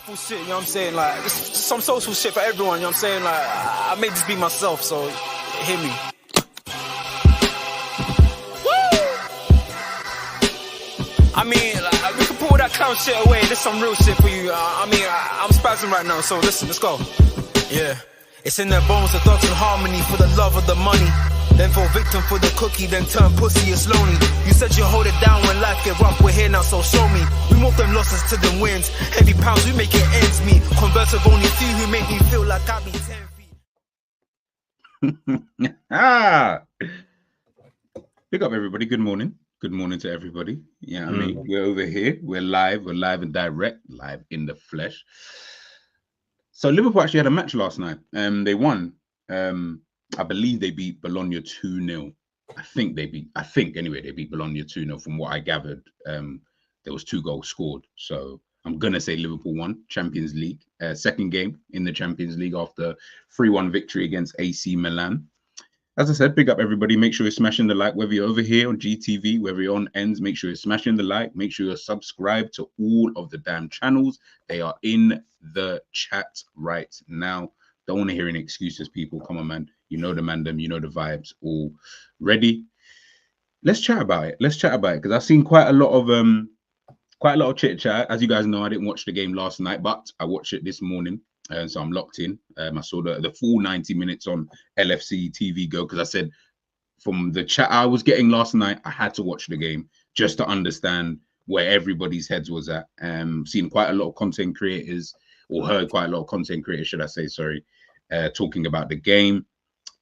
Full shit, you know what I'm saying? Like, just some social shit for everyone, you know what I'm saying? Like, I made this be myself, so hear me. Woo! I mean, like, we can pull that clown shit away. There's some real shit for you. I'm spazzing right now, so listen, let's go. Yeah. It's in their bones, the dogs in harmony for the love of the money. Then fall victim for the cookie, then turn pussy, it's lonely. You said you hold it down when life get rough, we're here now, so show me. We move them losses to them wins. Heavy pounds, we make it ends meet. Converse of only few who make me feel like I be 10 feet. Big up everybody, good morning. Good morning to everybody. Yeah, I mean, we're over here, we're live and direct, live in the flesh. So Liverpool actually had a match last night. They won. I believe they beat Bologna 2-0. I think they beat Bologna 2-0 from what I gathered. There was 2 goals scored. So I'm going to say Liverpool won Champions League. Second game in the Champions League after 3-1 victory against AC Milan. As I said, big up everybody. Make sure you're smashing the like, whether you're over here on GTV, whether you're on Endz, make sure you're smashing the like. Make sure you're subscribed to all of the damn channels. They are in the chat right now. Don't want to hear any excuses, people. Come on, man. You know the mandem, you know the vibes. All ready? Let's chat about it. Because I've seen quite a lot of chit chat. As you guys know, I didn't watch the game last night, but I watched it this morning. So I'm locked in. I saw the full 90 minutes on LFC TV Go, because I said from the chat I was getting last night, I had to watch the game just to understand where everybody's heads was at. Seen quite a lot of content creators, or heard quite a lot of content creators, should I say, sorry, talking about the game.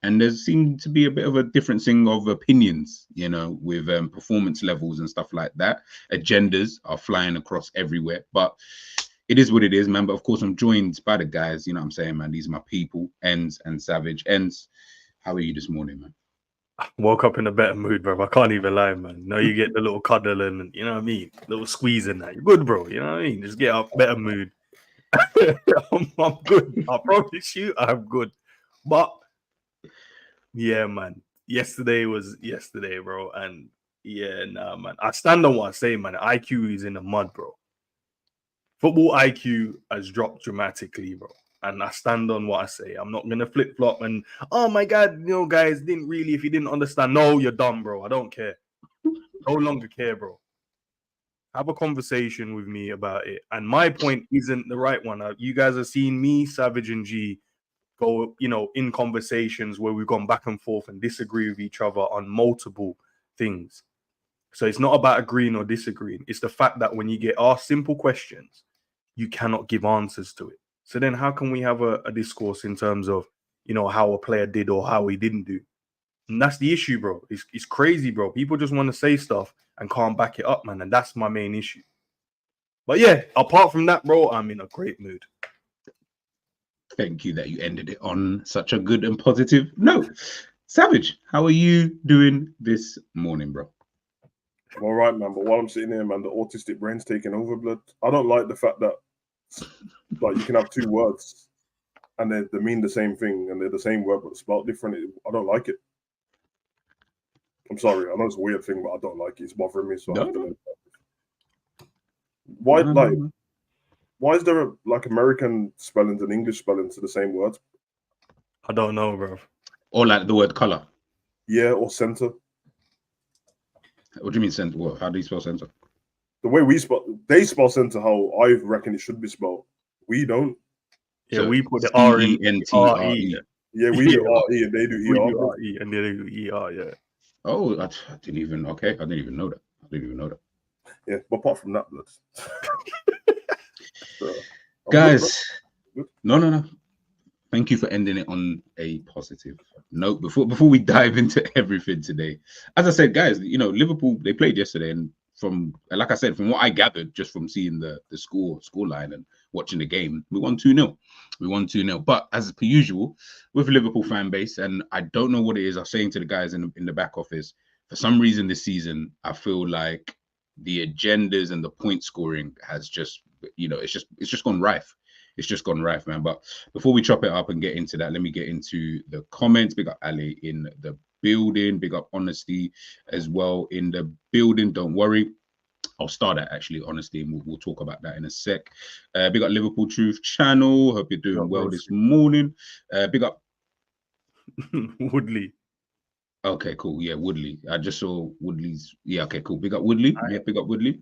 And there seemed to be a bit of a differencing of opinions, you know, with performance levels and stuff like that. Agendas are flying across everywhere, but it is what it is, man. But of course, I'm joined by the guys, you know what I'm saying, man. These are my people, Endz and Savage. Endz, how are you this morning, man? Woke up in a better mood, bro. I can't even lie, man. No, you get the little cuddle and, you know what I mean? Little squeeze in that. You're good, bro. You know what I mean? Just get up, better mood. I'm good. I promise you, I'm good. But yeah, man. Yesterday was yesterday, bro. And yeah, nah, man. I stand on what I say, man. IQ is in the mud, bro. Football IQ has dropped dramatically, bro. And I stand on what I say. I'm not gonna flip flop and oh my god, you know, guys didn't really. If you didn't understand, no, you're dumb, bro. I don't care. No longer care, bro. Have a conversation with me about it. And my point isn't the right one. You guys have seen me, Savage, and G go, you know, in conversations where we've gone back and forth and disagree with each other on multiple things. So it's not about agreeing or disagreeing. It's the fact that when you get asked simple questions, you cannot give answers to it. So then how can we have a discourse in terms of, you know, how a player did or how he didn't do? And that's the issue, bro. It's crazy, bro. People just want to say stuff and can't back it up, man. And that's my main issue. But yeah, apart from that, bro, I'm in a great mood. Thank you that you ended it on such a good and positive note. Savage, how are you doing this morning, bro? I'm all right, man. But while I'm sitting here, man, the autistic brain's taking over, blood. I don't like the fact that like you can have 2 words and they mean the same thing and they're the same word but spelled different. I don't like it. I'm sorry. I know it's a weird thing, but I don't like it. It's bothering me. So why is there like American spellings and English spellings to the same words? I don't know, bro. Or like the word color. Yeah, or center. What do you mean center? What? How do you spell center? The way they spell center how I reckon it should be spelled. We don't. Yeah, so we put the R in E-N-T-R-E. Yeah, we do R-E and they do E-R. We do R-E and they do E-R, yeah. Oh, I didn't even know that. Yeah, but apart from that, blood. Guys, no. Thank you for ending it on a positive note. Before we dive into everything today, as I said, guys, you know, Liverpool, they played yesterday, and like I said, from what I gathered just from seeing the score line and watching the game, we won 2-0. But as per usual with Liverpool fan base, and I don't know what it is, I was saying to the guys in the back office, for some reason this season I feel like the agendas and the point scoring has just, you know, it's just gone rife. It's just gone rife, man. But before we chop it up and get into that, let me get into the comments. Big up Ali in the building. Big up Honesty as well in the building. Don't worry, I'll start that actually, honestly, and we'll talk about that in a sec. Big up Liverpool Truth Channel. Hope you're doing well this morning. Big up Woodley. Okay, cool. Yeah, Woodley. I just saw Woodley's. Yeah, okay, cool. Big up Woodley. Yeah, big up Woodley.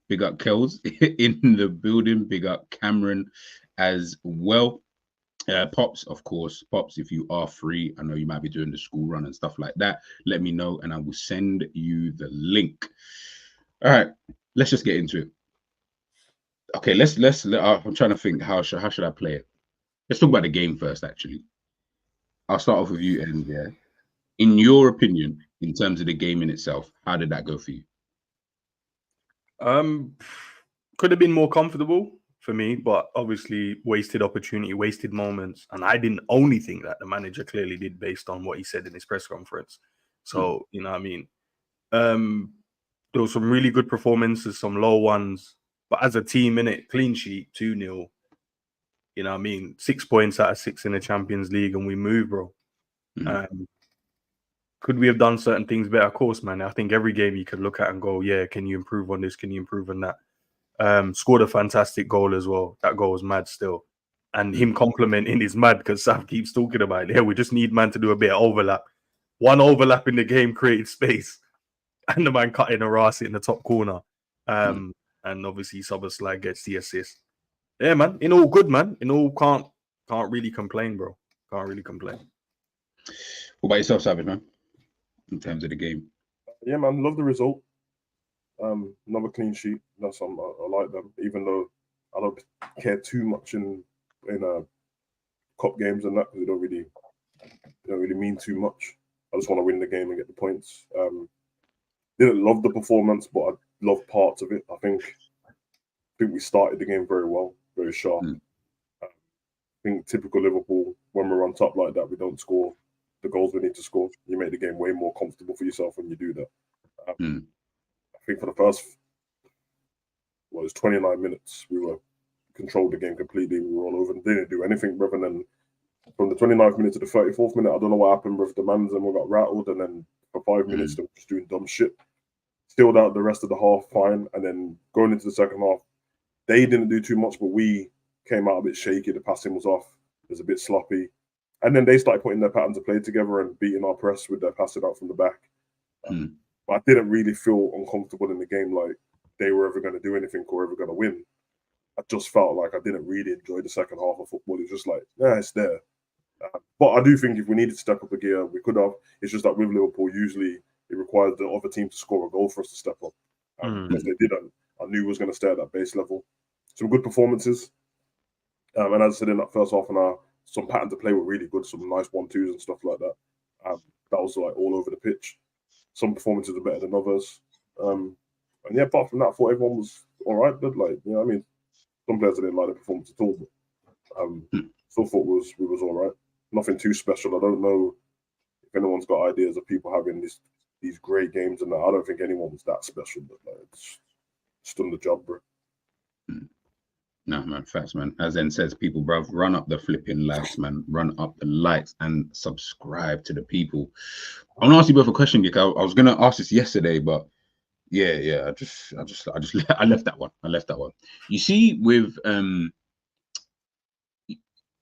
Big up Kells in the building. Big up Cameron as well. Pops, of course. Pops, if you are free, I know you might be doing the school run and stuff like that. Let me know and I will send you the link. All right, let's just get into it. Okay, I'm trying to think how should I play it. Let's talk about the game first. Actually, I'll start off with you, Endz. Yeah. In your opinion, in terms of the game in itself, how did that go for you? Could have been more comfortable for me, but obviously wasted opportunity, wasted moments. And I didn't only think that the manager clearly did based on what he said in his press conference. So, you know what I mean? There were some really good performances, some low ones. But as a team, in it, clean sheet, 2-0. You know what I mean? 6 points out of 6 in the Champions League and we move, bro. Could we have done certain things better? Of course, man. I think every game you could look at and go, yeah, can you improve on this? Can you improve on that? Scored a fantastic goal as well. That goal was mad still. And him complimenting is mad because Sav keeps talking about it. Yeah, we just need man to do a bit of overlap. One overlap in the game created space. And the man cutting a ass in the top corner. And obviously Soboslai gets the assist. Yeah, man. In all good, man. In all can't really complain, bro. Can't really complain. What about yourself, Savage, man? In terms of the game? Yeah, man, love the result. Another clean sheet. That's I like them, even though I don't care too much in cup games and that because they don't really mean too much. I just want to win the game and get the points. Didn't love the performance, but I love parts of it. I think we started the game very well, very sharp. I think typical Liverpool, when we're on top like that, we don't score the goals we need to score. You make the game way more comfortable for yourself when you do that. I think for the first, it was 29 minutes, we controlled the game completely. We were all over and didn't do anything rather than from the 29th minute to the 34th minute. I don't know what happened with the mans and we got rattled, and then for 5 minutes they were just doing dumb shit. Stilled out the rest of the half fine, and then going into the second half, they didn't do too much, but we came out a bit shaky. The passing was off. It was a bit sloppy. And then they started putting their patterns of play together and beating our press with their passing out from the back. But I didn't really feel uncomfortable in the game, like they were ever going to do anything or ever going to win. I just felt like I didn't really enjoy the second half of football. It's just like, it's there. But I do think if we needed to step up a gear, we could have. It's just that with Liverpool, usually it requires the other team to score a goal for us to step up. If they didn't, I knew we was going to stay at that base level. Some good performances. And as I said in that first half an hour, some patterns of play were really good, some nice 1-2s and stuff like that. That was like all over the pitch. Some performances are better than others. And yeah, apart from that, I thought everyone was all right. But like, you know what I mean? Some players didn't like the performance at all. But still thought we was all right. Nothing too special. I don't know if anyone's got ideas of people having these great games and that. I don't think anyone was that special, but like, it's done the job, bro. No, man, facts, man. As Endz says, people, bruv, run up the flipping lights, man. Run up the lights and subscribe to the people. I want to ask you both a question, Gick. I was gonna ask this yesterday, but yeah, I left that one. You see, with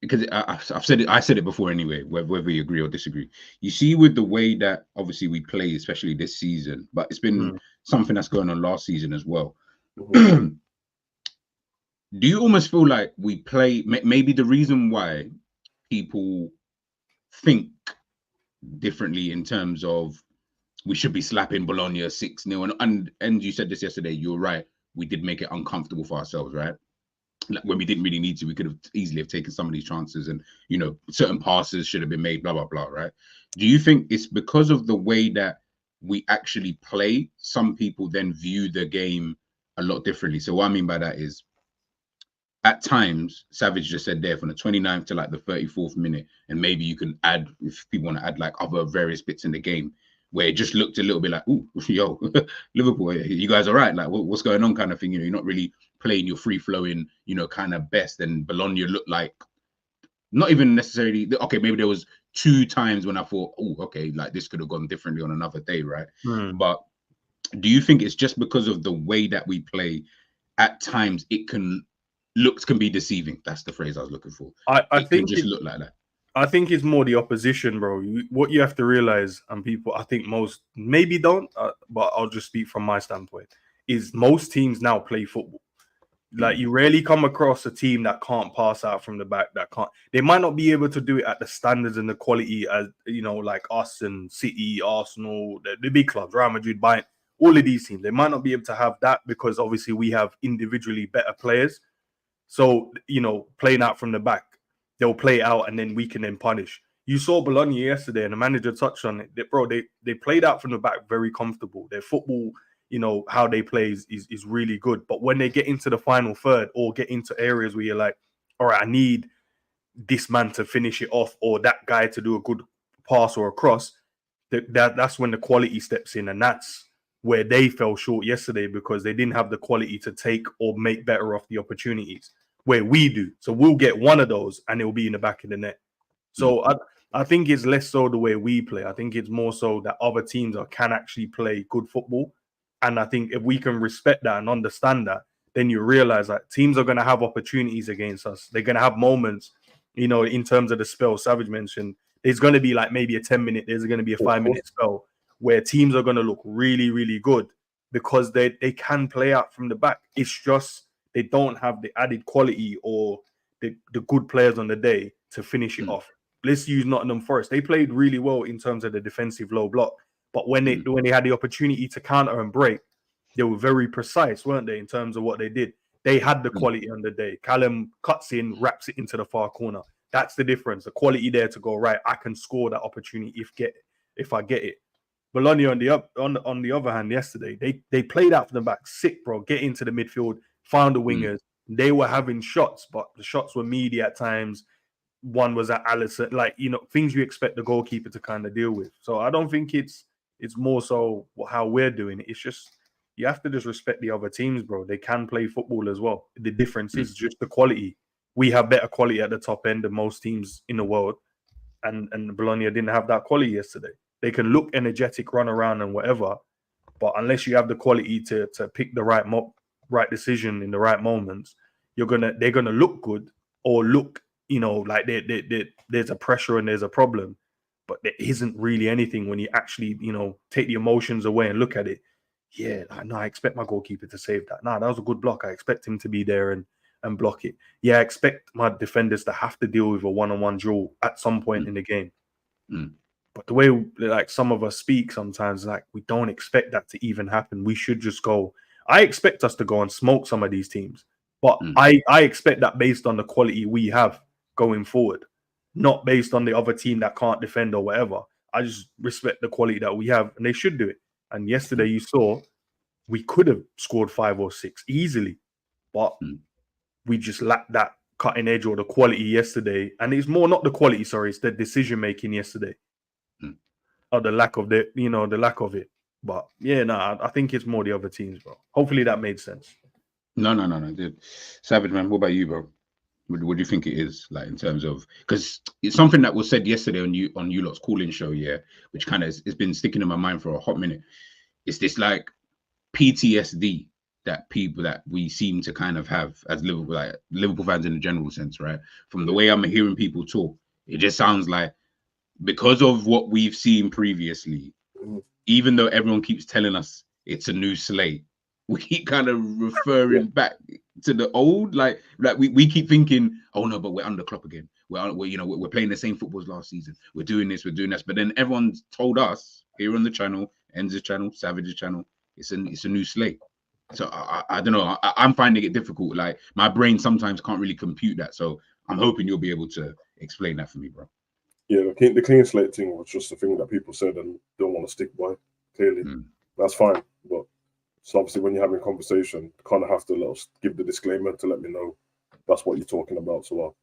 because I said it before anyway, whether you agree or disagree. You see, with the way that obviously we play, especially this season, but it's been something that's going on last season as well. Do you almost feel like we play, maybe the reason why people think differently in terms of we should be slapping Bologna 6-0, and you said this yesterday, you're right, we did make it uncomfortable for ourselves, right? Like when we didn't really need to, we could have easily have taken some of these chances, and you know, certain passes should have been made, blah blah blah, right? Do you think it's because of the way that we actually play, some people then view the game a lot differently? So what I mean by that is, at times, Savage just said there from the 29th to like the 34th minute, and maybe you can add, if people want to add like other various bits in the game, where it just looked a little bit like, ooh, yo, Liverpool, you guys all right? Like, what's going on kind of thing? You know, you're not really playing your free-flowing, you know, kind of best. And Bologna looked like, not even necessarily, okay, maybe there was 2 times when I thought, oh, okay, like this could have gone differently on another day, right? But do you think it's just because of the way that we play? At times, looks can be deceiving. That's the phrase I was looking for. I It can think just look like that. I think it's more the opposition, bro. What you have to realize, and people, I think most maybe don't, but I'll just speak from my standpoint, is most teams now play football. Like you rarely come across a team that can't pass out from the back. That can't. They might not be able to do it at the standards and the quality as like us and City, Arsenal, the big clubs, Real Madrid, Bayern, all of these teams. They might not be able to have that because obviously we have individually better players. So playing out from the back, they'll play out and then we can then punish. You saw Bologna yesterday, and the manager touched on it. They played out from the back very comfortable. Their football, how they play is really good. But when they get into the final third or get into areas where you're like, all right, I need this man to finish it off or that guy to do a good pass or a cross, that's when the quality steps in. And that's where they fell short yesterday because they didn't have the quality to take or make better off the opportunities where we do. So we'll get one of those and it'll be in the back of the net. So I think it's less so the way we play. I think it's more so that other teams can actually play good football. And I think if we can respect that and understand that, then you realize that teams are going to have opportunities against us. They're going to have moments, in terms of the spell Savage mentioned. There's going to be like maybe a 10-minute, there's going to be a 5-minute spell where teams are going to look really, really good because they can play out from the back. It's just they don't have the added quality or the good players on the day to finish it off. Let's use Nottingham Forest. They played really well in terms of the defensive low block. But when they had the opportunity to counter and break, they were very precise, weren't they, in terms of what they did? They had the quality on the day. Callum cuts in, wraps it into the far corner. That's the difference. The quality there to go, right, I can score that opportunity if I get it. Bologna on the other hand, yesterday, they played out from the back, sick, bro. Get into the midfield, found the wingers. They were having shots, but the shots were meaty at times. One was at Alisson, things you expect the goalkeeper to kind of deal with. So I don't think it's more so how we're doing it. It's just you have to just respect the other teams, bro. They can play football as well. The difference is just the quality. We have better quality at the top end than most teams in the world, and Bologna didn't have that quality yesterday. They can look energetic, run around and whatever, but unless you have the quality to pick the right decision in the right moments, they're gonna look good or look like there's a pressure and there's a problem, but there isn't really anything when you actually take the emotions away and look at it. Yeah, no, I expect my goalkeeper to save that. Nah, that was a good block. I expect him to be there and block it. Yeah, I expect my defenders to have to deal with a one-on-one duel at some point in the game. But the way some of us speak sometimes, we don't expect that to even happen. We should just go. I expect us to go and smoke some of these teams, but I expect that based on the quality we have going forward, not based on the other team that can't defend or whatever. I just respect the quality that we have, and they should do it. And yesterday you saw we could have scored 5 or 6 easily, but we just lacked that cutting edge or the quality yesterday. And it's more not the quality, sorry, it's the decision making yesterday. Or the lack of the lack of it. But yeah, I think it's more the other teams, bro. Hopefully that made sense. No. Dude. Savage, man, what about you, bro? What do you think it is, in terms of, because it's something that was said yesterday on you lot's calling show, which kind of has been sticking in my mind for a hot minute. It's this PTSD that we seem to kind of have as Liverpool fans in a general sense, right? From the way I'm hearing people talk, it just sounds like because of what we've seen previously, even though everyone keeps telling us it's a new slate, we keep kind of referring back to the old, we keep thinking, oh no, but we're under Klopp again. We're playing the same football as last season. We're doing this. But then everyone's told us here on the channel, Endz's channel, Savage's channel, it's a new slate. So I don't know. I'm finding it difficult. My brain sometimes can't really compute that. So I'm hoping you'll be able to explain that for me, bro. Yeah, the clean slate thing was just a thing that people said and don't want to stick by. Clearly, that's fine. But so obviously, when you're having a conversation, you kind of have to give the disclaimer to let me know that's what you're talking about. So,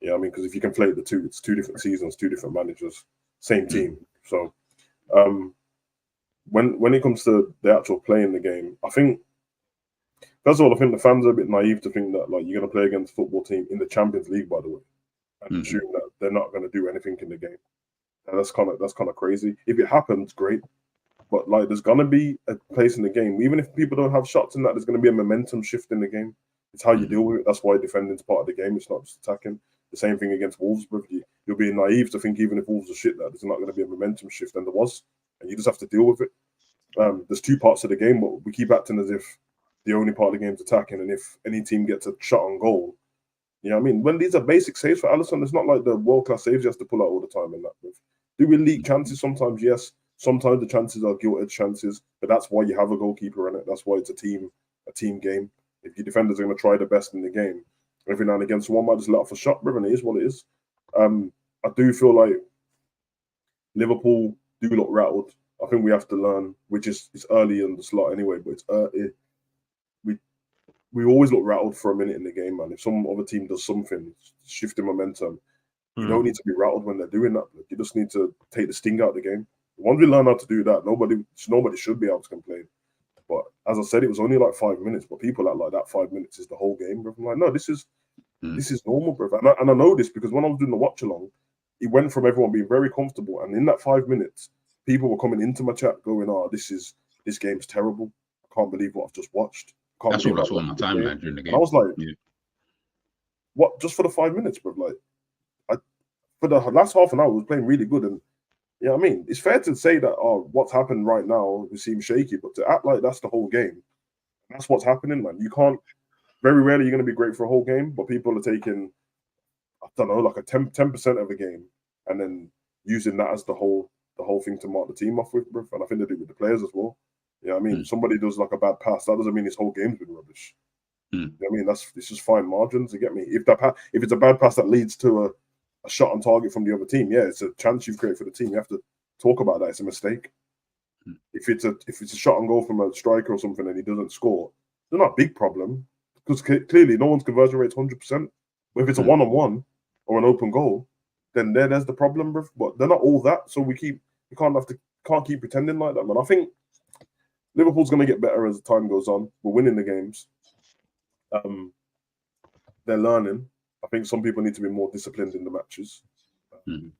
because if you conflate the two, it's 2 different seasons, 2 different managers, same team. So, when it comes to the actual playing the game, I think first of all, I think the fans are a bit naive to think that you're going to play against a football team in the Champions League, by the way, and assume that they're not going to do anything in the game. And that's kind of crazy. If it happens, great. But like, there's gonna be a place in the game, even if people don't have shots in that. There's gonna be a momentum shift in the game. It's how you deal with it. That's why defending's part of the game. It's not just attacking. The same thing against Wolves, bro. You're being naive to think even if Wolves are shit, that there's not going to be a momentum shift, and there was, and you just have to deal with it. There's two parts of the game, but we keep acting as if the only part of the game is attacking, and if any team gets a shot on goal, you know what I mean? When these are basic saves for Alisson, it's not like the world-class saves he has to pull out all the time. And that, bro. Do we leak chances sometimes? Yes. Sometimes the chances are gilt-edged chances, but that's why you have a goalkeeper in it. That's why it's a team game. If your defenders are going to try the best in the game, every now and again, someone might just let off a shot, bro, and it is what it is. I do feel like Liverpool do look rattled. I think we have to learn, which is it's early in the slot anyway, but we always look rattled for a minute in the game, man. If some other team does something, shifting momentum, you don't need to be rattled when they're doing that. You just need to take the sting out of the game. Once we learn how to do that, nobody should be able to complain. But as I said, it was only like 5 minutes. But people act like that 5 minutes is the whole game, bro. I'm like, no, this is normal, bro. And I know this because when I was doing the watch along, it went from everyone being very comfortable, and in that 5 minutes, people were coming into my chat going, "Oh, this game's terrible. I can't believe what I've just watched." That's all I saw on my timeline during the game. And I was like, "What? Just for the 5 minutes, bro? Like, for the last half an hour, I was playing really good and." You know what I mean? It's fair to say that, what's happened right now, we seem shaky, but to act like that's the whole game, that's what's happening, man. You can't, very rarely you're going to be great for a whole game, but people are taking, I don't know, like a 10% of a game and then using that as the whole thing to mark the team off with, bro. And I think they do with the players as well. You know what I mean? Somebody does like a bad pass, that doesn't mean his whole game's been rubbish. You know what I mean? It's just fine margins, you get me? If it's a bad pass that leads to a shot on target from the other team, yeah, it's a chance you've created for the team. You have to talk about that. It's a mistake. If it's a shot on goal from a striker or something and he doesn't score, it's not a big problem because clearly no one's conversion rate's 100%. But if it's a one-on-one or an open goal, then there's the problem, bro. But they're not all that, so we can't keep pretending like that, man. I think Liverpool's going to get better as time goes on. We're winning the games. They're learning. I think some people need to be more disciplined in the matches. And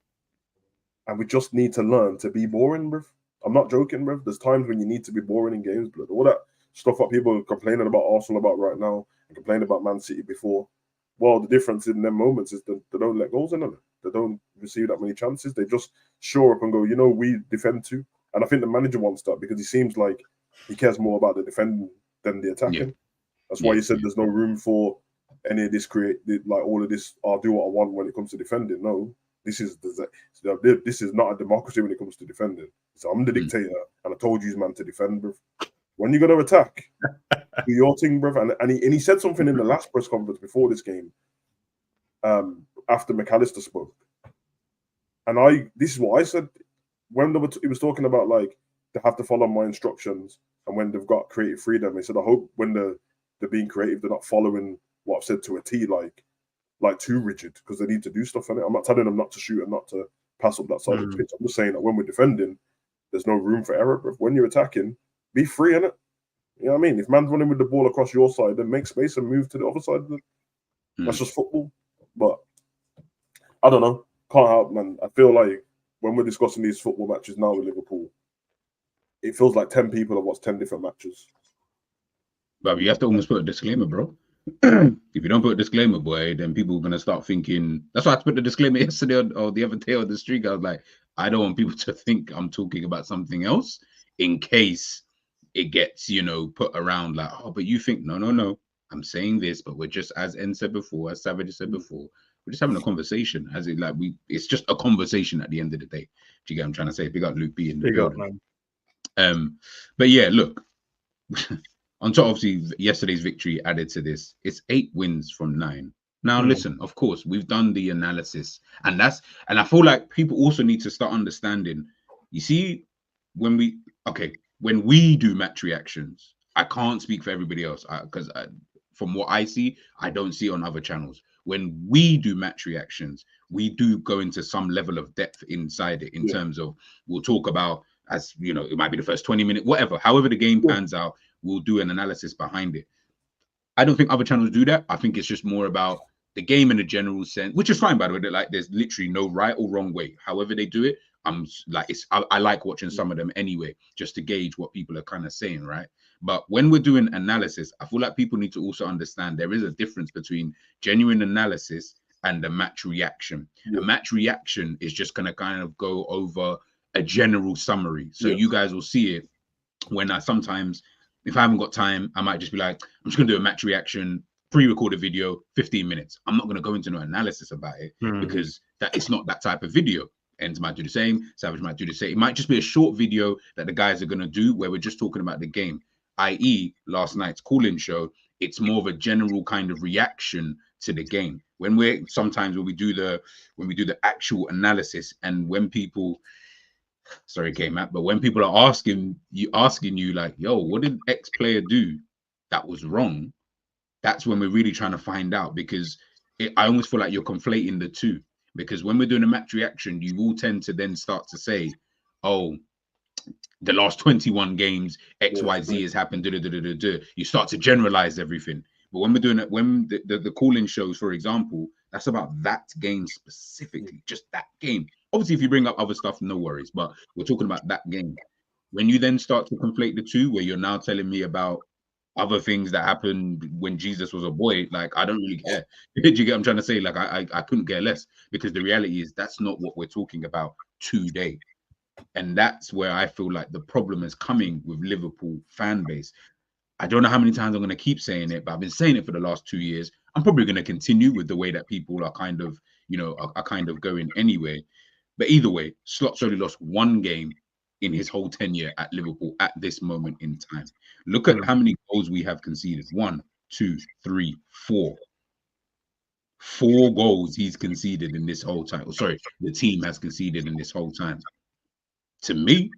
we just need to learn to be boring, bruv. I'm not joking, bruv. There's times when you need to be boring in games, blood. All that stuff that people are complaining about Arsenal about right now and complaining about Man City before. Well, the difference in them moments is that they don't let goals in them. They don't receive that many chances. They just show up and go, we defend too. And I think the manager wants that because he seems like he cares more about the defending than the attacking. That's why he said there's no room for any of this all of this, I'll do what I want when it comes to defending. No, this is not a democracy when it comes to defending. So I'm the dictator, and I told you, man, to defend, bro. When you're going to attack, do your thing, bro. And he said something in the last press conference before this game, after McAllister spoke. And this is what I said when he was talking about like they have to follow my instructions, and when they've got creative freedom, he said, I hope when they're being creative, they're not following what I've said to a T, like too rigid, because they need to do stuff on it. I'm not telling them not to shoot and not to pass up that side of the pitch. I'm just saying that when we're defending, there's no room for error. But when you're attacking, be free in it. You know what I mean? If man's running with the ball across your side, then make space and move to the other side. That's just football. But I don't know. Can't help, man. I feel like when we're discussing these football matches now with Liverpool, it feels like 10 people have watched 10 different matches. But you have to almost put a disclaimer, bro. If you don't put a disclaimer, boy, then people are going to start thinking. That's why I put the disclaimer yesterday or the other day on the street. I was like, I don't want people to think I'm talking about something else in case it gets, put around like, oh, but you think, no. I'm saying this, but we're just, as Endz said before, as Savage said before, we're just having a conversation. It's just a conversation at the end of the day. Do you get what I'm trying to say? Big up Luke B in the building. But yeah, look. On top, obviously, yesterday's victory added to this. It's 8 wins from 9. Now, listen, of course, we've done the analysis, and I feel like people also need to start understanding. You see, when we do match reactions, I can't speak for everybody else because from what I see, I don't see it on other channels. When we do match reactions, we do go into some level of depth inside it in terms of we'll talk about, as it might be the first 20 minutes, whatever, however the game pans out. We'll do an analysis behind it. I don't think other channels do that. I think it's just more about the game in a general sense, which is fine, by the way. Like, there's literally no right or wrong way. However they do it, I'm like, I like watching some of them anyway, just to gauge what people are kind of saying, right? But when we're doing analysis, I feel like people need to also understand there is a difference between genuine analysis and the match reaction. A match reaction is just going to kind of go over a general summary. So you guys will see it when I sometimes, if I haven't got time, I might just be like, I'm just going to do a match reaction, pre-recorded video, 15 minutes. I'm not going to go into no analysis about it because it's not that type of video. Endz might do the same, Savage might do the same. It might just be a short video that the guys are going to do where we're just talking about the game, i.e. last night's call-in show. It's more of a general kind of reaction to the game. When we do the actual analysis, and when people, sorry, K-Matt, but when people are asking you like, yo, what did X player do that was wrong? That's when we're really trying to find out, because I almost feel like you're conflating the two. Because when we're doing a match reaction, you will tend to then start to say, oh, the last 21 games, XYZ has happened. You start to generalize everything. But when we're doing it, when the call-in shows, for example, that's about that game specifically, just that game. Obviously, if you bring up other stuff, no worries. But we're talking about that game. When you then start to conflate the two, where you're now telling me about other things that happened when Jesus was a boy, like, I don't really care. Do you get what I'm trying to say? Like, I couldn't care less, because the reality is that's not what we're talking about today. And that's where I feel like the problem is coming with Liverpool fan base. I don't know how many times I'm going to keep saying it, but I've been saying it for the last 2 years. I'm probably going to continue with the way that people are kind of, are kind of going anyway. But either way, Slot's only lost one game in his whole tenure at Liverpool at this moment in time. Look at how many goals we have conceded. 1, 2, 3, 4. 4 goals he's conceded in this whole time. Sorry, the team has conceded in this whole time. To me,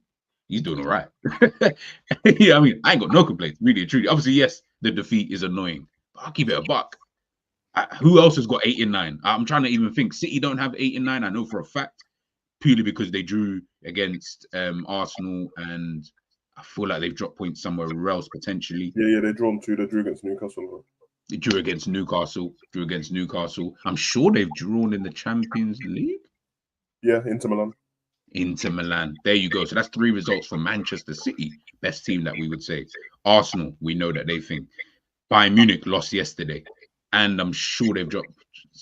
he's doing all right. Yeah, I mean, I ain't got no complaints, really and truly. Obviously, yes, the defeat is annoying, but I'll keep it a buck. Who else has got 8 and 9? I'm trying to even think. City don't have 8 and 9. I know for a fact, purely because they drew against Arsenal, and I feel like they've dropped points somewhere else potentially. Yeah, they drawn 2. They drew against Newcastle. They drew against Newcastle. I'm sure they've drawn in the Champions League. Yeah, Inter Milan. There you go. So that's 3 results for Manchester City, best team that we would say. Arsenal, we know that they think. Bayern Munich lost yesterday, and I'm sure they've dropped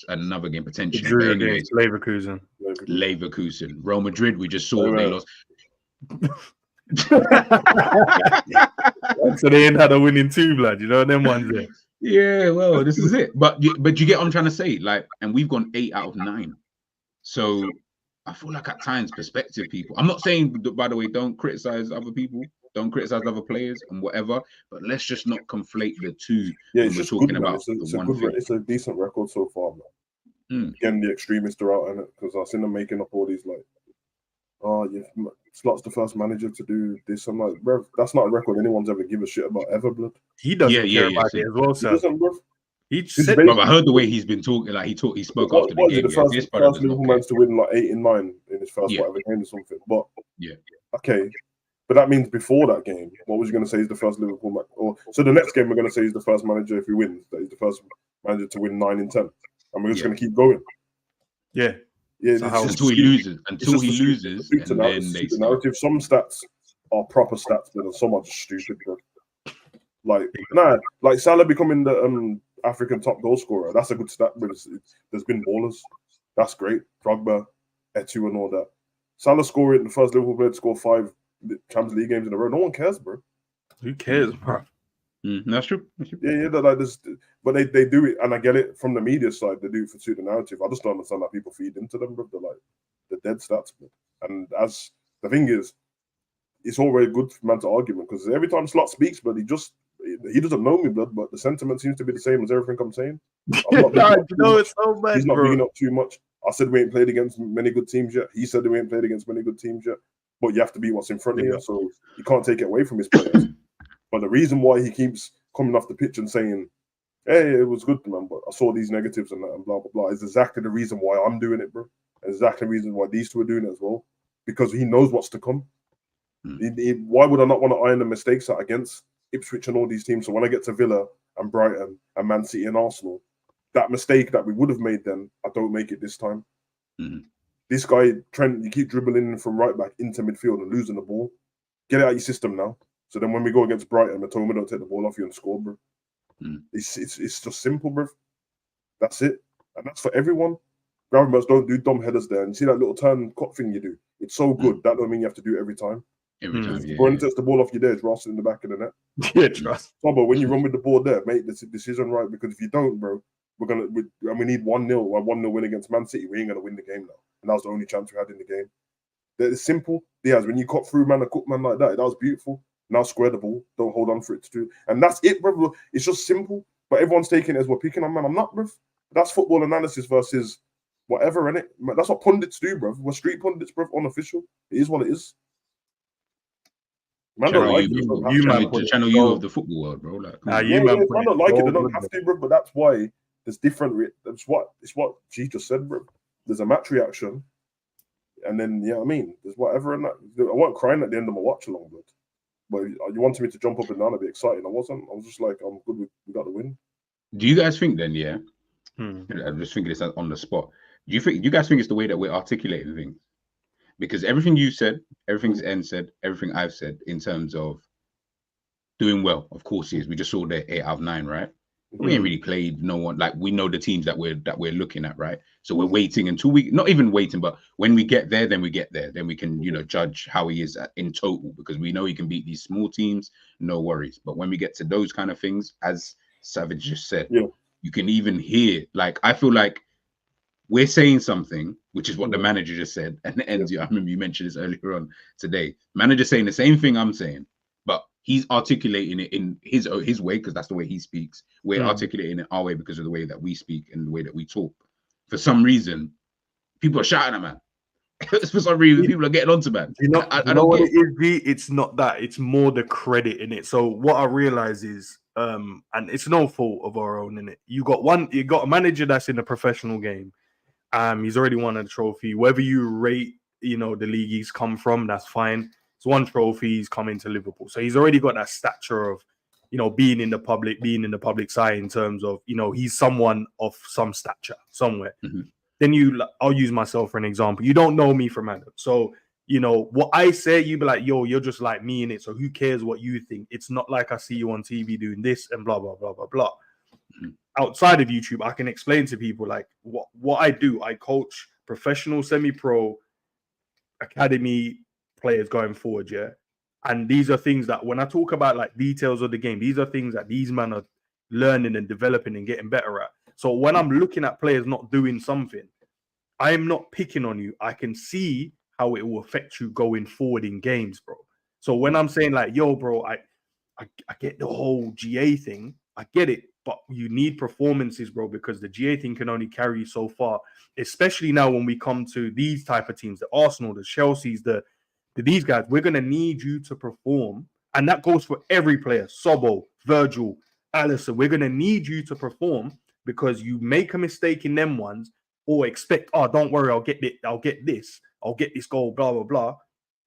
another game potentially. They drew against Leverkusen. Real Madrid, we just saw they lost. So they ain't had a winning team, lad. You know them ones there. Yeah, well, this is it. But you get what I'm trying to say. Like, and we've gone 8 out of 9. So I feel like at times, perspective people. I'm not saying, by the way, don't criticize other people, don't criticize other players and whatever. But let's just not conflate the two. Yeah, when it's we're just talking good, about it's a decent record so far, man. Again, the extremists are out in it, because I've seen them making up all these like, oh, yeah, Slot's the first manager to do this. I'm like, bro, that's not a record anyone's ever give a shit about ever, blood. He doesn't care about it as well, sir. He doesn't, bro. He said, bro, I heard the way he's been talking. Like he spoke after the game. The first Liverpool man to win like 8 and 9 in his first whatever game or something. But okay, but that means before that game, what was you going to say is the first Liverpool man? Or so the next game we're going to say is the first manager, if he wins, that he's the first manager to win 9 and 10, and we're just going to keep going. Yeah. So until he loses, and then they narrative. Some stats are proper stats, but some are just stupid, bro. Like Salah becoming the African top goal scorer. That's a good stat, but there's been ballers. That's great. Drogba, Etu, and all that. Salah scoring the first Liverpool player to score 5 Champions League games in a row. No one cares, bro. Who cares, bro? That's true. Yeah, like this, but they do it, and I get it from the media side. They do it for suit the narrative. I just don't understand that people feed into them, bro. They're like the dead stats, bro. And as the thing is, it's all very good for man to argument, because every time Slot speaks, but he doesn't know me, blood, but the sentiment seems to be the same as everything I'm saying. It's so bad. He's not bringing up too much. I said we ain't played against many good teams yet. He said we ain't played against many good teams yet. But you have to beat what's in front of you, so you can't take it away from his players. But the reason why he keeps coming off the pitch and saying, hey, it was good, man, but I saw these negatives and that and blah, blah, blah, is exactly the reason why I'm doing it, bro. Exactly the reason why these two are doing it as well. Because he knows what's to come. Why would I not want to iron the mistakes out against Ipswich and all these teams? So when I get to Villa and Brighton and Man City and Arsenal, that mistake that we would have made then, I don't make it this time. This guy, Trent, you keep dribbling from right back into midfield and losing the ball. Get it out of your system now. So then when we go against Brighton, Matoma don't take the ball off you and score, bro. It's just simple, bro. That's it. And that's for everyone. Gravenbergs don't do dumb headers there. And you see that little turn cut thing you do? It's so good. That don't mean you have to do it every time. Every time, yeah. When he takes the ball off you there, it's Ross in the back of the net. Yeah, trust. So, but when you run with the ball there, make the decision right. Because if you don't, bro, we need 1-0 or 1-0 win against Man City. We ain't gonna win the game now. And that was the only chance we had in the game. It's simple. Diaz, when you cut through man and cook man like that was beautiful. Now square the ball. Don't hold on for it to do. And that's it, bro. It's just simple. But everyone's taking it as we're picking on man. I'm not, bro. That's football analysis versus whatever, innit? That's what pundits do, bro. We're street pundits, bro. Unofficial. It is what it is. Man don't like it. The channel you of the football world, bro. Like, man don't like it. They don't have to, bro. But that's why there's different. It's what G just said, bro. There's a match reaction, and then I mean, there's whatever in that. I wasn't crying at the end of my watch along, bro. But you wanted me to jump up and down and be excited. I wasn't. I was just like, I'm good. We got the win. Do you guys think then? Yeah, I'm just thinking this on the spot. Do you guys think it's the way that we're articulating things? Because everything you said, everything Endz said, everything I've said in terms of doing well, of course, he is. We just saw the 8 out of 9, right? We ain't really played no one. Like, we know the teams that we're looking at, right? So we're waiting until not even waiting, but when we get there, then we get there. Then we can, judge how he is in total, because we know he can beat these small teams, no worries. But when we get to those kind of things, as Savage just said, you can even hear, like, I feel like we're saying something, which is what the manager just said. And Endz, I remember you mentioned this earlier on today. Manager saying the same thing I'm saying, but he's articulating it in his way, because that's the way he speaks. We're articulating it our way because of the way that we speak and the way that we talk. For some reason, people are shouting at man. For some reason, people are getting onto man. I don't know what it is, G? It's not that. It's more the credit in it. So what I realize is, and it's no fault of our own in it. You got a manager that's in a professional game. He's already won a trophy. Whether you rate, the league he's come from, that's fine. It's one trophy. He's coming to Liverpool, so he's already got that stature of, being in the public eye in terms of, he's someone of some stature somewhere. Then I'll use myself for an example. You don't know me from Adam, so what I say, you be like, yo, you're just like me in it. So who cares what you think? It's not like I see you on TV doing this and blah blah blah blah blah. Outside of YouTube, I can explain to people like what I do. I coach professional, semi-pro, academy players going forward, and these are things that when I talk about like details of the game, these are things that these men are learning and developing and getting better at. So when I'm looking at players not doing something, I am not picking on you. I can see how it will affect you going forward in games, bro. So when I'm saying like, yo, bro, I get the whole GA thing, I get it. But you need performances, bro, because the GA thing can only carry you so far, especially now when we come to these type of teams, the Arsenal, the Chelsea's, these guys. We're going to need you to perform. And that goes for every player, Sobbo, Virgil, Alisson. We're going to need you to perform, because you make a mistake in them ones or expect, don't worry, I'll get this goal, blah, blah, blah.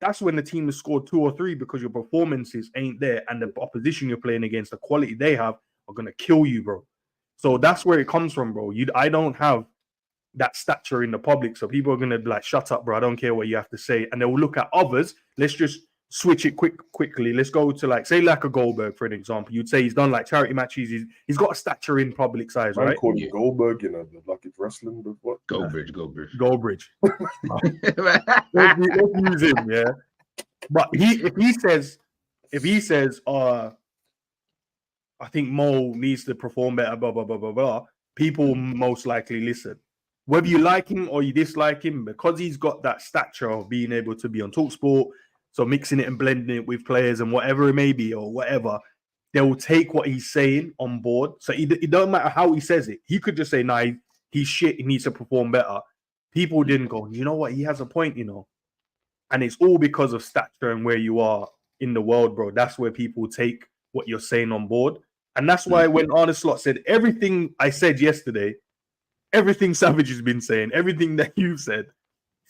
That's when the team has scored 2 or 3 because your performances ain't there and the opposition you're playing against, the quality they have, are gonna kill you, bro. So that's where it comes from, bro. I don't have that stature in the public, so people are gonna be like, "Shut up, bro! I don't care what you have to say," and they will look at others. Let's just switch it quickly. Let's go to like a Goldberg, for an example. You'd say he's done like charity matches. He's got a stature in public size, right? Call him Goldberg, like it's wrestling, but what? Goldbridge. let's use him, yeah. But if he says, I think Mo needs to perform better, blah, blah, blah, blah, blah, people most likely listen. Whether you like him or you dislike him, because he's got that stature of being able to be on TalkSport, so mixing it and blending it with players and whatever it may be or whatever, they will take what he's saying on board. So it don't matter how he says it. He could just say, nah, he's shit, he needs to perform better. People didn't go, you know what, he has a point, And it's all because of stature and where you are in the world, bro. That's where people take what you're saying on board. And that's why when Arne Slot said everything I said yesterday, everything Savage has been saying, everything that you've said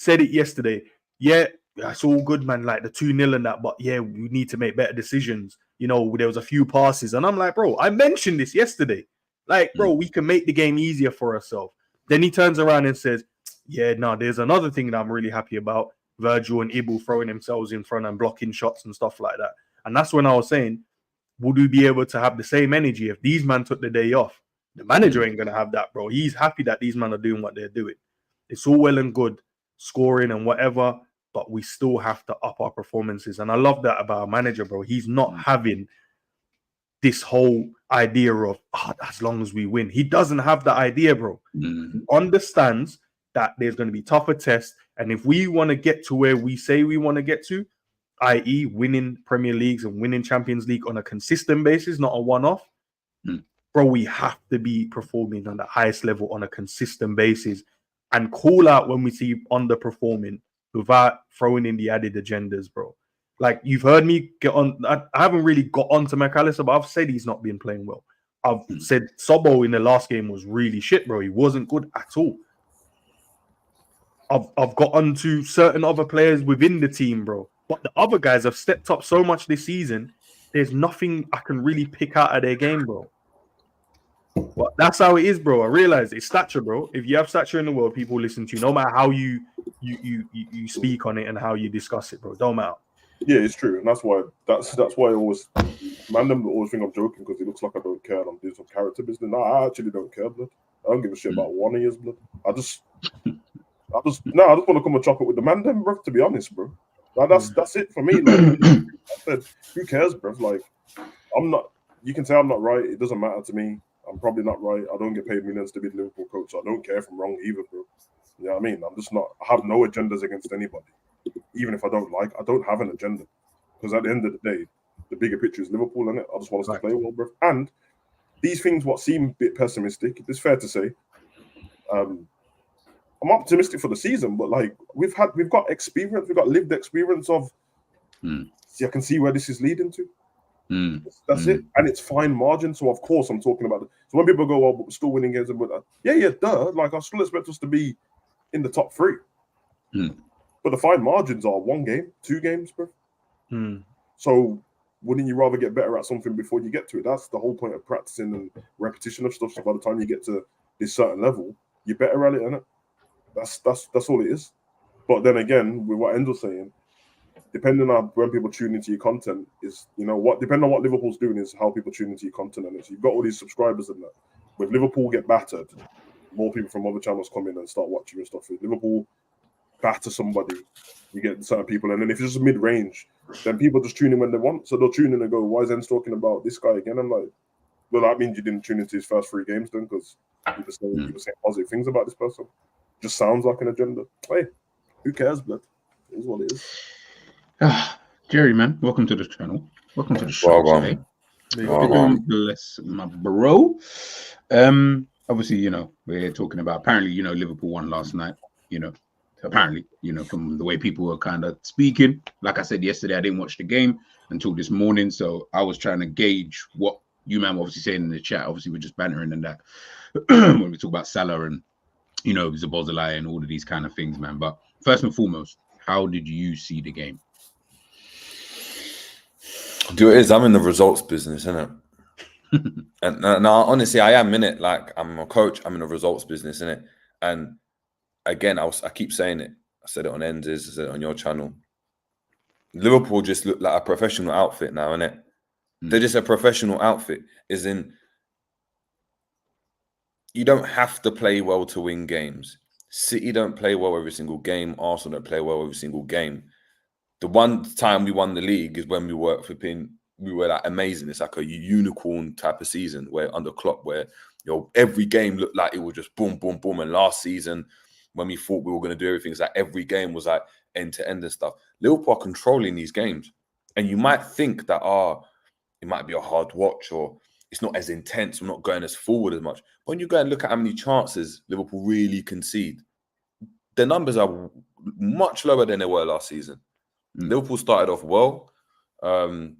it yesterday. Yeah, it's all good, man. Like the 2-0 and that, but yeah, we need to make better decisions. There was a few passes. And I'm like, bro, I mentioned this yesterday. Like, bro, we can make the game easier for ourselves. Then he turns around and says, Yeah, no, there's another thing that I'm really happy about. Virgil and Ibu throwing themselves in front and blocking shots and stuff like that. And that's when I was saying, would we be able to have the same energy if these men took the day off? The manager ain't going to have that, bro. He's happy that these men are doing what they're doing. It's all well and good scoring and whatever, but we still have to up our performances. And I love that about our manager, bro. He's not having this whole idea of, as long as we win. He doesn't have the idea, bro. He understands that there's going to be tougher tests. And if we want to get to where we say we want to get to, i.e. winning Premier Leagues and winning Champions League on a consistent basis, not a one-off, bro, we have to be performing on the highest level on a consistent basis and call out when we see underperforming without throwing in the added agendas, bro. Like, you've heard me get on. I haven't really got on to McAllister, but I've said he's not been playing well. I've said Sobo in the last game was really shit, bro. He wasn't good at all. I've got onto certain other players within the team, bro. But the other guys have stepped up so much this season. There's nothing I can really pick out of their game, bro. But that's how it is, bro. I realize it's stature, bro. If you have stature in the world, people listen to you, no matter how you speak on it and how you discuss it, bro. Don't matter. Yeah, it's true, and that's why I always them always think I'm joking because it looks like I don't care and I'm doing some character business. No, I actually don't care, blood. I don't give a shit about one of yours, blood. I just want to come and chop it with the man, them, bro. To be honest, bro. Like, that's it for me. Like, I said, who cares, bro? Like, I'm not. You can say I'm not right. It doesn't matter to me. I'm probably not right. I don't get paid millions to be the Liverpool coach. So I don't care if I'm wrong either, bro. You know what I mean? I'm just not. I have no agendas against anybody. Even if I don't have an agenda. Because at the end of the day, the bigger picture is Liverpool, innit? I just want us to play well, bro. And these things, what seem a bit pessimistic, it's fair to say. I'm optimistic for the season, but like we've got experience, we've got lived experience of. See, I can see where this is leading to. That's it, and it's fine margin. So of course, I'm talking about it. So when people go, "Oh, but we're still winning games," and duh. Like I still expect us to be in the top 3. But the fine margins are 1 game, 2 games, bro. So wouldn't you rather get better at something before you get to it? That's the whole point of practicing and repetition of stuff. So by the time you get to this certain level, you're better at it, innit? That's all it is. But then again, with what Endz was saying, depending on when people tune into your content, is depending on what Liverpool's doing is how people tune into your content. And so you've got all these subscribers and that. When Liverpool get battered, more people from other channels come in and start watching and stuff. If Liverpool batter somebody, you get certain people, and then if it's just mid-range, then people just tune in when they want. So they'll tune in and go, "Why is Endz talking about this guy again?" I'm like, well, that means you didn't tune into his first 3 games then, because you were saying positive things about this person. Just sounds like an agenda. Hey, who cares, blood? It is what it is. Jerry, man, welcome to the channel. Welcome to the show today. Bless my bro. Obviously, we're talking about apparently, Liverpool won last night. Apparently, from the way people were kind of speaking. Like I said yesterday, I didn't watch the game until this morning, so I was trying to gauge what you, man, were obviously saying in the chat. Obviously, we're just bantering and that when we talk about Salah and Zabozalai and all of these kind of things, man. But first and foremost, how did you see the game? Do it is. I'm in the results business, innit? And no, honestly, I am in it. Like, I'm a coach. I'm in the results business, innit? And again, I keep saying it. I said it on Endz, I said it on your channel. Liverpool just look like a professional outfit now, innit? They're just a professional outfit. As in, you don't have to play well to win games. City don't play well every single game. Arsenal don't play well every single game. The one time we won the league is when we were like amazing. It's like a unicorn type of season where under Klopp, where every game looked like it was just boom, boom, boom. And last season, when we thought we were going to do everything, it's like every game was like end to end and stuff. Liverpool are controlling these games, and you might think that it might be a hard watch or it's not as intense. We're not going as forward as much. But when you go and look at how many chances Liverpool really concede, the numbers are much lower than they were last season. Liverpool started off well. Do you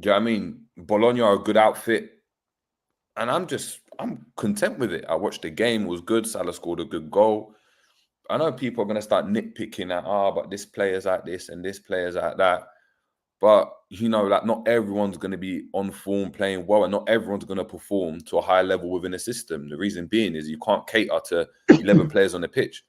know what I mean? Bologna are a good outfit. And I'm content with it. I watched the game. It was good. Salah scored a good goal. I know people are going to start nitpicking at, but this player's like this and this player's like that. But, you know, like not everyone's going to be on form playing well, and not everyone's going to perform to a high level within a system. The reason being is you can't cater to 11 players on the pitch.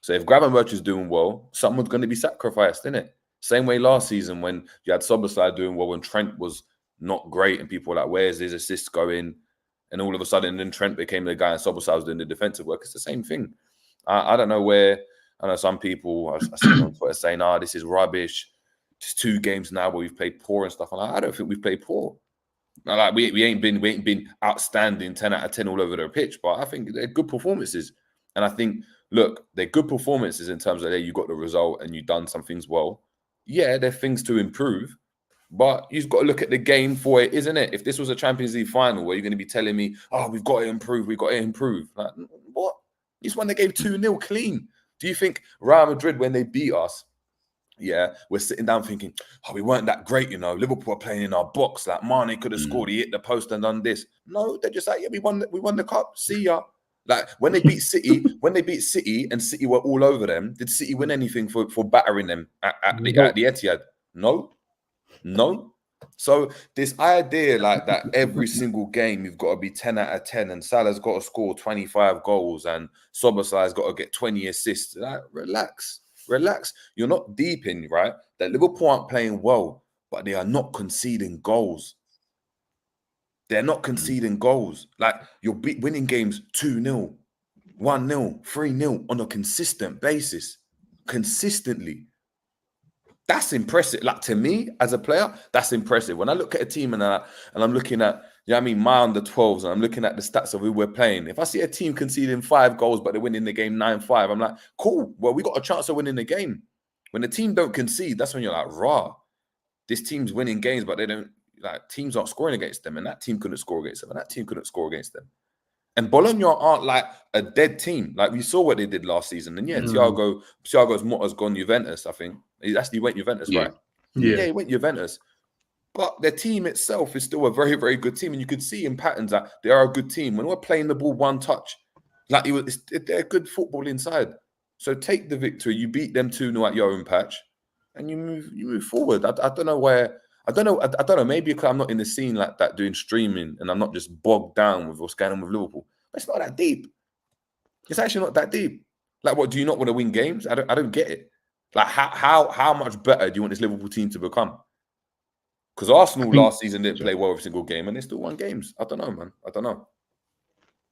So if Gravenberch is doing well, someone's going to be sacrificed, isn't it? Same way last season when you had Szoboszlai doing well when Trent was not great and people were like, where's his assists going? And all of a sudden then Trent became the guy and Szoboszlai was doing the defensive work. It's the same thing. I don't know where. I know some people I see on Twitter saying, this is rubbish. It's 2 games now where we've played poor and stuff. I'm like, I don't think we've played poor. Like we ain't been outstanding 10 out of 10 all over the pitch, but I think they're good performances. And I think, look, they're good performances in terms of you got the result and you've done some things well. Yeah, there are things to improve, but you've got to look at the game for it, isn't it? If this was a Champions League final where you're going to be telling me, we've got to improve, Like, what? You just won the game 2-0 clean. Do you think Real Madrid, when they beat us, we're sitting down thinking, we weren't that great, you know. Liverpool are playing in our box. Like Mane could have scored, he hit the post and done this. No, they're just like, we won the cup. See ya. Like when they beat City, and City were all over them, did City win anything for battering them at the Etihad? No. So this idea like that every single game you've got to be 10 out of 10 and Salah's got to score 25 goals and Szoboszlai's got to get 20 assists. Like, relax. You're not deep in, right? That Liverpool aren't playing well, but they are not conceding goals. They're not conceding goals. Like you're winning games 2-0, 1-0, 3-0 on a consistent basis. Consistently. That's impressive. Like to me, as a player, that's impressive. When I look at a team and I'm looking at, my under-12s, and I'm looking at the stats of who we're playing. If I see a team conceding 5 goals, but they're winning the game 9-5, I'm like, cool. Well, we got a chance of winning the game. When the team don't concede, that's when you're like, rah. This team's winning games, but they don't, like, teams aren't scoring against them, and that team couldn't score against them, and that team couldn't score against them. And Bologna aren't like a dead team. Like we saw what they did last season. And Thiago's motto's gone Juventus, I think. He actually went Juventus, right? Yeah, he went Juventus. But their team itself is still a very, very good team. And you could see in patterns that they are a good team. When we're playing the ball one touch, like they're good football inside. So take the victory. You beat them 2-0 at your own patch, and you move forward. I don't know where. I don't know. Maybe because I'm not in the scene like that doing streaming, and I'm not just bogged down with what's going on with Liverpool. But it's not that deep. It's actually not that deep. Like, what, do you not want to win games? I don't get it. Like, how much better do you want this Liverpool team to become? Because Arsenal last season didn't play well every single game, and they still won games. I don't know, man. I don't know.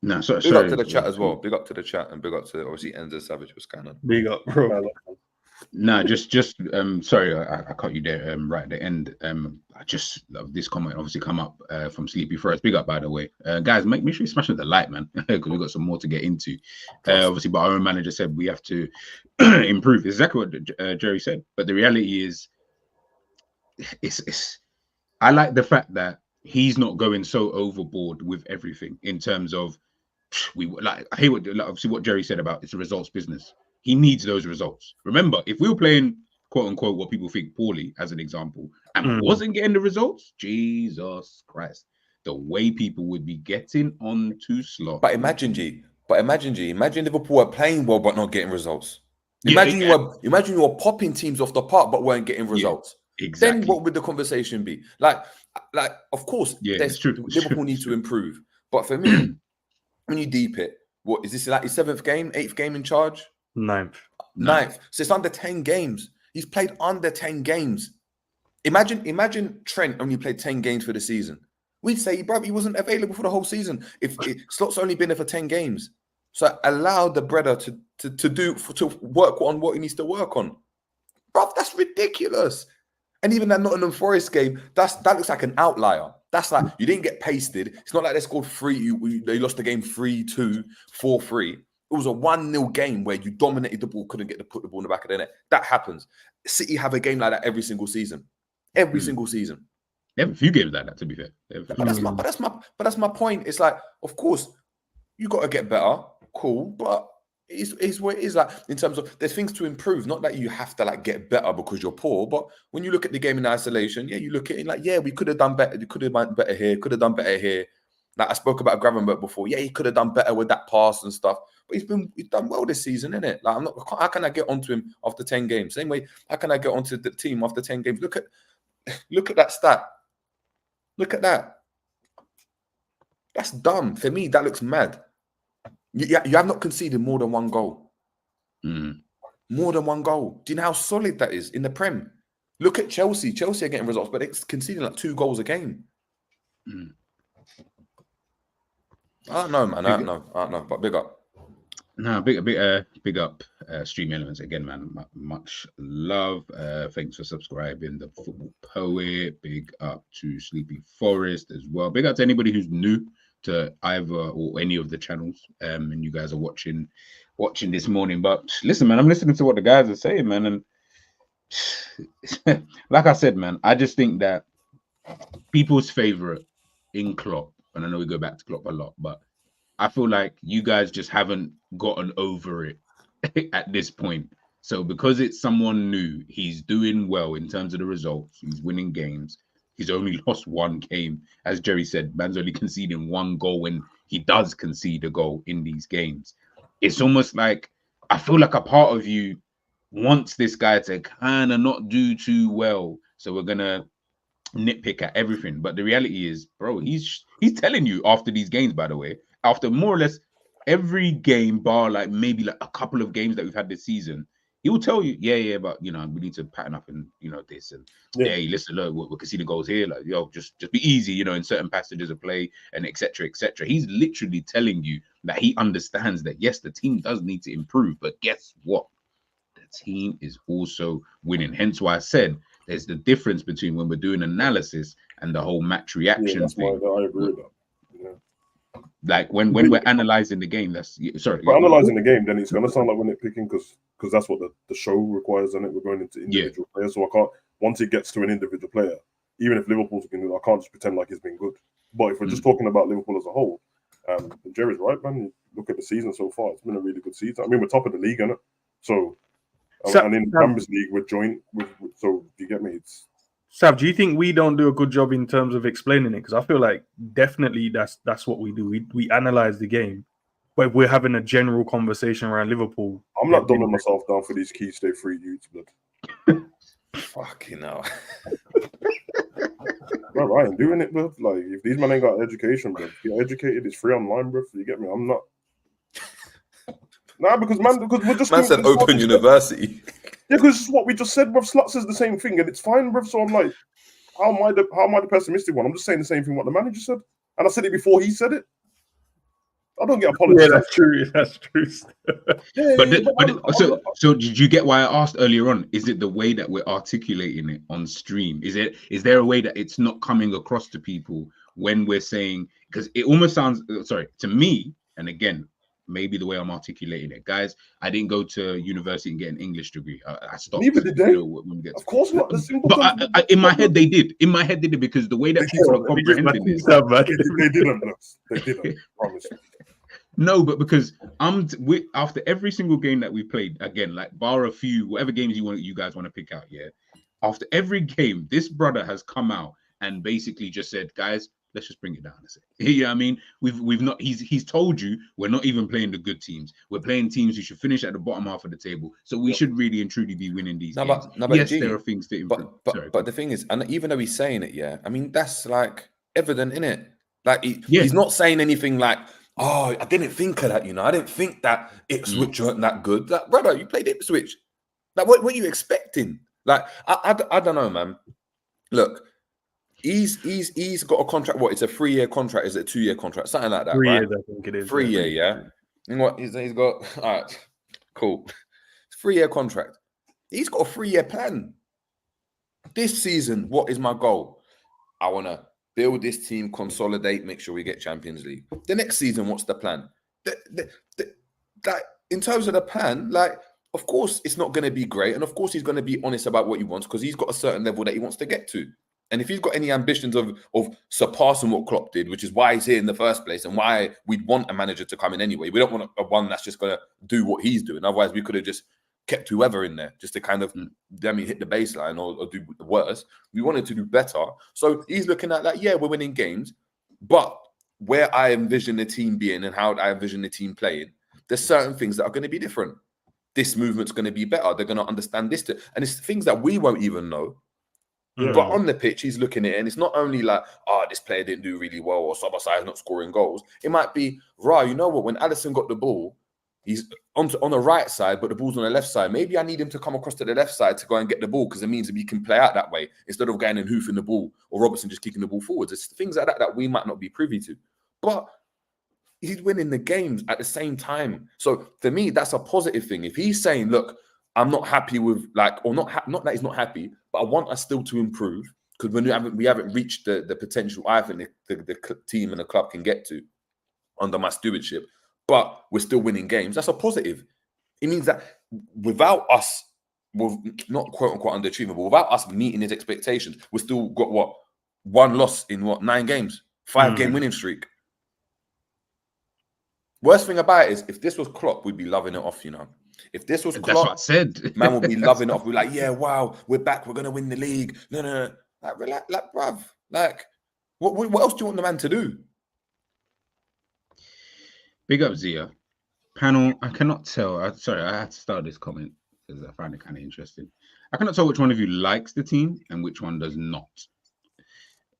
No, big up to the chat as well. Big up to the chat, and big up to obviously Endz Savage. What's going on? Big up, bro. No, just sorry, I cut you there right at the end. I just love this comment obviously come up from Sleepy First. Big up, by the way. Guys, make sure you smash the like, man, because we've got some more to get into. Obviously, but our own manager said we have to improve. Exactly what Jerry said. But the reality is, it's I like the fact that he's not going so overboard with everything in terms of I hear obviously what Jerry said about it's a results business. He needs those results. Remember, if we were playing, quote unquote, what people think poorly, as an example, and wasn't getting the results, Jesus Christ, the way people would be getting on to slot. But imagine Liverpool are playing well but not getting results. Imagine you were popping teams off the park but weren't getting results. Yeah, exactly. Then what would the conversation be? Like of course, Liverpool needs to improve. But for me, when you deep it, what is this, like his 7th game, 8th game in charge? 9th. So it's under 10 games. He's played under 10 games. Imagine Trent only played 10 games for the season. We'd say, bro, he wasn't available for the whole season. If Slot's only been there for 10 games. So allow the brother to work on what he needs to work on. Bro, that's ridiculous. And even that Nottingham Forest game, that looks like an outlier. That's like, you didn't get pasted. It's not like they scored 3. They lost the game 3-2, 4-3. It was a 1-0 game where you dominated the ball, couldn't put the ball in the back of the net. That happens. City have a game like that every single season. Every single season. They have a few games like that, to be fair. But that's my point. It's like, of course, you got to get better. Cool, but it's what it is. Like, in terms of, there's things to improve. Not that you have to like get better because you're poor, but when you look at the game in isolation, you look at it like, we could have done better. We could have done better here. Could have done better here. Like I spoke about Gravenberch before. He could have done better with that pass and stuff. But he's done well this season, isn't it? Like how can I get onto him after 10 games? Same way, how can I get onto the team after 10 games? Look at Look at that stat. Look at that. That's dumb. For me, that looks mad. You have not conceded more than one goal. More than one goal. Do you know how solid that is in the Prem? Look at Chelsea. Chelsea are getting results, but they're conceding like 2 goals a game. I don't know, man. I don't know. But big up. No, big up Stream Elements again, man. Much love. Thanks for subscribing. The Football Poet. Big up to Sleepy Forest as well. Big up to anybody who's new to either or any of the channels. And you guys are watching this morning. But listen, man, I'm listening to what the guys are saying, man. And like I said, man, I just think that people's favorite in Klopp, and I know we go back to Klopp a lot, but I feel like you guys just haven't gotten over it at this point. So because it's someone new, he's doing well in terms of the results. He's winning games. He's only lost 1 game. As Jerry said, man's only conceding 1 goal when he does concede a goal in these games. It's almost like I feel like a part of you wants this guy to kind of not do too well. So we're going to nitpick at everything. But the reality is, bro, he's telling you after these games, by the way, after more or less every game, bar like maybe like a couple of games that we've had this season, he will tell you, yeah, but you know, we need to pattern up and you know this and listen, look, we're conceding goals here, like just be easy, you know, in certain passages of play and etc. etc. He's literally telling you that he understands that yes, the team does need to improve, but guess what? The team is also winning. Hence why I said there's the difference between when we're doing analysis and the whole match reaction thing. I agree with that. Like when we're analyzing the game, We're analyzing the game, then it's gonna sound like we're nitpicking because that's what the show requires, and we're going into individual players. So I can't, once it gets to an individual player, even if Liverpool's been good, I can't just pretend like it's been good. But if we're just talking about Liverpool as a whole, Jerry's right, man. You look at the season so far; it's been a really good season. I mean, we're top of the league, isn't it? So and in the Champions League, we're joint. So do you get me? It's Sav, do you think we don't do a good job in terms of explaining it? Because I feel like definitely that's what we do. We analyze the game, but if we're having a general conversation around Liverpool, I'm not dumbing myself down for these key stay free youths, but fucking hell. Bro, I ain't doing it, bro. Like if these men ain't got education, bro, get educated. It's free online, bro. You get me? I'm not. Nah, because we're just said open university. Yeah, because what we just said, bro. Slut says the same thing, and it's fine, bro. So I'm like, how am I the pessimistic one? I'm just saying the same thing what the manager said, and I said it before he said it. I don't get apologies. Yeah, that's true. That's true. So did you get why I asked earlier on? Is it the way that we're articulating it on stream? Is there a way that it's not coming across to people when we're saying? Because it almost sounds to me, and again, maybe the way I'm articulating it, guys. I didn't go to university and get an English degree. I stopped. Neither did they. Of course not. But in my head, they did. In my head, they did because the way that people are comprehending this. They didn't. They didn't. Promise. No, but because after every single game that we played, again, like bar a few, whatever games you guys want to pick out, yeah. After every game, this brother has come out and basically just said, guys, let's just bring it down a second. You know what I mean? We've not. He's told you we're not even playing the good teams. We're playing teams who should finish at the bottom half of the table. So we should really and truly be winning these games. But yes, there are things to improve. But the thing is, and even though he's saying it, I mean that's like evident in it. Like he's not saying anything like, "Oh, I didn't think of that." You know, I didn't think that Ipswich weren't that good. Like, brother, you played Ipswich. Like, what were you expecting? Like, I don't know, man. Look. He's got a contract. What? It's a 3-year contract. Is it a 2-year contract? Something like that. 3 right? years, I think it is. 3 year, yeah. And what he's got? All right, cool. It's 3-year contract. He's got a 3-year plan. This season, what is my goal? I want to build this team, consolidate, make sure we get Champions League. The next season, what's the plan? Like in terms of the plan, like of course it's not going to be great, and of course he's going to be honest about what he wants because he's got a certain level that he wants to get to. And if he's got any ambitions of surpassing what Klopp did, which is why he's here in the first place and why we'd want a manager to come in anyway, we don't want a one that's just going to do what he's doing. Otherwise, we could have just kept whoever in there just to kind of, hit the baseline or do worse. We wanted to do better. So he's looking at that, we're winning games. But where I envision the team being and how I envision the team playing, there's certain things that are going to be different. This movement's going to be better. They're going to understand this. And it's things that we won't even know. But on the pitch, he's looking at it, and it's not only like, this player didn't do really well, or Szoboszlai not scoring goals. It might be, you know what? When Alisson got the ball, he's on the right side, but the ball's on the left side. Maybe I need him to come across to the left side to go and get the ball, because it means that we can play out that way instead of going and hoofing the ball, or Robertson just kicking the ball forwards. It's things like that that we might not be privy to. But he's winning the games at the same time. So for me, that's a positive thing. If he's saying, look, I'm not happy with, or not that he's not happy, but I want us still to improve, because we haven't reached the potential I think the team and the club can get to under my stewardship, but we're still winning games. That's a positive. It means that without us, not quote unquote underachieving, but without us meeting his expectations, we've still got one loss in 9 games, 5-game winning streak. Worst thing about it is, if this was Klopp, we'd be loving it off, If this was Klopp, that's what I said. Man would be loving it off. We're like, yeah, wow, we're back. We're gonna win the league. No. Like, relax, bruv. Like, what else do you want the man to do? Big up, Zia. Panel, I cannot tell. Sorry, I had to start this comment because I find it kind of interesting. I cannot tell which one of you likes the team and which one does not.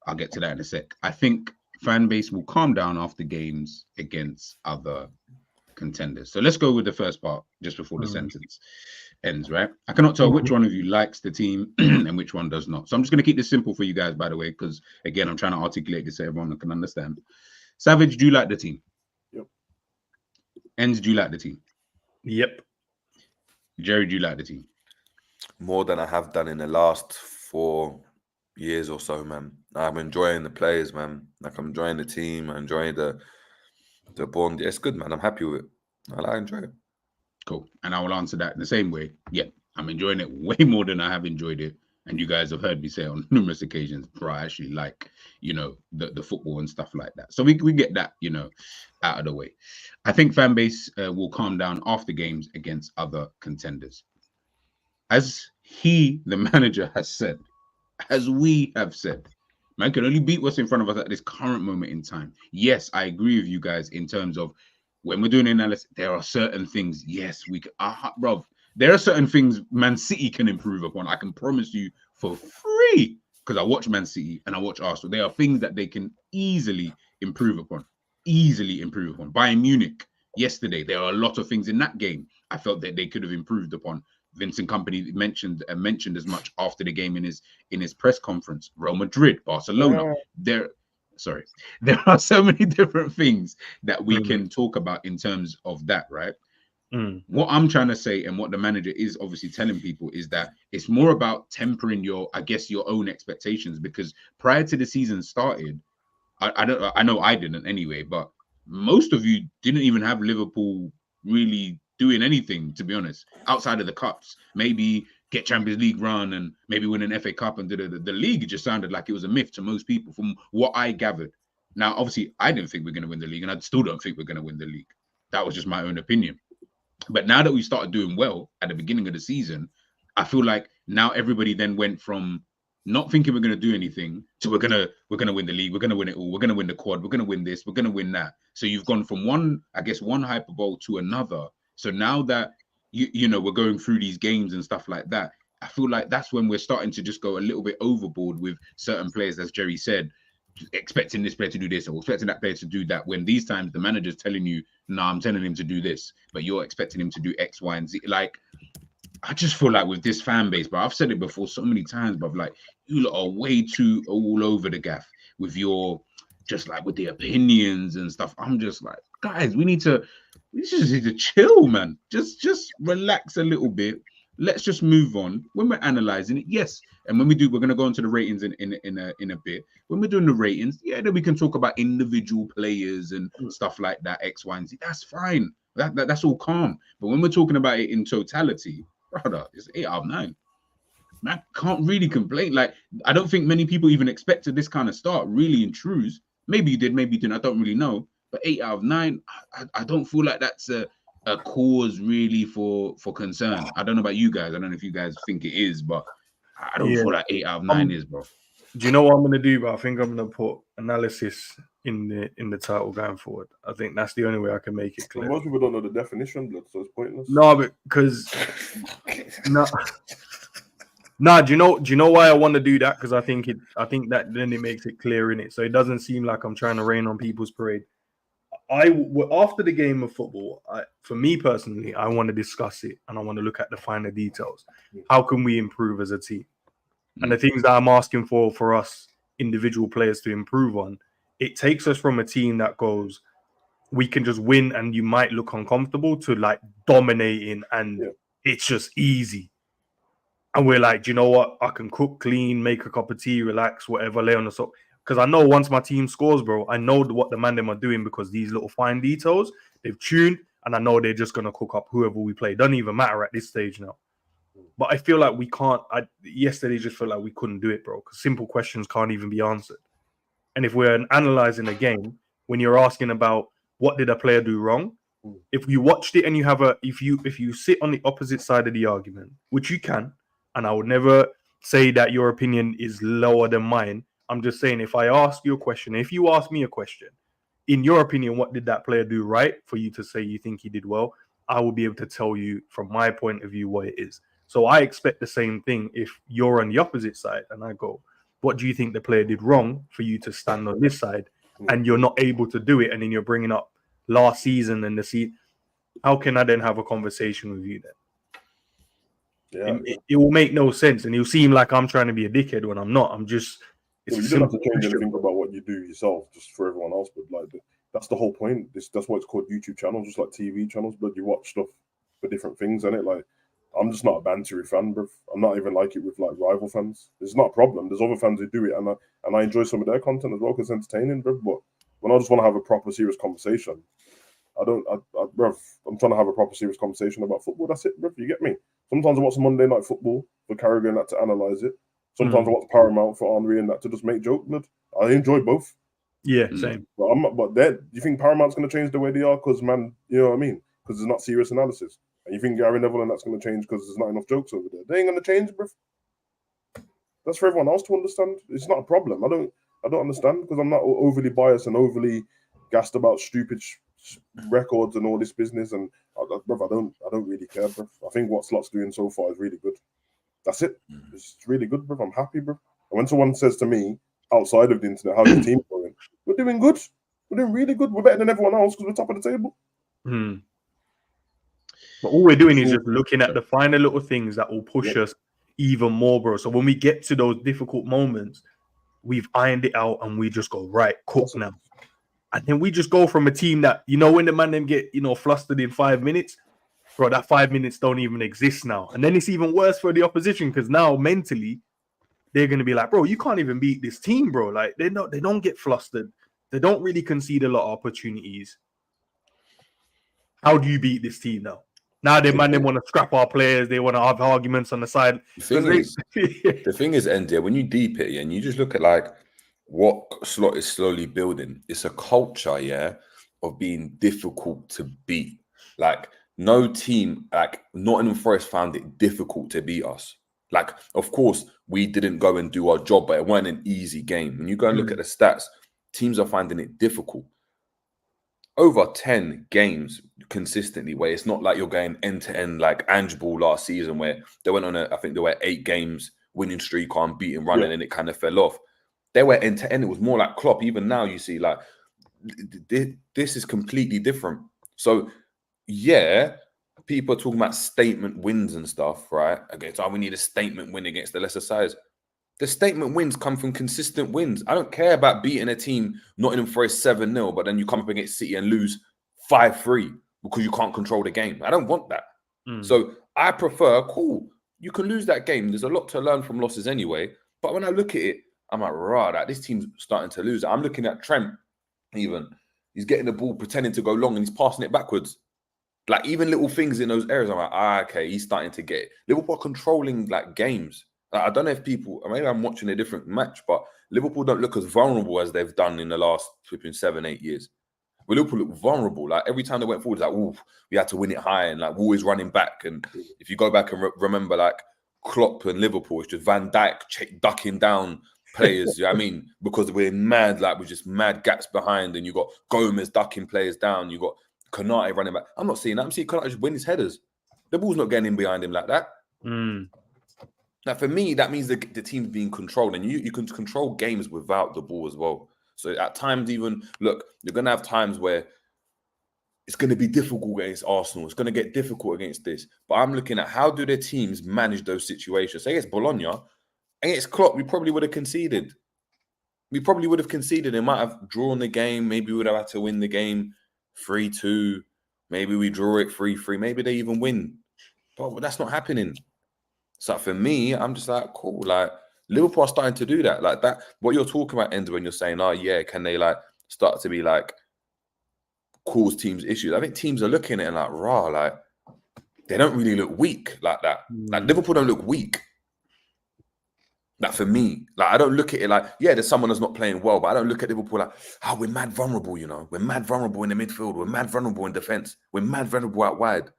I'll get to that in a sec. I think fan base will calm down after games against other contenders. So let's go with the first part just before the sentence ends, right? I cannot tell which one of you likes the team and which one does not. So I'm just going to keep this simple for you guys, by the way, because again, I'm trying to articulate this so everyone can understand. Savage, do you like the team? Yep. Endz, do you like the team? Yep. Jerry, do you like the team? More than I have done in the last 4 years or so, man. I'm enjoying the players, man. Like, I'm enjoying the team. I'm enjoying the bond. Yeah, it's good, man. I'm happy with it. I enjoy it. Cool. And I will answer that in the same way. Yeah, I'm enjoying it way more than I have enjoyed it. And you guys have heard me say on numerous occasions, bro, I actually like, the football and stuff like that. So we get that, out of the way. I think fan base will calm down after games against other contenders. As the manager, has said, as we have said, man can only beat what's in front of us at this current moment in time. Yes, I agree with you guys in terms of when we're doing analysis, there are certain things, yes, we can, bro, there are certain things Man City can improve upon. I can promise you for free, because I watch Man City and I watch Arsenal. There are things that they can easily improve upon. Bayern Munich, yesterday, there are a lot of things in that game I felt that they could have improved upon. Vincent Kompany mentioned as much after the game in his press conference. Real Madrid, Barcelona. There are so many different things that we can talk about in terms of that, right? What I'm trying to say, and what the manager is obviously telling people, is that it's more about tempering your own expectations, because prior to the season started, I know I didn't anyway, but most of you didn't even have Liverpool really doing anything, to be honest, outside of the cups. Maybe get Champions League run and maybe win an FA Cup, and the league just sounded like it was a myth to most people from what I gathered. Now, obviously, I didn't think we're going to win the league, and I still don't think we're going to win the league. That was just my own opinion. But now that we started doing well at the beginning of the season, I feel like now everybody then went from not thinking we're going to do anything to we're going to win the league, we're going to win it all, we're going to win the quad, we're going to win this, we're going to win that. So you've gone from one hyperbole to another. So now that we're going through these games and stuff like that, I feel like that's when we're starting to just go a little bit overboard with certain players, as Jerry said, expecting this player to do this or expecting that player to do that, when these times the manager's telling you, no, I'm telling him to do this, but you're expecting him to do X, Y, and Z. Like, I just feel like with this fan base, but I've said it before so many times, but like, you lot are way too all over the gaff with your, just like with the opinions and stuff. I'm just like, guys, we just need to chill, man. Just relax a little bit. Let's just move on. When we're analyzing it, yes. And when we do, we're going to go into the ratings in a bit. When we're doing the ratings, yeah, then we can talk about individual players and stuff like that, X, Y, and Z. That's fine. That's all calm. But when we're talking about it in totality, brother, it's 8 out of 9. Man, can't really complain. Like, I don't think many people even expected this kind of start, really, in truth. Maybe you did, maybe you didn't. I don't really know. But 8 out of 9, I don't feel like that's a cause really for concern. I don't know about you guys. I don't know if you guys think it is, but I don't feel like 8 out of 9 is, bro. Do you know what I'm going to do? But I think I'm going to put analysis in the title going forward. I think that's the only way I can make it clear. Most people don't know the definition, so it's pointless. No, because Nah, do you know why I want to do that? Because I think that then it makes it clear in it, so it doesn't seem like I'm trying to rain on people's parade. After the game of football, for me personally, I want to discuss it and I want to look at the finer details. How can we improve as a team? And the things that I'm asking for us individual players to improve on, it takes us from a team that goes, we can just win and you might look uncomfortable, to like dominating and it's just easy. And we're like, do you know what? I can cook, clean, make a cup of tea, relax, whatever, lay on the sofa. Because I know once my team scores, bro, I know what the man them are doing, because these little fine details, they've tuned, and I know they're just going to cook up whoever we play. Doesn't even matter at this stage now. But I feel like we can't. Yesterday just felt like we couldn't do it, bro, because simple questions can't even be answered. And if we're analyzing a game, when you're asking about what did a player do wrong, if you watched it and you have if you sit on the opposite side of the argument, which you can, and I would never say that your opinion is lower than mine. I'm just saying, if I ask you a question, if you ask me a question, in your opinion, what did that player do right for you to say you think he did well? I will be able to tell you from my point of view what it is. So I expect the same thing if you're on the opposite side and I go, what do you think the player did wrong for you to stand on this side, and you're not able to do it, and then you're bringing up last season and the season. How can I then have a conversation with you then? It will make no sense, and it'll seem like I'm trying to be a dickhead when I'm not. I'm just. You don't have to change anything about what you do yourself, just for everyone else. But like, that's the whole point. That's why it's called YouTube channels, just like TV channels. But you watch stuff for different things, and it like. I'm just not a bantery fan, bro. I'm not even like it with like rival fans. It's not a problem. There's other fans who do it, and I enjoy some of their content as well because it's entertaining, bro. But when I just want to have a proper, serious conversation, bro, I'm trying to have a proper, serious conversation about football. That's it, bro. You get me? Sometimes I watch Monday Night Football for Carragher and that to analyze it. Sometimes I watch Paramount for Henry and that to just make jokes. But I enjoy both. Yeah, same. But I'm not. But do you think Paramount's going to change the way they are? Because man, you know what I mean? Because there's not serious analysis. And you think Gary Neville and that's going to change because there's not enough jokes over there? They ain't going to change, bro. That's for everyone else to understand. It's not a problem. I don't understand because I'm not overly biased and overly gassed about stupid records and all this business. And bro, I don't really care, bro. I think what Slot's doing so far is really good. That's it. It's really good, bro. I'm happy, bro. And when someone says to me outside of the internet, how's your team going? We're doing good. We're doing really good. We're better than everyone else because we're top of the table. But all we're doing is just looking at the finer little things that will push us even more, bro. So when we get to those difficult moments, we've ironed it out and we just go, right, cook now. And then we just go from a team that, you know, when the man them get, you know, flustered in 5 minutes, bro, that 5 minutes don't even exist now. And then it's even worse for the opposition because now mentally they're going to be like, bro, you can't even beat this team, bro. Like they don't get flustered. They don't really concede a lot of opportunities. How do you beat this team now? Now they want to scrap our players. They want to have arguments on the side. The thing is, Endz, when you deep it, and you just look at like what Slot is slowly building, it's a culture, of being difficult to beat. Like no team, like Nottingham Forest found it difficult to beat us. Like, of course, we didn't go and do our job, but it wasn't an easy game. When you go and look at the stats, teams are finding it difficult. Over 10 games consistently, where it's not like you're going end to end like Ange Ball last season, where they went on I think there were 8 games winning streak, unbeaten running, and it kind of fell off. They were end to end. It was more like Klopp. Even now, you see, like this is completely different. So, people are talking about statement wins and stuff, right? Okay, so we need a statement win against the lesser sides. The statement wins come from consistent wins. I don't care about beating a team, Nottingham Forest 7-0, but then you come up against City and lose 5-3 because you can't control the game. I don't want that. So I prefer, cool, you can lose that game. There's a lot to learn from losses anyway. But when I look at it, I'm like, this team's starting to lose. I'm looking at Trent even. He's getting the ball, pretending to go long, and he's passing it backwards. Like, even little things in those areas, I'm like, okay, he's starting to get it. Liverpool are controlling, like, games. I don't know if people, maybe I'm watching a different match, but Liverpool don't look as vulnerable as they've done in the last 7-8 years. But Liverpool look vulnerable. Like every time they went forward, it's like, ooh, we had to win it high, and like we're always running back. And if you go back and remember like Klopp and Liverpool, it's just Van Dijk ducking down players. You know what I mean? Because we're mad, like we're just mad gaps behind, and you got Gomez ducking players down. You got Konate running back. I'm not seeing that. I'm seeing Konate just win his headers. The ball's not getting in behind him like that. Now, for me, that means the team's being controlled, and you can control games without the ball as well. So at times, even look, you're gonna have times where it's going to be difficult against Arsenal. It's going to get difficult against this. But I'm looking at how do their teams manage those situations. Say against Bologna, against Klopp, we probably would have conceded. They might have drawn the game. Maybe we would have had to win the game 3-2. Maybe we draw it 3-3. Maybe they even win. But that's not happening. So for me, I'm just like, cool. Like, Liverpool are starting to do that. Like that, what you're talking about, Endz, when you're saying, oh, yeah, can they like start to be like, cause teams issues? I think teams are looking at it like, rah, like they don't really look weak like that. Like Liverpool don't look weak. Like for me, like I don't look at it like, yeah, there's someone that's not playing well, but I don't look at Liverpool like, oh, we're mad vulnerable, you know. We're mad vulnerable in the midfield. We're mad vulnerable in defense. We're mad vulnerable out wide.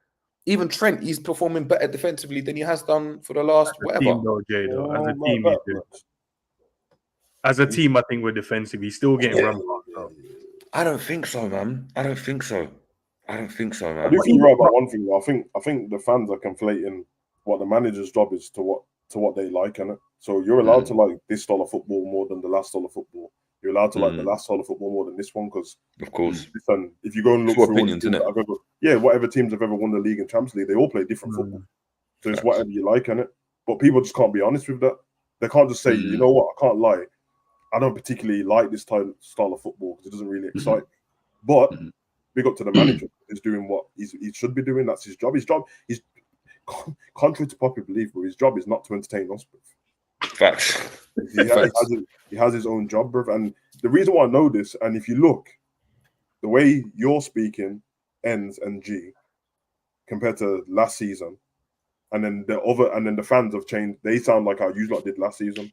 Even Trent, he's performing better defensively than he has done for the last whatever. Team, though, Jay, though. As a team, he's good. As a team, I think we're defensive. He's still getting run past. I don't think so, man. I don't think so, man. I do think you're right about one thing, though. I think the fans are conflating what the manager's job is to what they like, innit? So you're allowed to like this style of football more than the last style of football. You're allowed to like the last style of football more than this one, because of course, if you go and look through opinions, whatever teams have ever won the league and Champions League, they all play different football. So it's whatever you like, innit? But people just can't be honest with that. They can't just say, you know what, I can't lie. I don't particularly like this style of football because it doesn't really excite me. But big up to the manager who's doing what he should be doing. That's his job. He's contrary to popular belief, but his job is not to entertain us. Facts. He has his own job, bruv. And the reason why I know this, and if you look, the way you're speaking, Endz and G, compared to last season, and then the fans have changed. They sound like how you lot did last season.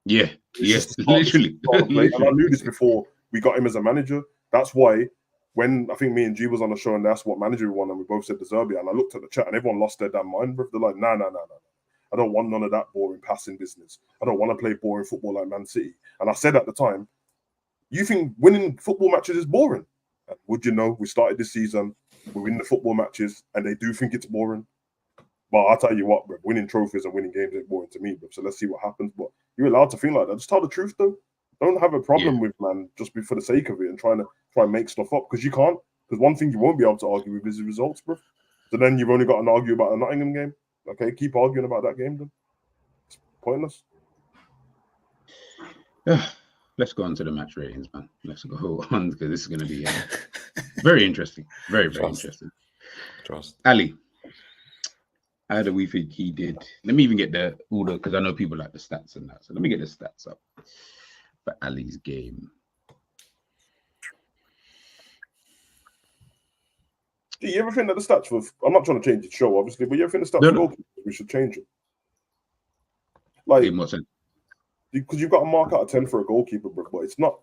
Yeah, yes, literally. And I knew this before we got him as a manager. That's why when I think me and G was on the show and that's what manager we want, and we both said De Zerbi, and I looked at the chat and everyone lost their damn mind, bro. They're like, nah. I don't want none of that boring passing business. I don't want to play boring football like Man City. And I said at the time, you think winning football matches is boring? And would you know, we started this season, we win the football matches, and they do think it's boring. But I'll tell you what, bro, winning trophies and winning games ain't boring to me, bro. So let's see what happens. But you're allowed to feel like that. Just tell the truth, though. Don't have a problem with, man, just be for the sake of it and try and make stuff up, because you can't. Because one thing you won't be able to argue with is the results, bro. So then you've only got to argue about a Nottingham game. Okay, keep arguing about that game, then. It's pointless. Let's go on to the match ratings, man. Let's go on, because this is going to be very interesting. Very interesting. Trust. Ali, how do we think he did? Let me even get the order, because I know people like the stats and that. So let me get the stats up for Ali's game. Do you ever think that the stats for? I'm not trying to change the show, obviously, but you ever think the stats for goalkeepers, we should change it? Like, in what sense? Because you've got to mark out a 10 for a goalkeeper, bro, but it's not.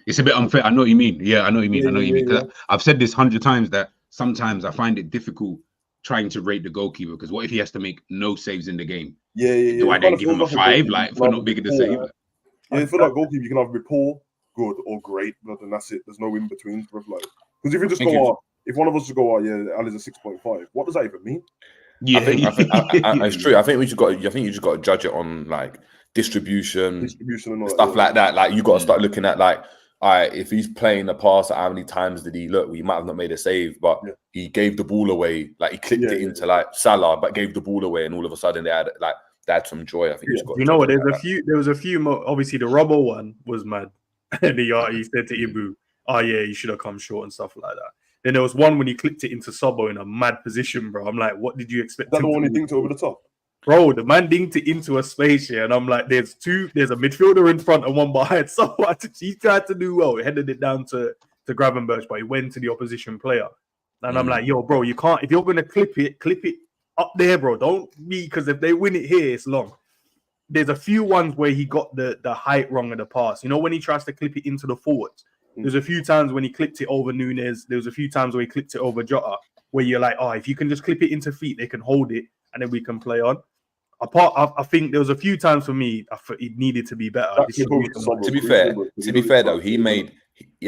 It's a bit unfair. I know what you mean. Yeah, I know what you mean. I know what you mean. Yeah. I've said this 100 times that sometimes I find it difficult trying to rate the goalkeeper, because what if he has to make no saves in the game? Do I then give him a 5, like, for not making the save? Yeah, I feel like goalkeeper, you can either be poor, good, or great, but then that's it. There's no in between, bro. Like, because if you just go, if one of us just go, Ali's a 6.5, what does that even mean? Yeah, I think it's true. I think you just got to judge it on like distribution and all stuff like that. Like, you got to start looking at like, all right, if he's playing the pass, how many times did he look? We might have not made a save, but he gave the ball away. Like, he clicked it into like Salah, but gave the ball away, and all of a sudden they had some joy. I think you know what? There was a few more. Obviously, the Robbo one was mad. And he said to Ibu, "Oh yeah, you should have come short," and stuff like that. Then there was one when he clicked it into Sobo in a mad position, bro. I'm like, what did you expect? That the one he dinked over the top? Bro, the man dinked it into a space here, and I'm like, there's a midfielder in front and one behind. So he tried to do well. He headed it down to Gravenberch, but he went to the opposition player. And I'm like, yo, bro, you can't, if you're going to clip it up there, bro. Don't be, because if they win it here, it's long. There's a few ones where he got the height wrong of the pass. You know, when he tries to clip it into the forwards, there's a few times when he clipped it over Nunes. There was a few times where he clipped it over Jota, where you're like, oh, if you can just clip it into feet, they can hold it, and then we can play on. I think there was a few times for me, it needed to be better. To be fair though, he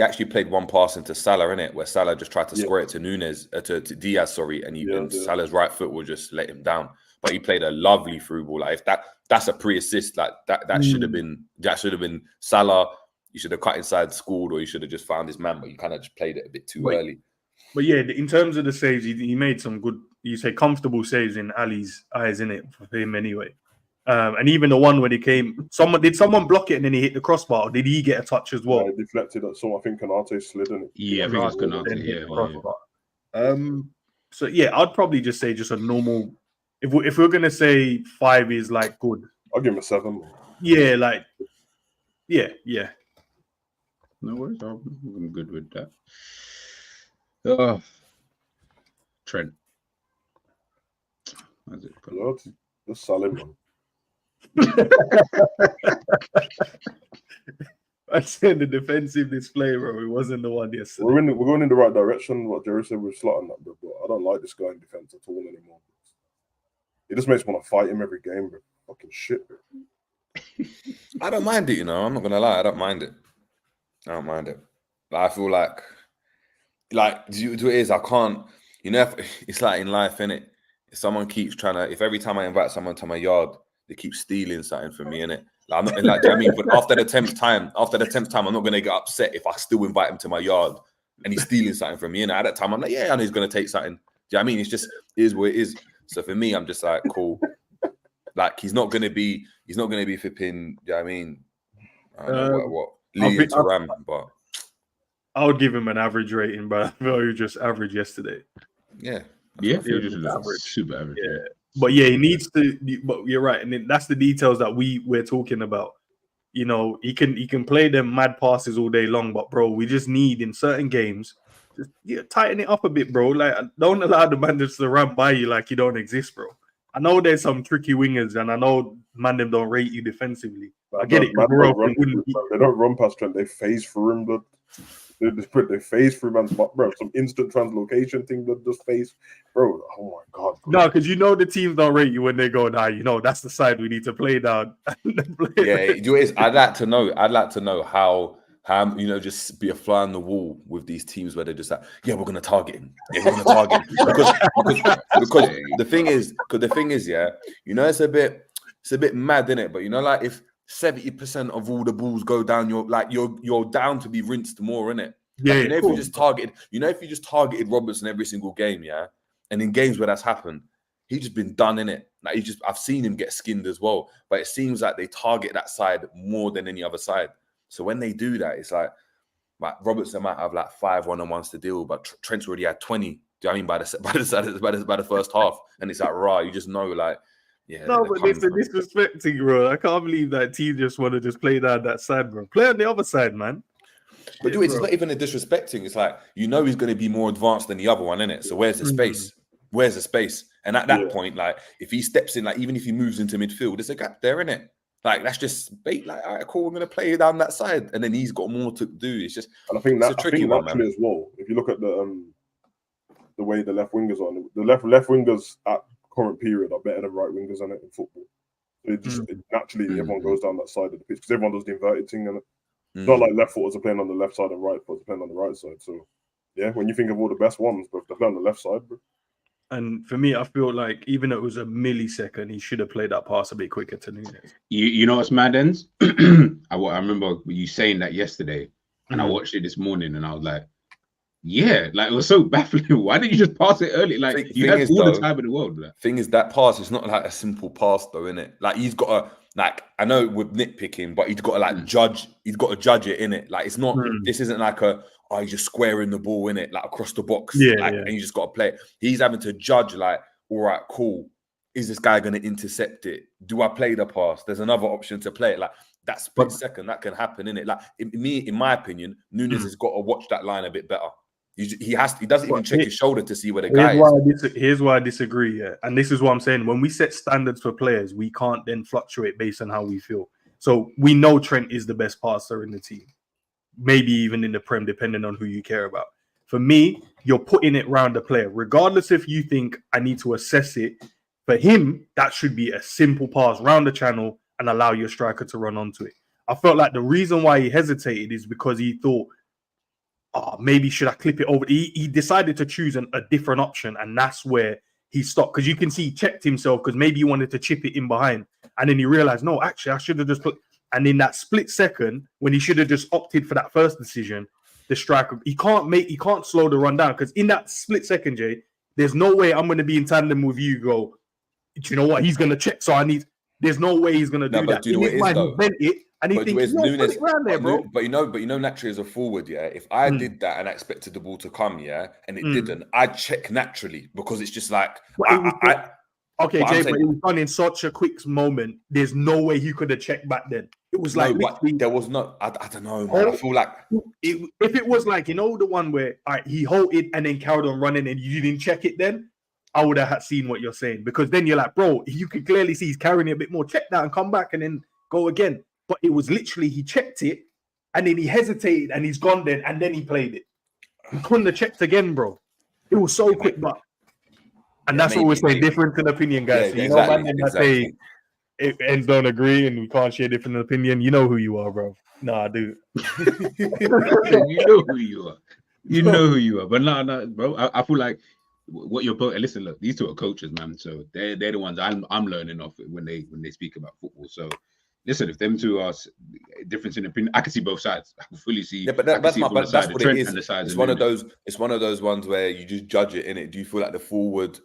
actually played one pass into Salah, innit, where Salah just tried to square it to Nunes, to Diaz, sorry, and Salah's right foot will just let him down. but he played a lovely through ball. Like if that's a pre-assist, like that should have been Salah. You should have cut inside, scored, or you should have just found his man, but you kind of just played it a bit too early. But yeah, in terms of the saves, he made some good, you say comfortable saves in Ali's eyes, in it for him anyway. And even the one when he came, did someone block it and then he hit the crossbar, or did he get a touch as well? Yeah, deflected at I think Konate slid in it. Yeah, I think it's Konate. Yeah. So yeah, I'd probably just say just a normal. If we're gonna say 5 is like good, I'll give him a 7. Yeah, like yeah. No worries, I'm good with that. Trent. How's it going? That's solid, man. I said the defensive display, bro. It wasn't the one yesterday. We're going in the right direction. What Jerry said, we're slotting that, bro. But I don't like this guy in defense at all anymore. It just makes me want to fight him every game, bro. Fucking shit, bro. I don't mind it, you know. I'm not gonna lie. I don't mind it. Like, I feel like do it is. I can't. You know, it's like in life, innit? If someone keeps trying to, if every time I invite someone to my yard, they keep stealing something from me, innit? Like, I'm not like, do you know what I mean? But after the 10th time, I'm not gonna get upset if I still invite him to my yard and he's stealing something from me. And at that time, I'm like, yeah, I know he's gonna take something. Do you know what I mean? It is what it is. So for me, I'm just like, cool. Like he's not gonna be flipping. Do you know what I mean? I don't know what leading to Ram, but I would give him an average rating, but I feel he was just average yesterday. Yeah. Yeah, he was just average, super average. Yeah. But yeah, he needs to. But you're right, and that's the details that we're talking about. You know, he can play them mad passes all day long, but bro, we just need in certain games, just tighten it up a bit, bro. Like, don't allow the man just to run by you like you don't exist, bro. I know there's some tricky wingers, and I know man them don't rate you defensively. I get it. They don't run past Trent. They phase through him, but they phase through man's bro. Some instant translocation thing that just phase, bro. Oh my god. Bro. No, because you know the teams don't rate you when they go down. You know that's the side we need to play down. I'd like to know how you know, just be a fly on the wall with these teams where they're just like, yeah, we're gonna target him. Yeah, we're gonna target him. because the thing is, yeah, you know, it's a bit mad, isn't it? But you know, like if 70% of all the balls go down, you're down to be rinsed more, innit? Yeah. Like, you know, if you just targeted Robertson every single game, yeah, and in games where that's happened, he's just been done, innit? Like I've seen him get skinned as well. But it seems like they target that side more than any other side. So when they do that, it's like Robertson might have like 5 1-on-1s to deal with, but Trent's already had 20. Do you know what I mean? By the first half, and it's like, right, you just know, like, yeah. No, but it's a disrespecting, bro. I can't believe that team just want to just play down that side, bro. Play on the other side, man. But it's not even a disrespecting. It's like, you know, he's going to be more advanced than the other one, innit? So where's the space? Where's the space? And at that point, like, if he steps in, like, even if he moves into midfield, there's a gap there, innit? Like, that's just bait. Like, all right, cool, we're going to play down that side. And then he's got more to do. It's just, and I think that's a tricky one, man. As well. If you look at the way the left wingers are, the left wingers at current period are better than right wingers in football. So naturally, everyone goes down that side of the pitch because everyone does the inverted thing. And it's not like left footers are playing on the left side and right footers are playing on the right side. So, yeah, when you think of all the best ones, but they're playing on the left side, bro. And for me, I feel like even though it was a millisecond, he should have played that pass a bit quicker to Nunes. You know what's mad, Endz? I remember you saying that yesterday, and I watched it this morning, and I was like, yeah, like it was so baffling. Why didn't you just pass it early? Like you had all the time in the world. Like. Thing is, that pass is not like a simple pass, though, innit? Like he's got to, like, I know we're nitpicking, but he's got to like judge. He's got to judge it, innit? Like it's not. This isn't like you're just squaring the ball in it, like across the box, and you just got to play it. He's having to judge, like, all right, cool. Is this guy going to intercept it? Do I play the pass? There's another option to play it. Like that split second, that can happen, innit? Like in my opinion, Nunes has got to watch that line a bit better. He doesn't even check his shoulder to see where the guy is. Here's why I disagree. Yeah, and this is what I'm saying. When we set standards for players, we can't then fluctuate based on how we feel. So we know Trent is the best passer in the team. Maybe even in the Prem, depending on who you care about. For me, you're putting it around the player. Regardless if you think I need to assess it, for him, that should be a simple pass round the channel and allow your striker to run onto it. I felt like the reason why he hesitated is because he thought, maybe should I clip it over? He decided to choose a different option, and that's where he stopped because you can see he checked himself because maybe he wanted to chip it in behind, and then he realized, no, actually, I should have just put. And in that split second, when he should have just opted for that first decision, the striker he can't slow the run down because in that split second, Jay, there's no way I'm going to be in tandem with you. Go, do you know what? He's going to check, so I need. There's no way he's going to do that. Do you know what it is though? He bent it, and he thinks, no, put it around there, bro. But you know, naturally as a forward, yeah. If I did that and I expected the ball to come, yeah, and it didn't, I'd check naturally because it's just like okay, Jay, but it was done in such a quick moment. There's no way he could have checked back then. It was like there was not. I don't know, man. I feel like if it was like, you know, the one where he halted and then carried on running and you didn't check it, then I would have seen what you're saying, because then you're like, bro, you can clearly see he's carrying it a bit more. Check that and come back and then go again. But it was literally he checked it and then he hesitated and he's gone then and then he played it. He couldn't have checked again, bro. It was so quick, but and that's what we're saying, difference in opinion, guys. Yeah, so you know, man, say if Endz don't agree and we can't share different opinion, you know who you are, bro. No, I do. You know who you are. You know who you are. But no, bro. I feel like what you're both. Listen, look, these two are coaches, man. So they're the ones I'm learning off when they speak about football. So listen, if them two are difference in opinion, I can see both sides. I can fully see. Yeah, but that's what it is. It's one of those. It's one of those ones where you just judge it in it. Do you feel like the forward?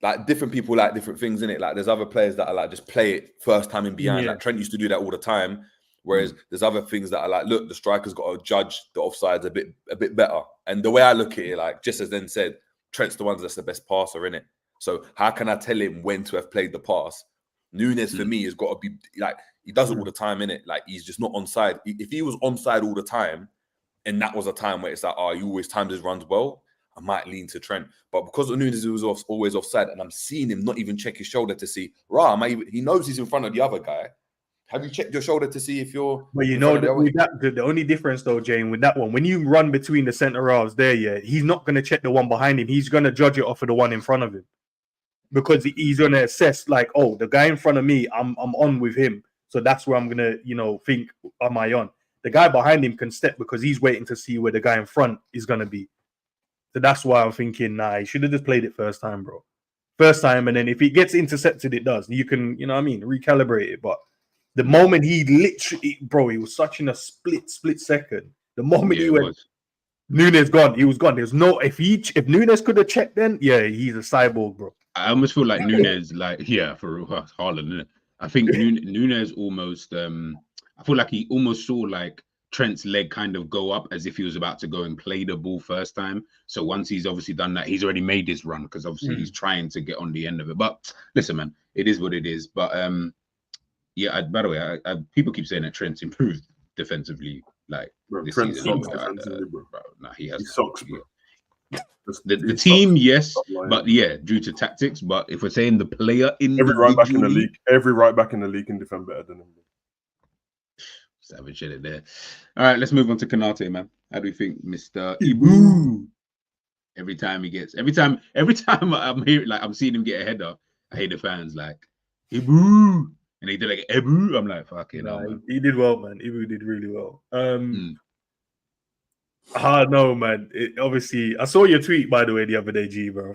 Like different people like different things in it. Like there's other players that are like just play it first time in behind. Like Trent used to do that all the time. Whereas there's other things that are like, look, the striker's got to judge the offsides a bit better. And the way I look at it, like just as then said, Trent's the one that's the best passer in it. So how can I tell him when to have played the pass? Nunes for me has got to be like, he does it all the time in it. Like he's just not onside. If he was onside all the time, and that was a time where it's like, oh, he always timed his runs well, I might lean to Trent. But because Nunes was always offside, and I'm seeing him not even check his shoulder to see, he knows he's in front of the other guy. Have you checked your shoulder to see if you're? But you know, the only difference though, Jane, with that one, when you run between the centre halves there, yeah, he's not going to check the one behind him. He's going to judge it off of the one in front of him, because he's going to assess like, oh, the guy in front of me, I'm on with him, so that's where I'm going to, you know, think, am I on? The guy behind him can step because he's waiting to see where the guy in front is going to be. So that's why I'm thinking, nah, he should have just played it first time, bro. First time, and then if it gets intercepted, it does. You can, you know what I mean, recalibrate it. But the moment he literally, bro, he was such in a split second. The moment he went, Nunes gone, he was gone. There's no, if Nunes could have checked then, yeah, he's a cyborg, bro. I almost feel like Nunes, like, yeah, for Haaland, isn't it? I think Nunes almost, I feel like he almost saw like Trent's leg kind of go up as if he was about to go and play the ball first time. So once he's obviously done that, he's already made his run because obviously he's trying to get on the end of it. But listen, man, it is what it is. But yeah, by the way, people keep saying that Trent's improved defensively, like this season. He has. He sucks, bro. The team, yes, but yeah, due to tactics. But if we're saying the player in every right back in the league, every right back in the league can defend better than him. Savage shit there. All right, let's move on to Konate, man. How do you think, Mr. Ibu? Every time I'm hearing, like, I'm seeing him get a header, I hate the fans like Ibu, and they did like Ibu. I'm like, fucking hell, man. He did well, man. Ibu did really well. No, man. Obviously, I saw your tweet, by the way, the other day, G, bro.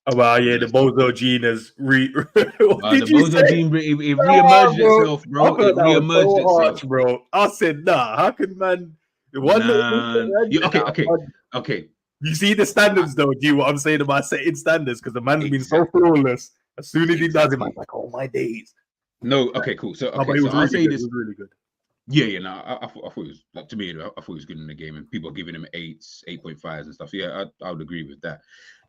About the Bozo gene has the Bozo gene re-emerged itself, bro. It re-emerged itself, bro. I said, nah. How can man? Okay. You see the standards, though. Do you what I'm saying about setting standards? Because the man's been so flawless. As soon as he does it, I'm like, oh my days. No, okay, cool. So okay, so I'll say this was really good. Yeah. No, I thought it was, like, to me, I thought he was good in the game, and people are giving him 8s, 8.5s and stuff. Yeah, I would agree with that.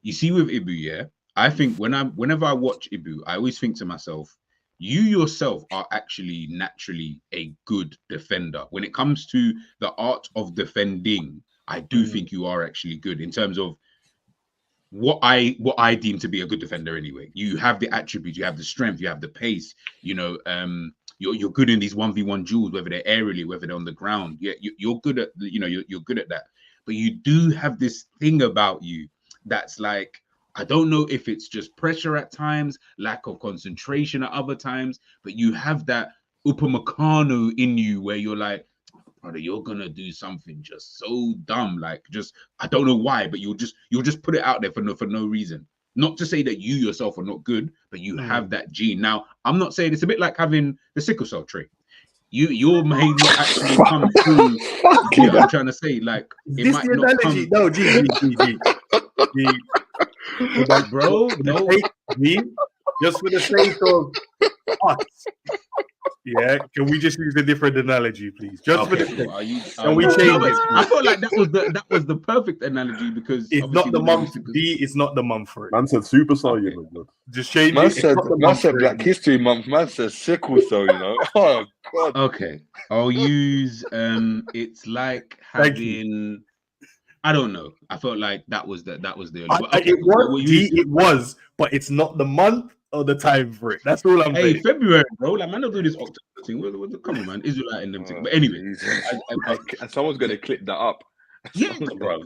You see, with Ibu, yeah, I think whenever I watch Ibu, I always think to myself, you yourself are actually naturally a good defender. When it comes to the art of defending, I do think you are actually good in terms of what I deem to be a good defender anyway. You have the attributes, you have the strength, you have the pace, you know, you're good in these 1v1 duels, whether they're aerially, whether they're on the ground. Yeah, you're good at, you know, you're good at that. But you do have this thing about you that's like, I don't know if it's just pressure at times, lack of concentration at other times, but you have that Upamecano in you where you're like, brother, you're gonna do something just so dumb, like, just, I don't know why, but you'll just put it out there for no reason. Not to say that you yourself are not good, but you have that gene. Now, I'm not saying it's a bit like having the sickle cell trait. Your may not actually come through. You know what I'm trying to say? Like, it This might the not analogy. come. No, G. Bro, no. Just for the sake of us. Yeah, can we just use a different analogy, please? Just for the sake. Can we change it? I felt like that was the perfect analogy because It's not the month. D. It's not the month for it. Man said super cell, you know, blood. Just change Man it. said, Black History Month. Man says sickle cell, you know. Oh God. Okay, I'll use it's like having. I don't know. I felt like that was the It was, but it's not the month or the time for it. That's all I'm saying. February, bro. Like, man, don't do this October thing. Come on, man. Israelite in them thing. But anyway, And someone's gonna clip that up. Yeah, bro.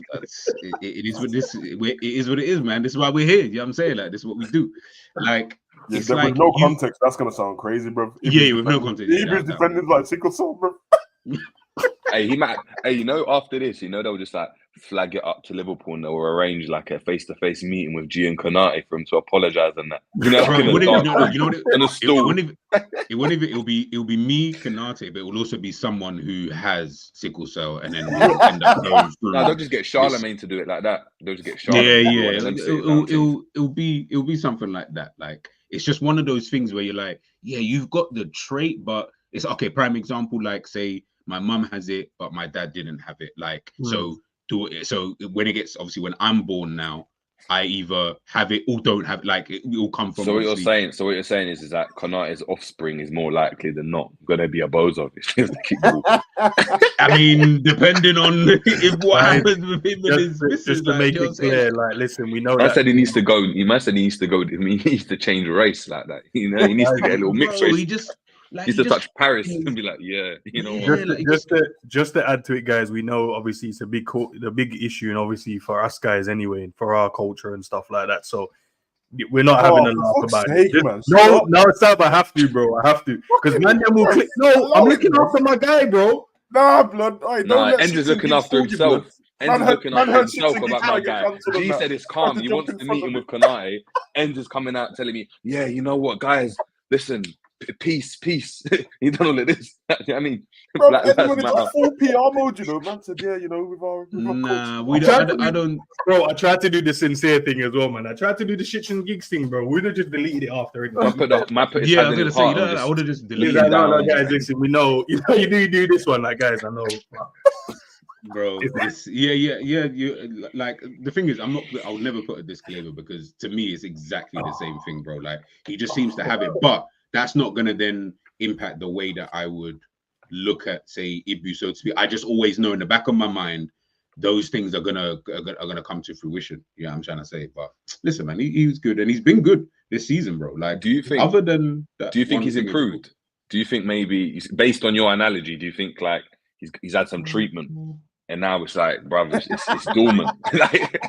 It is what this. It is what it is, man. This is why we're here. You know what I'm saying? Like, this is what we do. Like, it's like with no context. That's gonna sound crazy, bro. With no context. Hebrews defending like sickle cell, bro. Hey, he might. Hey, you know, after this, you know, they'll just like flag it up to Liverpool and they'll arrange like a face-to-face meeting with G and Konate for him to apologize and that. You know, bro, it'll be me, Konate, but it will also be someone who has sickle cell, and then we'll end up going through. No, they'll just get Charlemagne to do it like that. They'll just get Charlemagne. It'll be something like that. Like, it's just one of those things where you're like, yeah, you've got the trait, but it's okay. Prime example, like, say my mum has it, but my dad didn't have it. Like, so when it gets, obviously, when I'm born now, I either have it or don't have it. Like, it will come from. So what you're saying is that Konate's offspring is more likely than not going to be a bozo. I mean, depending on if what happens with him and his missus, just to make it clear, like, listen, we know I that said he needs to go. He must said he needs to go. He needs to change race like that. You know, he needs to get a little mixed race. He used to touch Paris and be like, yeah, you know what? Just to add to it, guys, we know obviously it's a big issue, and obviously for us guys anyway, for our culture and stuff like that. So we're not having a laugh about it. No, Sab, I have to, bro. I have to, because man, then we'll click. No, I'm looking after my guy, bro. Nah, blood. Endz is looking after himself. Endz is looking after himself about my guy. G said it's calm. He wants to meet him with Konate. Endz is coming out telling me, yeah, you know what, guys, listen. Peace. You don't know what it is. I mean, bro, everyone is full PR mode, you know. Man said, yeah, you know, with our I don't. Bro, I tried to do the sincere thing as well, man. I tried to do the shits and gigs thing, bro. We'd have just deleted it after. I was gonna say, I would have just deleted it. No, guys, listen, we know. You know, you do this one, like, guys. I know. Bro, you like, the thing is, I'll never put a disclaimer, because to me it's exactly the same thing, bro. Like, he just seems to have it, but that's not gonna then impact the way that I would look at, say, Ibu, so to speak. I just always know in the back of my mind those things are gonna come to fruition. Yeah, I'm trying to say. But listen, man, he was good, and he's been good this season, bro. Like, do you think, other than that, do you think he's improved? Do you think maybe, based on your analogy, do you think like he's had some treatment and now it's like, brother, it's dormant? Like,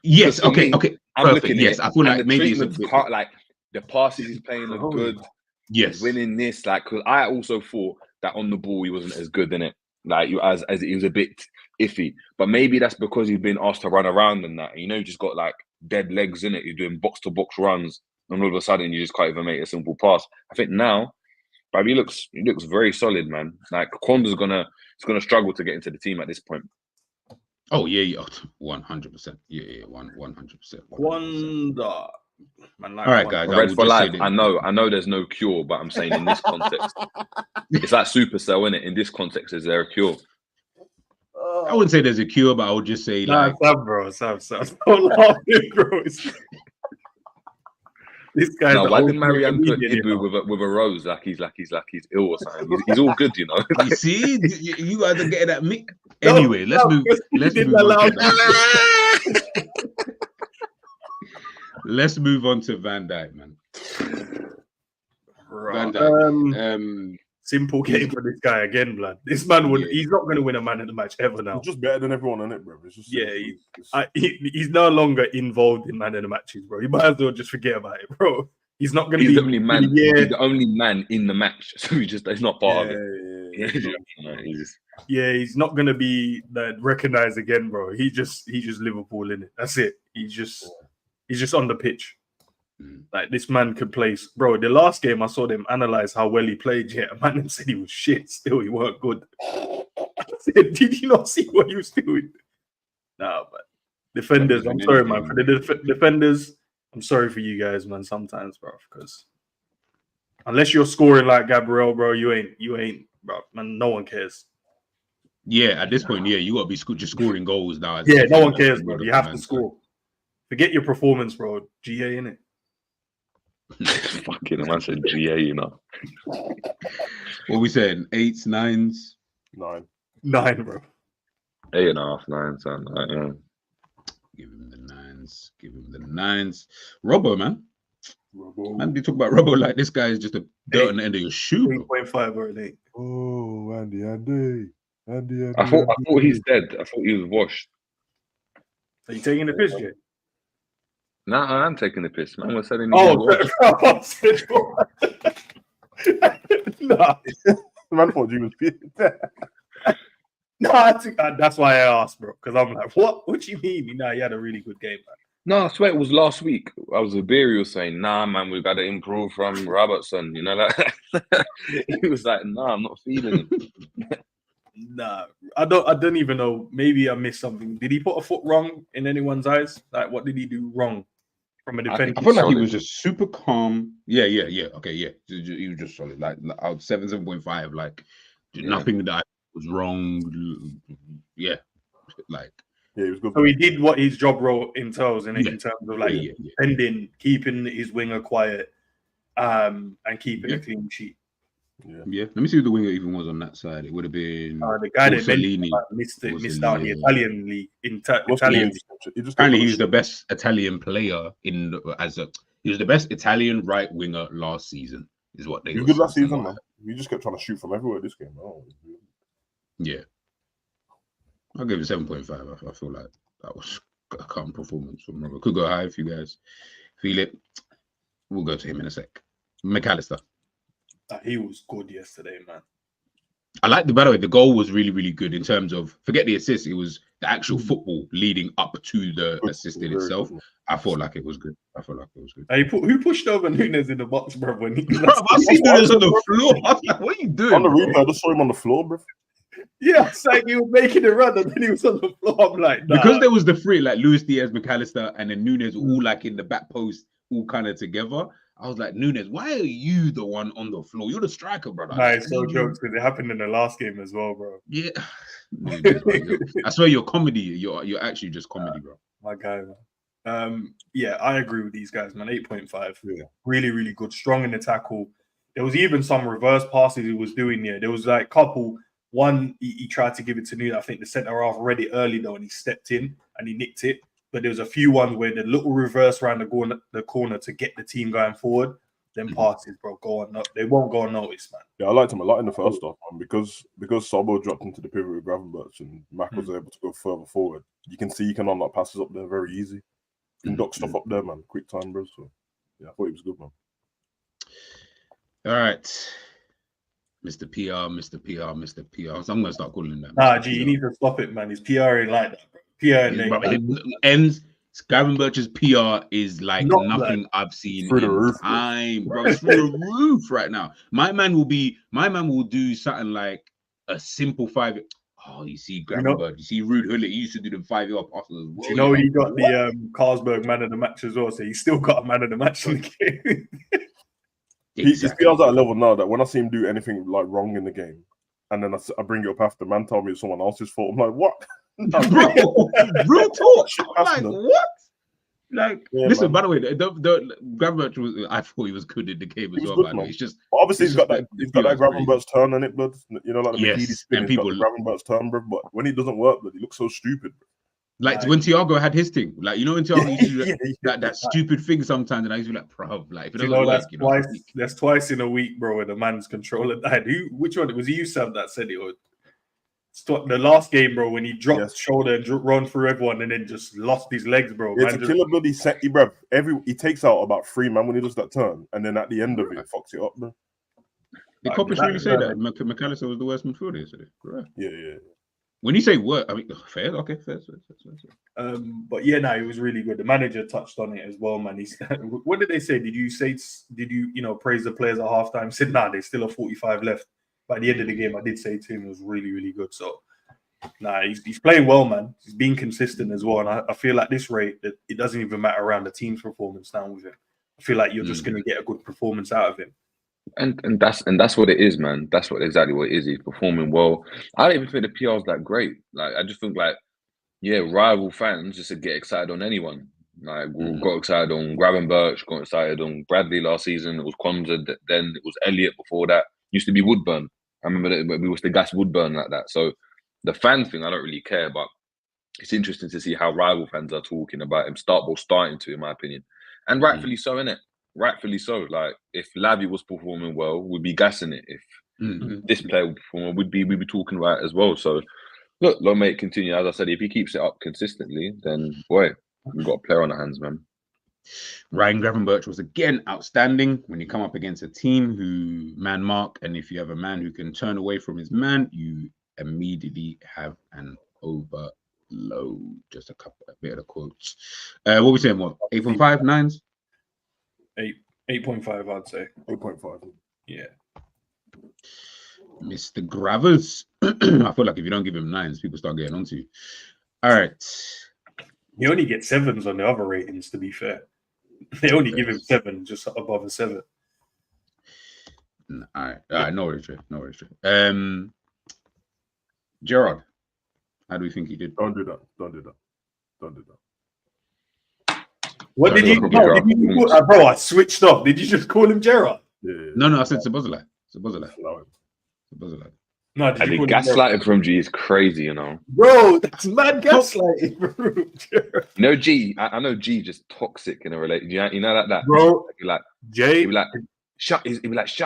yes, okay. I'm looking at it. I feel like maybe it's like the passes he's playing look good. Yes, he's winning this. Like, because I also thought that on the ball he wasn't as good in it. Like, as he was a bit iffy. But maybe that's because he's been asked to run around and that. You know, just got like dead legs in it. You're doing box to box runs, and all of a sudden you just can't even make a simple pass. I think now, but he looks very solid, man. Like, Kwanda's gonna struggle to get into the team at this point. Oh yeah, 100%. Yeah, 100%. Kwanda. Man, like, all right, guys. Red for life. I know there's no cure, but I'm saying in this context, it's like Supercell, innit? In this context, is there a cure? I wouldn't say there's a cure, but I would just say, like, Sam. Don't laugh, bro. This guy. No, why did Marianne put Ibu with a rose? Like he's ill or something. He's all good, you know. You see, you guys are getting that me. Anyway, let's move. Let's move on to Van Dijk, man. Right. Van Dijk. Simple game for this guy again, blood. This man he's not going to win a man of the match ever now. He's just better than everyone on it, bro. It's just, he's no longer involved in man of the matches, bro. You might as well just forget about it, bro. He's not going to be the only man. He's the only man in the match, so he's not part of it. He's not going to be recognized again, bro. He just Liverpool in it. That's it. He's just on the pitch. Mm. Like this man could play, bro. The last game I saw them analyze how well he played. Yeah, man said he was shit. Still, he weren't good. I said, did you not see what he was doing? Nah, but defenders. I'm sorry, man. For the defenders, I'm sorry for you guys, man. Sometimes, bro, because unless you're scoring like Gabriel, bro, you ain't, bro. Man, no one cares. Yeah, at this point, yeah, you got to be just scoring goals now. Yeah, no one cares, bro. You have to score. Forget your performance, bro. GA, innit? Fucking man said GA, you know. What we saying? 8s, 9s? 9. 9, bro. 8.5, 9, son. Yeah. Give him the 9s. Give him the 9s. Robbo, man. Robo. Man, you talk about Robbo like this guy is just a dirt on the end of your shoe, bro. 3.5 or an 8. Oh, Andy. I thought he's dead. I thought he was washed. Are you taking the piss, Jay? Nah, I'm taking the piss, man. We're selling. Oh, nah. Man thought you was No, I think that's why I asked, bro. Because I'm like, what? What do you mean? Nah, he had a really good game, man. No, I swear it was last week. I was with Beery was saying, nah, man, we got to improve from Robertson. You know, like he was like, nah, I'm not feeling it. Nah, I don't even know. Maybe I missed something. Did he put a foot wrong in anyone's eyes? Like, what did he do wrong from a defense? I feel like he was just super calm. Yeah. Okay, yeah. He was just solid. Like out 7.5. Like nothing that was wrong. Yeah, like. Yeah, he was good. So he did what his job role entails in terms of like defending, keeping his winger quiet, and keeping a clean sheet. Yeah. Let me see who the winger even was on that side. It would have been the guy that missed out in the Italian league. Italian. Apparently, he was the best Italian player he was the best Italian right winger last season. Is what they. He was good last season, man. He just kept trying to shoot from everywhere this game. Oh, yeah. I'll give it 7.5. I feel like that was a calm performance from Robert. Could go high if you guys feel it. We'll go to him in a sec. McAllister. He was good yesterday, man. I like by the way, the goal was really, really good in terms of forget the assist. It was the actual football leading up to the assist in itself. I felt like it was good. Who pushed over Nunes in the box, bro? When he I see Nunes on the floor. I was like, what are you doing? On the replay, I just saw him on the floor, bro. Yeah, it's like he was making a run and then he was on the floor. I'm like, nah. Because there was the three, like Luis Diaz, McAllister, and then Nunes all like in the back post, all kind of together. I was like, Nunes, why are you the one on the floor? You're the striker, brother. Nah, it's so jokes because it happened in the last game as well, bro. Yeah. I swear you're comedy. You're actually just comedy, bro. My guy, man. Yeah, I agree with these guys, man. 8.5. Yeah. Really, really good. Strong in the tackle. There was even some reverse passes he was doing there. There was like a couple. One, he tried to give it to Nunes. I think the centre half read it early though, and he stepped in and he nicked it. But there was a few ones where the little reverse around the corner to get the team going forward. Them passes, bro, they won't go unnoticed, man. Yeah, I liked him a lot in the first half, man, because Sobo dropped into the pivot with Gravenberch and Mac was able to go further forward. You can see you can unlock passes up there very easy. You can dock stuff up there, man. Quick time, bro. So yeah, I thought he was good, man. All right. Mr. PR. So I'm gonna start calling him that. Nah, you need to stop it, man. His PR ain't like that, bro. PR ends. Gravenberch's PR is like nothing I've seen in time, bro. It's through the roof right now. My man will do something like a simple 5. Oh, you see Gravenberch, you see Ruud Gullit. He used to do the 5 up Arsenal as well. Do you know he got the Carlsberg man of the match as well? So he's still got a man of the match in the game. His PR's at a level now that when I see him do anything like wrong in the game, and then I bring it up after, man tell me it's someone else's fault. I'm like, what? Real talk. I'm like, what? Like, listen. Man. By the way, the Gravenberch was. I thought he was good in the game as well. Good, by the way, it's just obviously he's got that Gravenberch turn on it, blood. You know, like the McGeady spin. And people Gravenberch turn, bro. But when he doesn't work, blood, he looks so stupid. Bro. Like when Thiago had his thing, like you know when Thiago used to do that stupid thing sometimes, and I used to be like, "Bro, like if it doesn't work, that's twice in a week, bro." When the man's controller died. Which one was it? You, Sam, that said it? Or the last game, bro, when he dropped his shoulder and run through everyone, and then just lost his legs, bro. It's a killer bloody set, bro. He takes out about 3 man when he does that turn, and then at the end of it, fucks it up, bro. Did Coppers really say that McAllister was the worst midfielder yesterday? Right. Yeah. When you say work, I mean fair. Okay, fair. But yeah, no, it was really good. The manager touched on it as well, man. He's, what did they say? Did you praise the players at halftime? Said, nah, there's still a 45 left. By the end of the game, I did say to him it was really, really good. So, nah, he's playing well, man. He's being consistent as well. And I feel like this rate, that it doesn't even matter around the team's performance now with him. I feel like you're just going to get a good performance out of him. And that's what it is, man. That's exactly what it is. He's performing well. I don't even think the PR's that great. Like, I just think rival fans just get excited on anyone. Like, we got excited on Gravenberch, got excited on Bradley last season. It was Konza, then it was Elliott before that. Used to be Woodburn. I remember that we was the gas Woodburn like that. So the fan thing, I don't really care, but it's interesting to see how rival fans are talking about him. Starting to, in my opinion, and rightfully so, innit? Rightfully so. Like, if Lavi was performing well, we'd be gassing it. If this player would perform, we'd be talking about it as well. So look, long may it continue. As I said, if he keeps it up consistently, then boy, we've got a player on our hands, man. Ryan Gravenberch was again outstanding when you come up against a team who man mark, and if you have a man who can turn away from his man, you immediately have an overload. Just a bit of the quotes. What we saying? What 8.5, 9s? 8.5, I'd say. 8.5. Yeah. Mr. Gravers. I feel like if you don't give him 9s, people start getting onto you. All right. You only get 7s on the other ratings, to be fair. They only give him 7, just above a 7. All right. No worries, Gerard, how do we think he did? Don't do that. What did you? Bro, I switched up. Did you just call him Gerard? Yeah. No, I said Sabozalai. No, And the gaslighting from G is crazy, you know. Bro, that's mad gaslighting, bro. You know, G, I know G just toxic in a relationship. You know that, bro. He'd be like, Jay, he'd be like, shut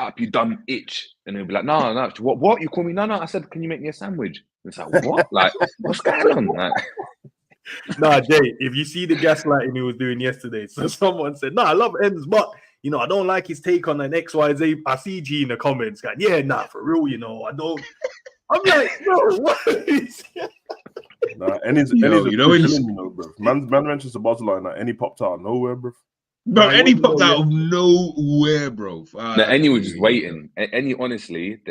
up, you dumb itch. And he'll be like, no, what? You call me? No, I said, can you make me a sandwich? And it's like, what? Like, what's going on? Like, nah, Jay, if you see the gaslighting he was doing yesterday, so someone said, I love Endz, but I don't like his take on an XYZ. I see G in the comments going, for real, I don't. I'm like, bro, what is Nah, Enny's bro. Man mentions the bottle line, like, Enny popped out of nowhere, bro. Bro, Enny popped out of nowhere, bro. No, Enny was just waiting. Enny, honestly,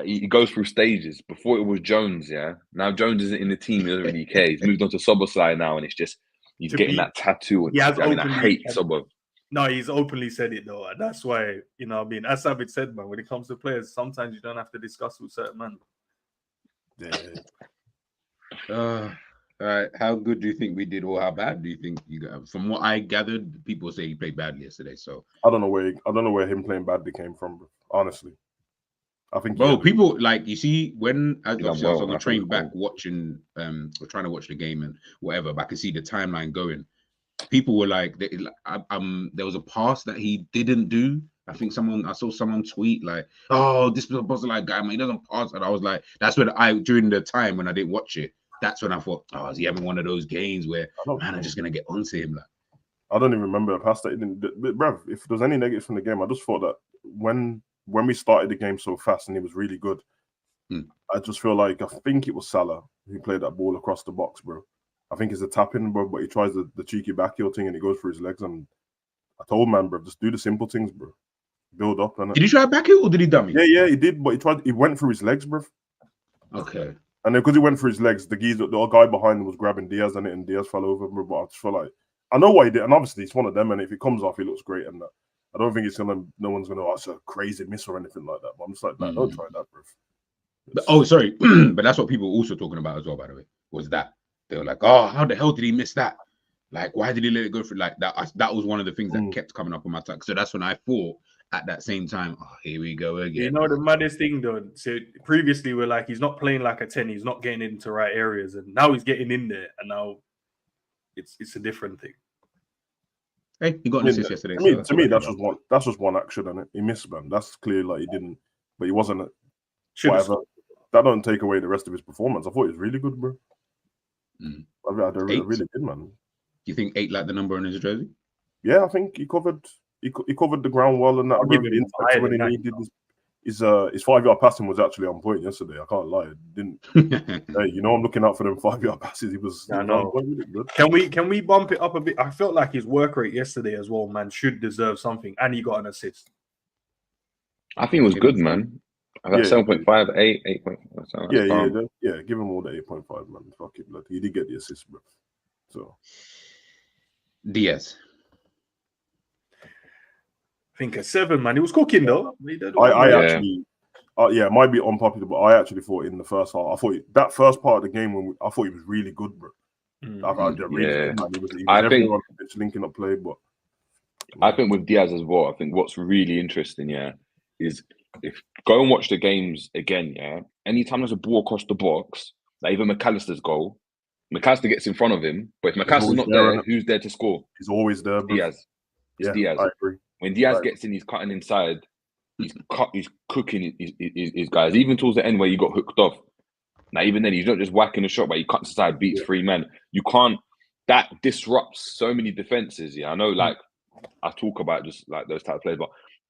he goes through stages. Before it was Jones, yeah. Now Jones isn't in the team. He doesn't really care. He's moved on to Soboslai now, and it's just he's getting that tattoo. I hate Sobo. No, he's openly said it though. And that's why, as Savage said, man, when it comes to players, sometimes you don't have to discuss with certain men. Yeah. All right. How good do you think we did, or how bad do you think you got? From what I gathered, people say he played badly yesterday. So I don't know where him playing badly came from, bro. Honestly. I think people like, you see, when I was on the train back watching or trying to watch the game and whatever, but I could see the timeline going. People were like, there was a pass that he didn't do. I saw someone tweet like, "Oh, this was a Boston guy, man. He doesn't pass." And I was like, that's when during the time when I didn't watch it, that's when I thought, "Oh, is he having one of those games where I'm just gonna get onto him?" Like, I don't even remember a pass that he didn't. But bruv, if there's any negatives from the game, I just thought that when we started the game so fast and he was really good, I just feel like I think it was Salah who played that ball across the box, bro. I think it's a tap-in, bro, but he tries the cheeky back heel thing and it goes for his legs. And I told man, bro, just do the simple things, bro. Build up. Did he try back heel or did he dummy? Yeah, he did, but he went for his legs, bro. Okay. And then because he went for his legs, the guy behind him was grabbing Diaz and Diaz fell over, bro. But I just feel like, I know why he did. And obviously, it's one of them. And if it comes off, he looks great. And I don't think no one's going to ask a crazy miss or anything like that. But I'm just like, don't try that, bro. Sorry. But that's what people were also talking about as well, by the way, was that. They were like, "Oh, how the hell did he miss that? Like, why did he let it go through like that?" That was one of the things that kept coming up on my tag. So that's when I thought at that same time, "Oh, here we go again." You know the maddest thing though. So previously we're like, he's not playing like a 10. He's not getting into right areas, and now he's getting in there, and now it's a different thing. Hey, he got an assist yesterday. To me, that's just one action, and he missed, man. That's clear. Like he didn't, but he wasn't. Whatever. That don't take away the rest of his performance. I thought he was really good, bro. I really did, man. Do you think 8 like the number on his jersey? Yeah, I think he covered the ground well and that. his 5-yard passing was actually on point yesterday. I can't lie. It didn't. Hey, you know, I'm looking out for them 5-yard passes. He was I on know. point with it, bro. Can we bump it up a bit? I felt like his work rate yesterday as well, man, should deserve something, and he got an assist. I think it was good, man. I got 7.5, 8, 8.5. Yeah. Give him all the 8.5, man. Fuck it, blood. He did get the assist, bro. So Diaz. I think a 7, man. He was cooking though. Actually, it might be unpopular, but I actually thought in the first half, I thought that first part of the game I thought he was really good, bro. I think on the pitch linking up play, but I think with Diaz as well. I think what's really interesting, is if go and watch the games again, anytime there's a ball across the box, like even McAllister's goal, McAllister gets in front of him, but if McAllister's not there, who's there to score? He's always there, bro. Diaz. It's Diaz. I agree. When Diaz gets in, he's cutting inside. He's cooking his guys. Even towards the end where he got hooked off. Now, even then, he's not just whacking a shot, but he cuts aside, beats 3 men. You can't. That disrupts so many defenses. Yeah, I know. Like I talk about just like those type of players, but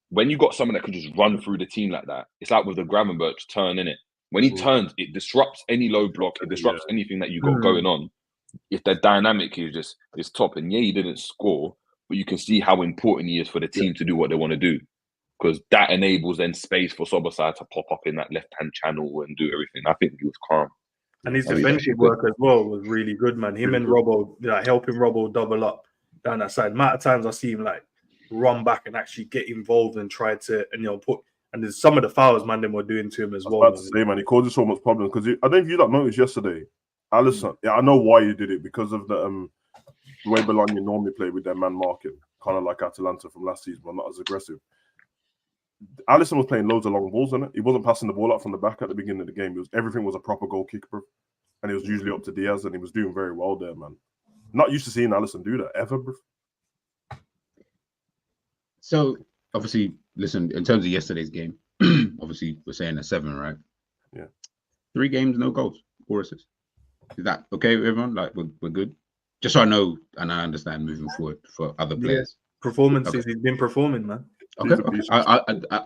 when you got someone that can just run through the team like that, it's like with the Gravenberch turn in it. When he turns, it disrupts any low block. It disrupts anything that you got going on. If the dynamic is top, and he didn't score, but you can see how important he is for the team to do what they want to do, because that enables then space for Szoboszlai to pop up in that left-hand channel and do everything. I think he was calm. And his defensive work as well was really good, man. Him and Robbo, helping Robbo double up down that side. Amount of times I see him like run back and actually get involved and try to, put. And there's some of the fouls, man, them were doing to him as well. I was about to say, man, he causes so much problems because I don't know if you noticed yesterday, Alisson. Yeah, I know why he did it because of the way Bologna normally play with their man market, kind of like Atalanta from last season, but not as aggressive. Alisson was playing loads of long balls on it. He wasn't passing the ball out from the back at the beginning of the game. Everything was a proper goal kick, bro. And it was usually up to Diaz, and he was doing very well there, man. Not used to seeing Alisson do that ever, bro. So obviously, listen, in terms of yesterday's game, obviously we're saying a 7, right? Yeah. 3 games, no goals, 4 assists. Is that okay with everyone? Like we're good? Just so I know and I understand moving forward for other players. Performances, he's been performing, man. Okay.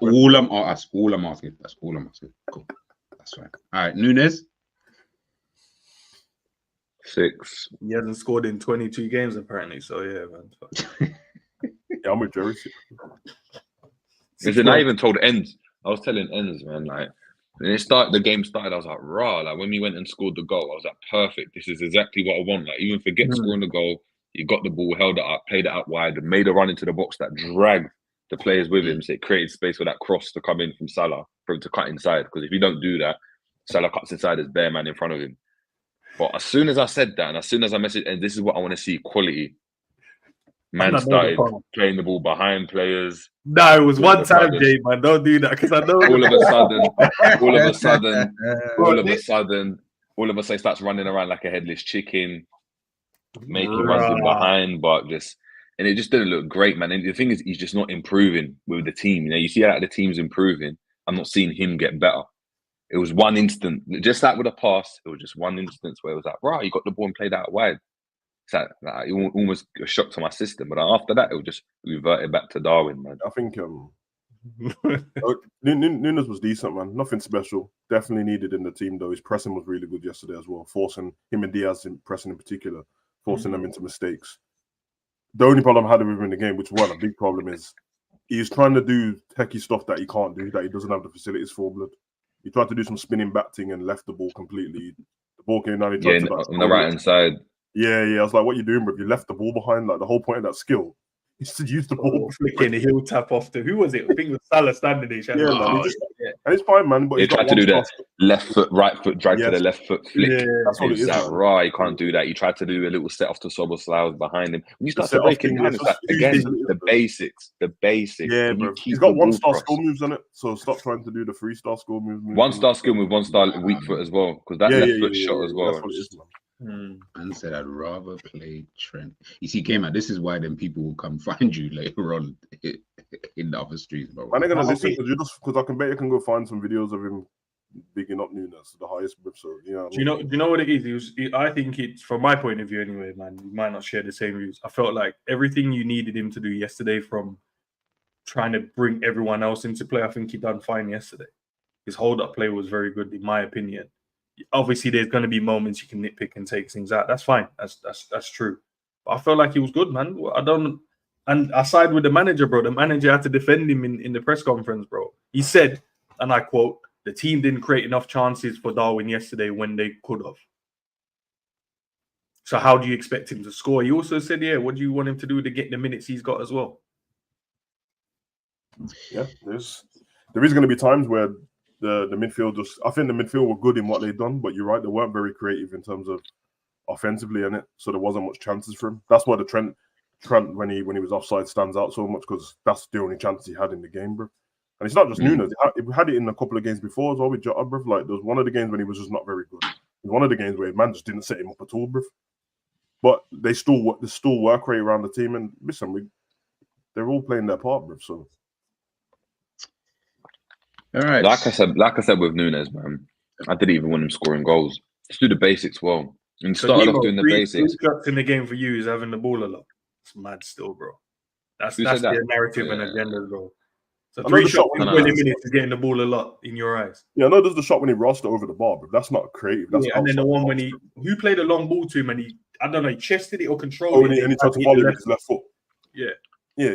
All I'm asking. That's all I'm asking. Cool. That's fine. All right, Nunes. 6. He hasn't scored in 22 games apparently. So yeah, man. Yeah, I'm with Jerry. Listen, I even told Endz. I was telling Endz, man, like when the game started, I was like, rah, like when we went and scored the goal, I was like, perfect. This is exactly what I want. Like, even forget scoring the goal, you got the ball, held it up, played it out wide, and made a run into the box that dragged the players with him. So it created space for that cross to come in from Salah, for him to cut inside. Because if you don't do that, Salah cuts inside, there's bare man in front of him. But as soon as I said that, and as soon as I messaged, and this is what I want to see, quality. Man started playing the ball behind players. No, it was one time, Jay, man. Don't do that because I know. All of a sudden, he starts running around like a headless chicken, making runs in behind, but and it just didn't look great, man. And the thing is, he's just not improving with the team. You see how the team's improving. I'm not seeing him get better. It was one instant, just like with a pass. It was just one instance where it was like, right, you got the ball and played out wide. Like, it almost a shock to my system, but after that, it was just reverted back to Darwin, man. I think Nunes was decent, man. Nothing special. Definitely needed in the team, though. His pressing was really good yesterday as well, forcing him and Diaz in pressing in particular, forcing them into mistakes. The only problem I had with him in the game, which was a big problem, is he's trying to do techie stuff that he can't do, that he doesn't have the facilities for, blood. He tried to do some spinning back thing and left the ball completely. The ball came down. On the right hand side. Yeah. I was like, what are you doing, bro? You left the ball behind. Like, the whole point of that skill is to use the ball. Flicking a heel tap off to, who was it? I think it was Salah standing there. And it's fine, man. But he tried to do that left foot, right foot, drag to the left foot flick. Yeah, that's what it is. Right, you can't do that. He tried to do a little set off to Szoboszlai behind him. When you start to break it down, it's like, again, the basics. Yeah, bro. He's got 1-star skill moves on it, so stop trying to do the 3-star skill moves. 1-star skill move, 1-star weak foot as well, because that left foot shot as well. That's what it is, man. And said I'd rather play Trent. You see, K-Man, this is why then people will come find you later on in the other streets, bro. And they're gonna listen because I can bet you can go find some videos of him bigging up Nunes, the highest bib. So yeah. Do you know what it is? I think it's, from my point of view anyway, man. You might not share the same views. I felt like everything you needed him to do yesterday, from trying to bring everyone else into play. I think he done fine yesterday. His hold-up play was very good, in my opinion. Obviously, there's going to be moments you can nitpick and take things out. That's fine. That's true. But I felt like he was good, man. And I side with the manager, bro. The manager had to defend him in the press conference, bro. He said, and I quote, "The team didn't create enough chances for Darwin yesterday when they could have. So how do you expect him to score?" He also said, "Yeah, what do you want him to do to get the minutes he's got as well?" Yeah, there is going to be times where the midfield I think the midfield were good in what they'd done, but you're right, they weren't very creative in terms of offensively in it, so there wasn't much chances for him. That's why the Trent when he was offside stands out so much, because that's the only chance he had in the game, bro. And it's not just Nunes; he had it in a couple of games before as well with Jota, bro. Like there was one of the games when he was just not very good. There's one of the games where man just didn't set him up at all, bro. But there's still work rate around the team, and listen, they're all playing their part, bro. So. All right. Like I said with Nunes, man, I didn't even want him scoring goals. Just do the basics well. And started off doing the basics. Three shots in the game for you is having the ball a lot. It's mad still, bro. That's Who said that? their narrative and agenda, bro. So I know 3 the shots shot in when 20 minutes is getting the ball a lot in your eyes. Yeah, I know there's the shot when he rossed it over the bar, but that's not creative. That's and then the one when who played a long ball to him and I don't know, he chested it or controlled it. And he tried to volley with his left foot. Yeah. Yeah.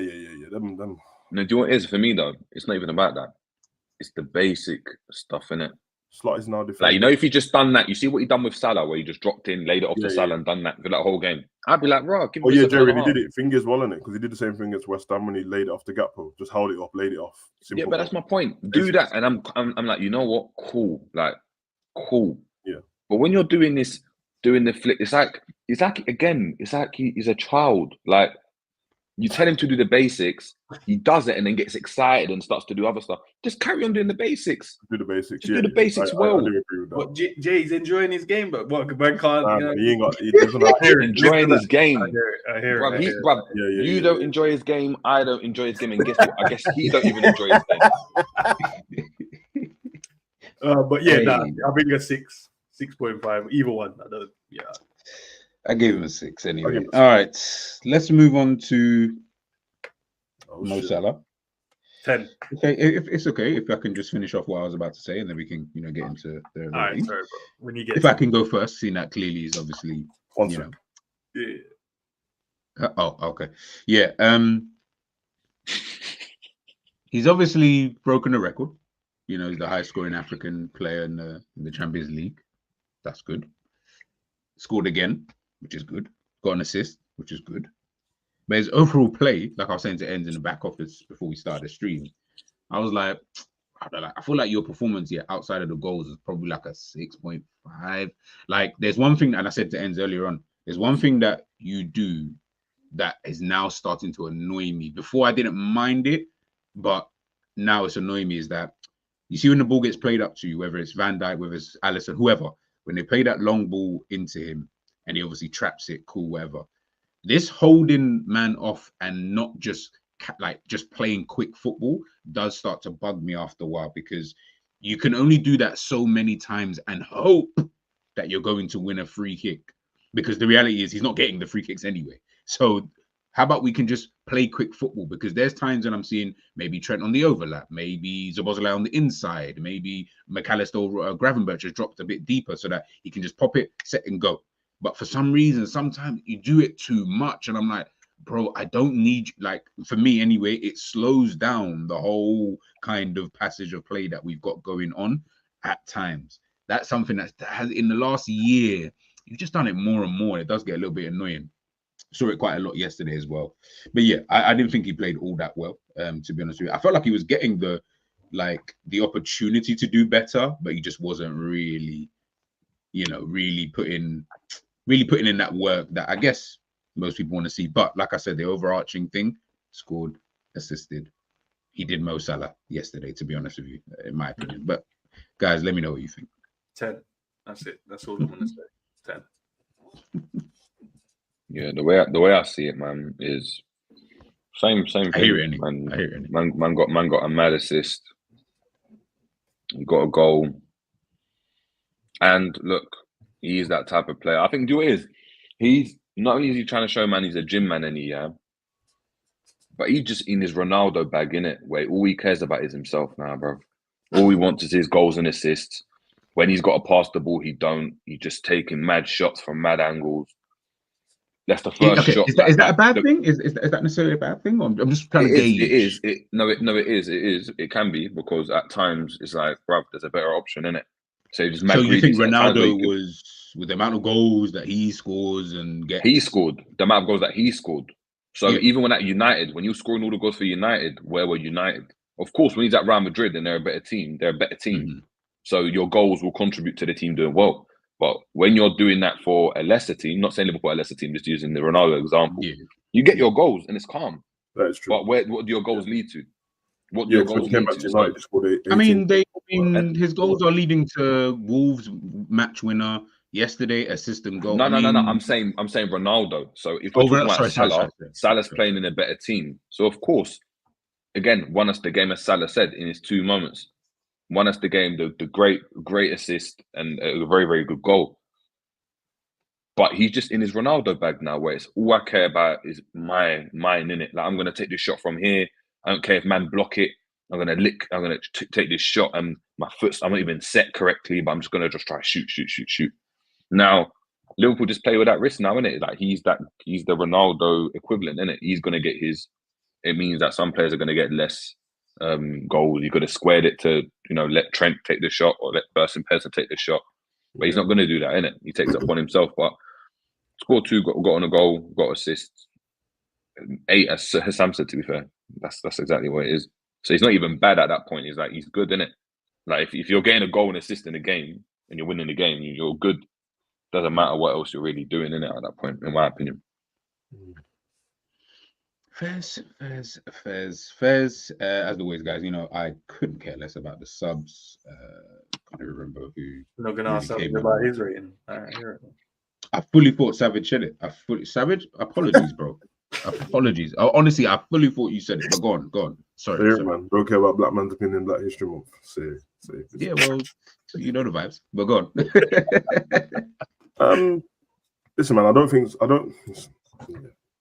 Them. No, do you know what it is for me though? It's not even about that. It's the basic stuff, innit? Slight now defending. Like, you know, if he just done that, you see what he done with Salah, where he just dropped in, laid it off to Salah, and done that for that whole game. I'd be like, right, give me Jerry, he did it fingers well, innit? Because he did the same thing against West Ham when he laid it off the gap post, just held it up, laid it off. Simple. Yeah, but that's my point. Do that, and I'm like, you know what? Cool, like, cool. Yeah. But when you're doing this, doing the flip, it's like he's a child. Like, you tell him to do the basics, he does it and then gets excited and starts to do other stuff. Just carry on doing the basics. Do the basics. Just do the basics well. I do agree with that. But Jay's enjoying his game, but what man can't. He doesn't have enjoying his game. I hear it. Bruv, you don't enjoy his game. I don't enjoy his game, and guess what? I guess he don't even enjoy his game. But yeah, I think a 6.5, either one. I don't. Yeah. I gave him a 6 anyway. All right, let's move on to Mo Salah. 10. Okay, if it's okay, if I can just finish off what I was about to say, and then we can, get into the. All right, sorry, bro. When you get, if I can go first, seeing that clearly is obviously, Yeah. Oh, okay. Yeah. He's obviously broken the record. He's the highest scoring African player in the Champions League. That's good. Scored again, which is good. Got an assist, which is good. But his overall play, like I was saying to Endz in the back office before we started the stream, I was like, I feel like your performance here outside of the goals is probably like a 6.5. Like, there's one thing, and I said to Endz earlier on, there's one thing that you do that is now starting to annoy me. Before I didn't mind it, but now it's annoying me, is that you see when the ball gets played up to you, whether it's Van Dijk, whether it's Alisson, whoever, when they play that long ball into him and he obviously traps it, cool, whatever. This holding man off and not just playing quick football does start to bug me after a while, because you can only do that so many times and hope that you're going to win a free kick, because the reality is he's not getting the free kicks anyway. So how about we can just play quick football? Because there's times when I'm seeing maybe Trent on the overlap, maybe Szoboszlai on the inside, maybe McAllister or Gravenberch has dropped a bit deeper so that he can just pop it, set and go. But for some reason, sometimes you do it too much. And I'm like, bro, I don't need, for me anyway, it slows down the whole kind of passage of play that we've got going on at times. That's something that has, in the last year, you've just done it more and more. It does get a little bit annoying. Saw it quite a lot yesterday as well. But yeah, I didn't think he played all that well, to be honest with you. I felt like he was getting the opportunity to do better, but he just wasn't really, really putting in that work that I guess most people want to see. But like I said, the overarching thing, scored, assisted. He did Mo Salah yesterday, to be honest with you, in my opinion. But guys, let me know what you think. 10. That's it. That's all I'm going to say. 10. Yeah, the way I see it, man, is same thing. I hear it. Man got a mad assist. He got a goal. And look, he is that type of player. I think, do you know what it is? He's not only is he trying to show man he's a gym man, But he's just in his Ronaldo bag, innit? Where all he cares about is himself now, bro. All he wants is his goals and assists. When he's got to pass the ball, he don't. He just taking mad shots from mad angles. That's the first shot. Is that a bad thing? Is that necessarily a bad thing? I'm just trying to gauge. It is. It is. It can be, because at times it's like, bruv, there's a better option in it. So you think Ronaldo was, with the amount of goals that he scores and gets? He scored the amount of goals that he scored. So even when at United, when you're scoring all the goals for United, where were United? Of course, when he's at Real Madrid and they're a better team, So your goals will contribute to the team doing well. But when you're doing that for a lesser team, not saying Liverpool a lesser team, just using the Ronaldo example, you get your goals and it's calm. That is true. But what do your goals lead to? What do your goals lead to? I mean, his goals are leading to Wolves match winner yesterday, assistant goal. No. I'm saying Ronaldo. So if we're talking about Salah's playing in a better team. So of course, again, won us the game, as Salah said in his 2 moments. Won us the game, the great assist and a very, very good goal. But he's just in his Ronaldo bag now, where it's all I care about is mine in it. Like, I'm gonna take this shot from here. I don't care if man block it. I'm gonna take this shot and my foot's, I'm not even set correctly, but I'm just gonna try shoot. Now, Liverpool just play with that risk now, innit? Like he's the Ronaldo equivalent, innit? He's gonna get his. It means that some players are gonna get less goals. You could have squared it to, let Trent take the shot or let Person take the shot, but he's not going to do that, innit? He takes it upon himself. But scored 2, got on a goal, got assists, 8, as Sam said. To be fair, that's exactly what it is. So he's not even bad at that point. He's good, innit? Like if you're getting a goal and assist in a game and you're winning the game, you're good. Doesn't matter what else you're really doing, innit? At that point, in my opinion. Fez. As always, guys, I couldn't care less about the subs. Can't even remember who. I'm not gonna ask something about his rating. All right, here it is. I fully thought Savage said it. Savage, apologies, bro. Apologies. Honestly, I fully thought you said it. But go on. Sorry. Man. Don't care about Black Man's opinion, Black History Month. Yeah, well, you know the vibes. But go on. Listen, man. I don't.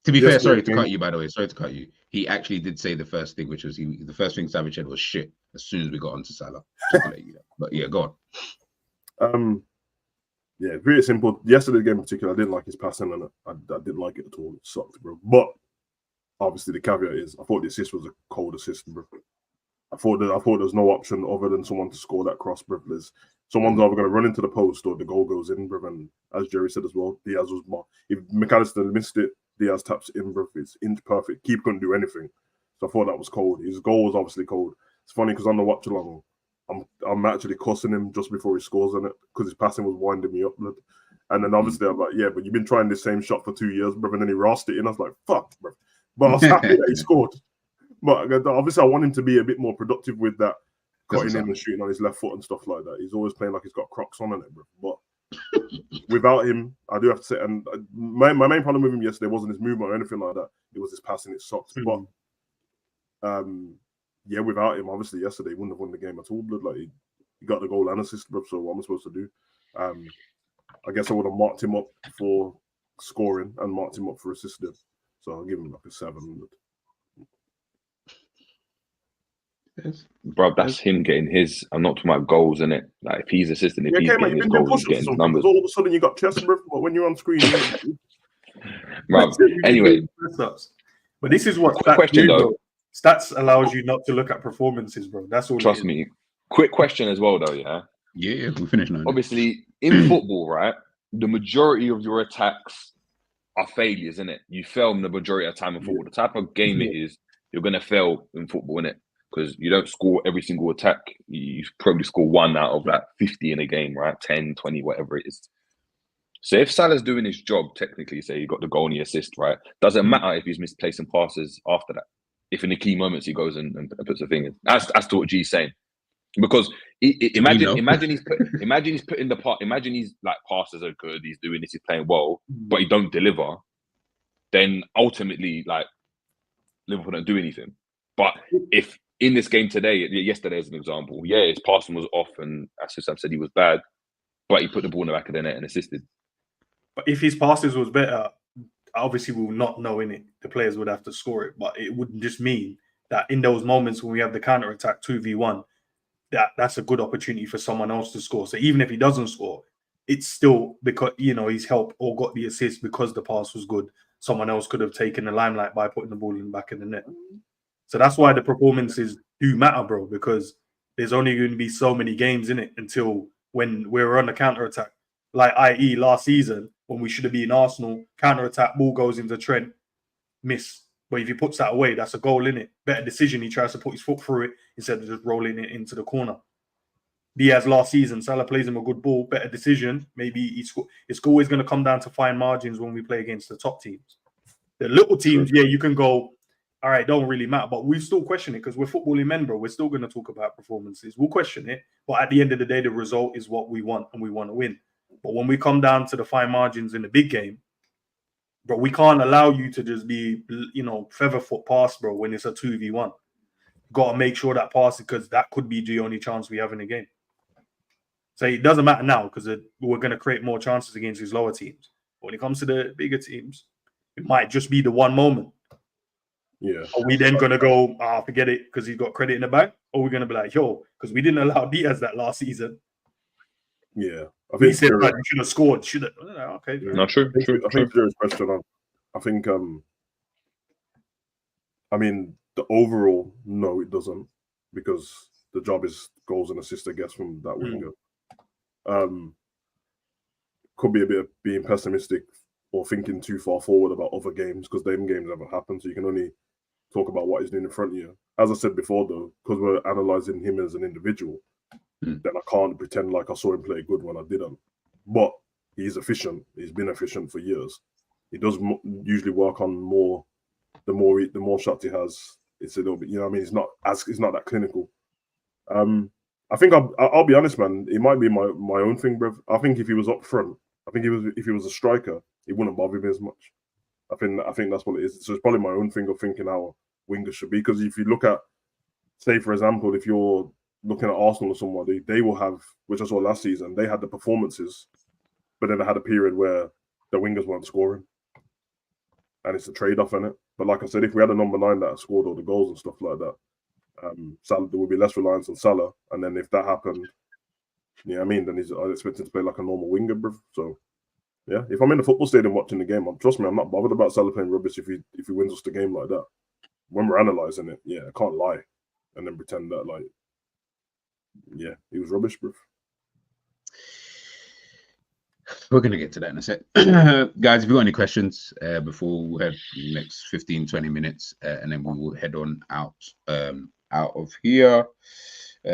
To be fair, sorry to cut you, by the way. Sorry to cut you. He actually did say the first thing, which was the first thing Savage said was shit as soon as we got onto Salah. Just to let you know. But yeah, go on. Yeah, pretty simple. Yesterday's game in particular, I didn't like his passing, and I didn't like it at all. It sucked, bro. But obviously, the caveat is, I thought the assist was a cold assist, bro. I thought there was no option other than someone to score that cross, bro. Someone's either going to run into the post or the goal goes in, bro. And as Jerry said as well, Diaz was more. If McAllister missed it, Diaz taps in, bro. It's inch perfect. Keep couldn't do anything. So I thought that was cold. His goal was obviously cold. It's funny because on the watch along, I'm actually cussing him just before he scores on it because his passing was winding me up, blood. And then obviously I'm like, yeah, but you've been trying this same shot for 2 years, bro. And then he rossed it in. I was like, fuck, bro. But I was happy that he scored. But obviously I want him to be a bit more productive with that, cutting in and shooting on his left foot and stuff like that. He's always playing like he's got Crocs on it, bro. But without him, I do have to say, and my main problem with him yesterday wasn't his movement or anything like that. It was his passing. It sucked. But yeah, without him, obviously yesterday he wouldn't have won the game at all. Blood, like he got the goal and assist, bro. So what am I supposed to do? I guess I would have marked him up for scoring and marked him up for assisting. So I'll give him like a 7. Bro, that's him getting his. I'm not talking about goals, innit? Like if he's assisting, if he's getting his goals, he's getting his numbers. All of a sudden you got chest, bro. But when you're on screen, bro. Anyway, but this is what quick question though. Stats allows you not to look at performances, bro. That's all. Trust me. Quick question as well, though. Yeah, we finished now. Obviously, in football, right, the majority of your attacks are failures, innit? You fail the majority of the time in football. The type of game it is, you're gonna fail in football, innit? Because you don't score every single attack. You probably score 1 out of like 50 in a game, right? 10, 20, whatever it is. So if Salah's doing his job, technically, say he got the goal and the assist, right? Doesn't matter if he's misplacing passes after that. If in the key moments he goes and puts a thing in. As to what G's saying. Because imagine he's putting the part. Imagine he's like passes are good. He's doing this. He's playing well, but he don't deliver. Then ultimately, like Liverpool don't do anything. But if in this game today, yesterday as an example, yeah, his passing was off, and as Sam said, he was bad, but he put the ball in the back of the net and assisted. But if his passes was better, obviously we will not know in it. The players would have to score it, but it would just mean that in those moments when we have the counter attack 2v1, that's a good opportunity for someone else to score. So even if he doesn't score, it's still because he's helped or got the assist because the pass was good. Someone else could have taken the limelight by putting the ball in the back of the net. So that's why the performances do matter, bro, because there's only going to be so many games in it until when we're on the counter attack. Like, i.e., last season when we should have been Arsenal, counter attack, ball goes into Trent, miss. But if he puts that away, that's a goal in it. Better decision. He tries to put his foot through it instead of just rolling it into the corner. Diaz last season, Salah plays him a good ball, better decision. Maybe it's always going to come down to fine margins when we play against the top teams. The little teams, yeah, you can go, all right, don't really matter. But we still question it because we're footballing men, bro. We're still going to talk about performances. We'll question it. But at the end of the day, the result is what we want and we want to win. But when we come down to the fine margins in the big game, bro, we can't allow you to just be, feather foot pass, bro, when it's a 2v1. Got to make sure that pass, because that could be the only chance we have in the game. So it doesn't matter now because we're going to create more chances against these lower teams. But when it comes to the bigger teams, it might just be the one moment. Yeah. Are we then going to go, forget it because he's got credit in the bank? Or we're going to be like, yo, because we didn't allow Diaz that last season. Yeah. I We think said, like, you should have scored. Should have. Okay. Not true. I think Jerry's question, I think, I mean, the overall, no, it doesn't, because the job is goals and assists, I guess, from that winger. Could be a bit of being pessimistic or thinking too far forward about other games, because them games haven't happened, so you can only talk about what he's doing in front of you. As I said before, though, because we're analysing him as an individual, then I can't pretend like I saw him play good when I didn't. But he's efficient. He's been efficient for years. He does usually work on more. The more shots he has, it's a little bit. I mean, it's not that clinical. I think I'll be honest, man. It might be my own thing, bro. I think if he was up front, if he was a striker, it wouldn't bother me as much. I think that's what it is. So it's probably my own thing of thinking how wingers should be. Because if you look at, say for example, if you're looking at Arsenal or somebody, they will have, which I saw last season, they had the performances, but then they had a period where the wingers weren't scoring. And it's a trade-off in it. But like I said, if we had a number 9 that scored all the goals and stuff like that, Salah, there would be less reliance on Salah. And then if that happened, then I'd expect him to play like a normal winger, bro. So, yeah, if I'm in the football stadium watching the game, trust me, I'm not bothered about Salah playing rubbish if he wins us the game like that. When we're analysing it, yeah, I can't lie and then pretend that, like, yeah, he was rubbish, bro. We're going to get to that in a sec. Guys, if you've got any questions before we head the next 15-20 minutes, and then we will head on out of here.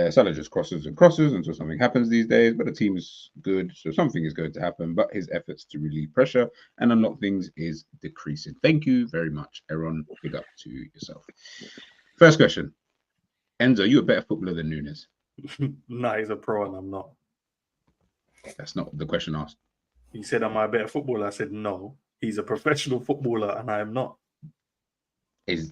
Salah just crosses until something happens these days, but the team is good, so something is going to happen, but his efforts to relieve pressure and unlock things is decreasing. Thank you very much, Aaron. Big up to yourself. First question. Enzo, are you a better footballer than Nunes? Nah, he's a pro and I'm not. That's not the question asked. He said, am I a better footballer? I said, no. He's a professional footballer and I am not.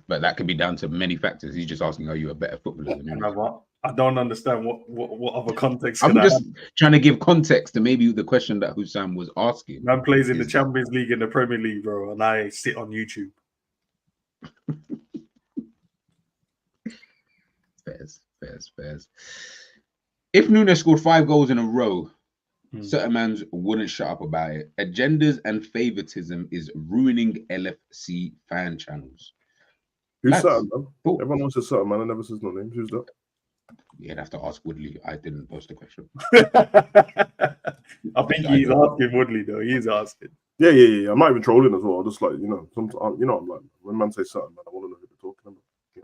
But that could be down to many factors. He's just asking, are you a better footballer than Nunes? I don't understand what other context. I'm just trying to give context to maybe the question that Hussam was asking. Man plays in the Champions League and the Premier League, bro, and I sit on YouTube. Fairs. If Nunes scored 5 goals in a row, certain mans wouldn't shut up about it. Agendas and favoritism is ruining LFC fan channels. Who's certain, man? Everyone wants a certain man and never says no names. Who's that? Yeah, I'd have to ask Woodley. I didn't post the question. I think he's asking Woodley, though. He's asking. Yeah. I'm not even trolling as well. Just like, sometimes, I'm like, when man says certain man, I want to know who they're talking about. Yeah.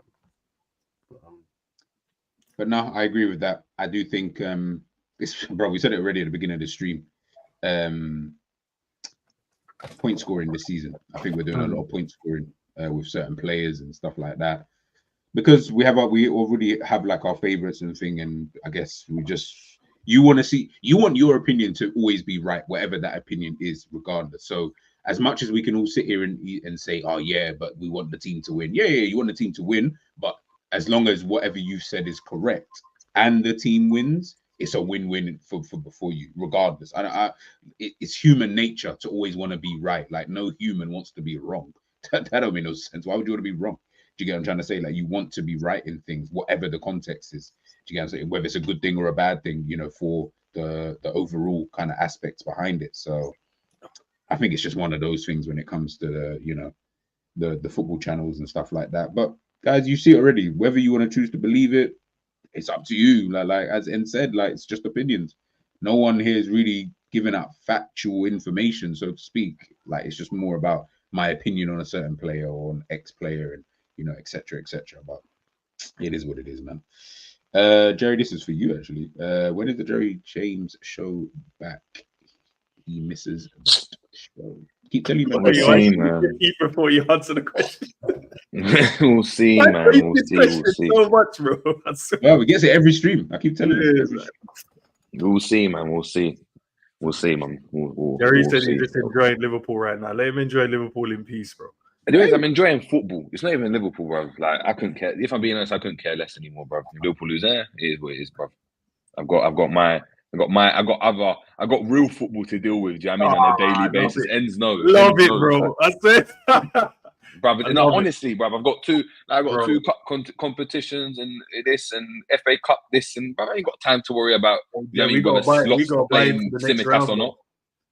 But no, I agree with that. I do think, bro, we said it already at the beginning of the stream. Point scoring this season. I think we're doing a lot of point scoring with certain players and stuff like that. Because we already have like our favorites and thing, and I guess you want your opinion to always be right, whatever that opinion is, regardless. So as much as we can all sit here and say, oh yeah, but we want the team to win. Yeah, you want the team to win, but as long as whatever you've said is correct and the team wins, it's a win-win for you, regardless. It's human nature to always want to be right. Like no human wants to be wrong. That don't make no sense. Why would you want to be wrong? Do you get what I'm trying to say? Like you want to be right in things, whatever the context is. Do you get what I'm saying? Whether it's a good thing or a bad thing, you know, for the overall kind of aspects behind it. So I think it's just one of those things when it comes to the, you know, the football channels and stuff like that. But guys, you see it already. Whether you want to choose to believe it, it's up to you. Like as Endz said, like it's just opinions. No one here is really giving out factual information, so to speak. Like it's just more about my opinion on a certain player or an ex player, and you know, etc. But it is what it is, man. Jerry, this is for you actually. When is the Jerry James show back? He misses that show. Keep telling me. We'll see, man. Before you answer the question. We'll see, man. We'll see. So much, bro. Well, we get it every stream. I keep telling you. We'll see, man. We'll see, man. Jerry said he's just enjoying Liverpool right now. Let him enjoy Liverpool in peace, bro. Anyways, I'm enjoying football. It's not even Liverpool, bro. Like I couldn't care. If I'm being honest, I couldn't care less anymore, bro. If Liverpool lose there, it is what it is, bro. I've got real football to deal with. Do you know what I mean? On a daily basis. Endz knows. Love it, bro. I said, bro. No, honestly, bro. I've got two two cup competitions and this and FA Cup this and bro, I ain't got time to worry about. Yeah, we got to buy into the next round or not.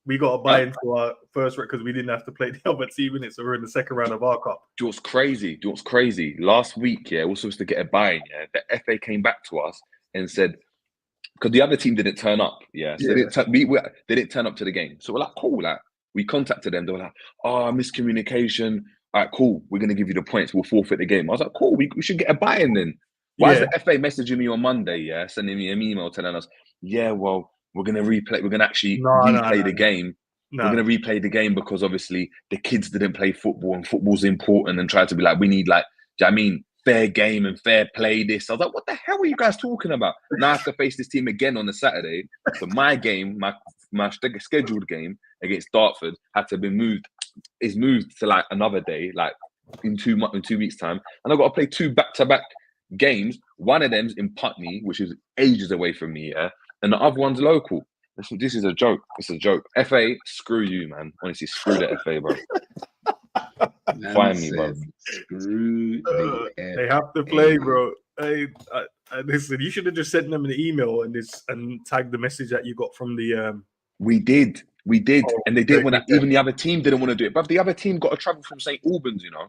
We got to buy into our first round because we didn't have to play the other team in it, so we're in the second round of our cup. Do you know what's crazy? Last week, yeah, we're supposed to get a buy-in. Yeah, the FA came back to us and said, because the other team didn't turn up, yeah, so they didn't turn up to the game. So we're like, cool, like we contacted them. They were like, oh, miscommunication. All right, cool. We're gonna give you the points. We'll forfeit the game. I was like, cool. We should get a buy-in then. Why is the FA messaging me on Monday? Yeah, sending me an email telling us, yeah, well, we're gonna replay. We're gonna actually replay the game. We're gonna replay the game because obviously the kids didn't play football and football's important, and try to be like, we need like, do you know what I mean, fair game and fair play this. I was like, what the hell are you guys talking about? Now I have to face this team again on the Saturday. So my game, my scheduled game against Dartford had to be moved. Is moved to like another day, like in 2 weeks' time. And I've got to play 2 back-to-back games. One of them's in Putney, which is ages away from me, yeah. And the other one's local. This is a joke. It's a joke. FA, screw you, man. Honestly, screw the FA, bro. Find me, bro. Screw they have to play, bro. Hey, listen, you should have just sent them an email and tagged the message that you got from the. We did, and they didn't want to. Even the other team didn't want to do it, but the other team got to travel from St Albans, you know,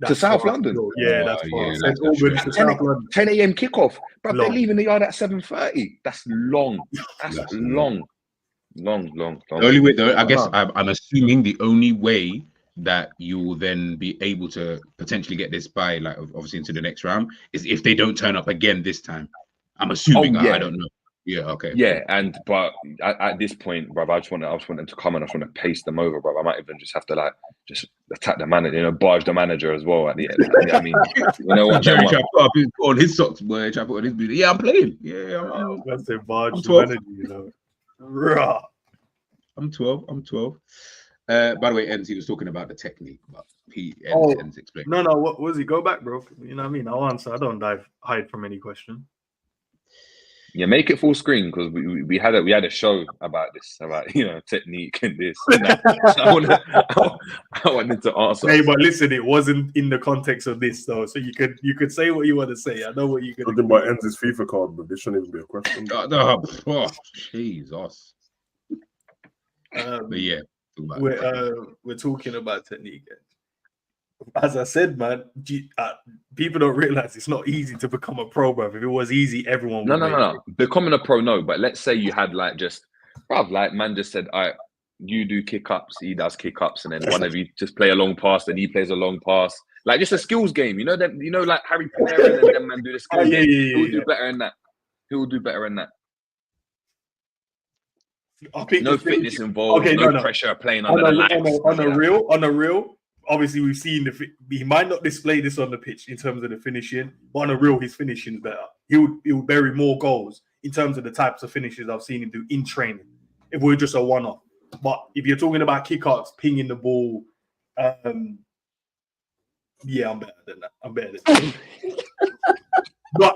to South London. Yeah, that's far. St Albans to South London. 10 a.m. kickoff, but they're leaving the yard at 7:30. That's long. That's long. The only way, though, I guess I'm assuming the only way that you will then be able to potentially get this by, like, obviously into the next round, is if they don't turn up again this time. I'm assuming. I don't know. Yeah. Okay. Yeah, but at this point, bro, I just want them to come and I just want to paste them over, bro. I might even just have to just attack the manager, you know, barge the manager as well at the end. I mean, you know what? Jerry tried to put on his socks, boy. Tried to put on his booty. Yeah, I'm playing. Yeah, that's a barge the manager, you know. Raw. I'm 12. By the way, Endz, he was talking about the technique, but Endz explained. No, what was he? Go back, bro. You know what I mean? I'll answer. I don't hide from any question. Yeah, make it full screen because we had a show about this, about, you know, technique and this. And that. I wanted to answer. Hey, but listen, it wasn't in the context of this though, so you could say what you want to say. I know what you're gonna. Talking about Endz's FIFA card, but this shouldn't even be a question. Jesus. But yeah, we're talking about technique. As I said, man, people don't realize it's not easy to become a pro, bro. If it was easy, everyone would. No. Becoming a pro, no. But let's say you had like man just said, all right, you do kick ups, he does kick ups, and then one of you just play a long pass, and he plays a long pass. Like just a skills game, you know that, you know, like Harry Potter and them man do the skills game. Who will do better than that? Who will do better than that? I think no fitness involved, no pressure playing under the lights. On a real. Obviously, we've seen he might not display this on the pitch in terms of the finishing, but on a real, his finishing is better. He would bury more goals in terms of the types of finishes I've seen him do in training. If we're just a one-off, but if you're talking about kick-outs, pinging the ball, yeah, I'm better than that. But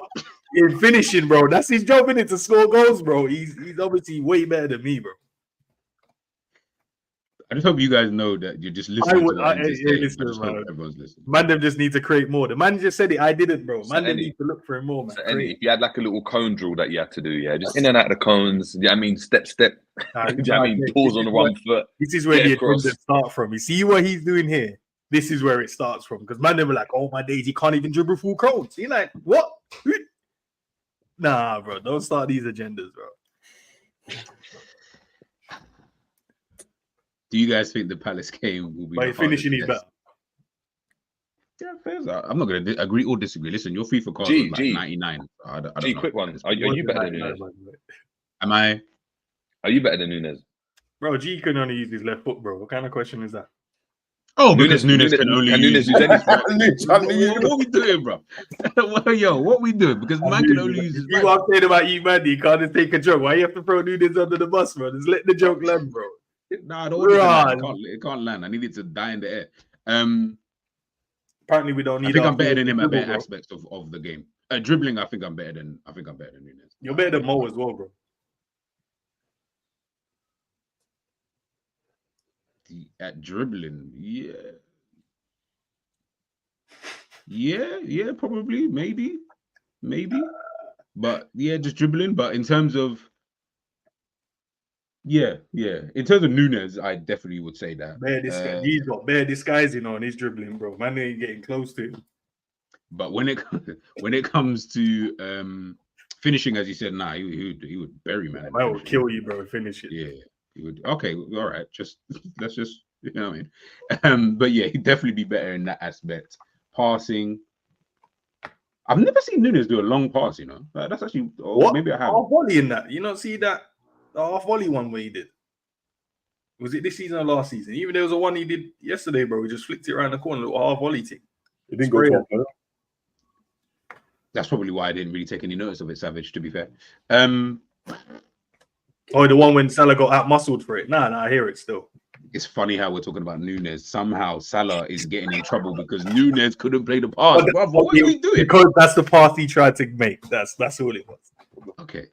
in finishing, bro. That's his job, innit, to score goals, bro. He's obviously way better than me, bro. I just hope you guys know that you're just listening to what Endz is saying. Listen, I just hope man. everyone's listening. Man, them just need to create more. The man just said it. I didn't, bro. So Man, they need to look for him more, man. So if you had like a little cone drill that you had to do, yeah, just in and out of the cones. Yeah, I mean, step. I mean, pause on the 1 foot. This is where the across. agenda start from. You see what he's doing here? This is where it starts from. Because man, they were like, oh my days, he can't even dribble full cones. You're like, what? Nah, bro, don't start these agendas, bro. Do you guys think the Palace game will be By finishing it better? Yeah, fair. I'm not going to agree or disagree. Listen, your FIFA card was like 99. I don't know. Quick one. Are you better than Nunes? Am I? Are you better than Nunes? Bro, G can only use his left foot, bro. What kind of question is that? Oh, because Nunes can only use anything. What we doing, bro? Yo, what we doing? Because man can only use his You are saying about you, man. You can't just take a joke. Why you have to throw Nunes under the bus, bro? Just let the joke land, bro. Nah, I don't want it can't land. I need it to die in the air. Apparently, we don't need. I think I'm better than him at better aspects of the game. Dribbling, I think I'm better than Nunes. You're better than Mo as well, bro. At dribbling, yeah, probably, maybe, but yeah, just dribbling. But in terms of in terms of Nunes, I definitely would say that. He's got bare disguising on his dribbling, bro. Man ain't getting close to him. But when it comes to finishing, as you said, nah, he would bury man. I will kill you, bro. Finish it. Yeah, he would. Okay, all right. Let's just, you know what I mean. But yeah, he'd definitely be better in that aspect. Passing. I've never seen Nunes do a long pass. You know, that's actually. What? Maybe I have. Half volley in that. You not see that half volley one where he did. Was it this season or last season? Even there was a one he did yesterday, bro. He just flicked it around the corner, a little half volley thing. It didn't go to. That's probably why I didn't really take any notice of it, Savage, to be fair. Oh, the one when Salah got out muscled for it. Nah, I hear it still. It's funny how we're talking about Nunes. Somehow Salah is getting in trouble because Nunes couldn't play the pass. Brother, what are we doing? Because that's the pass he tried to make. That's all it was. Okay.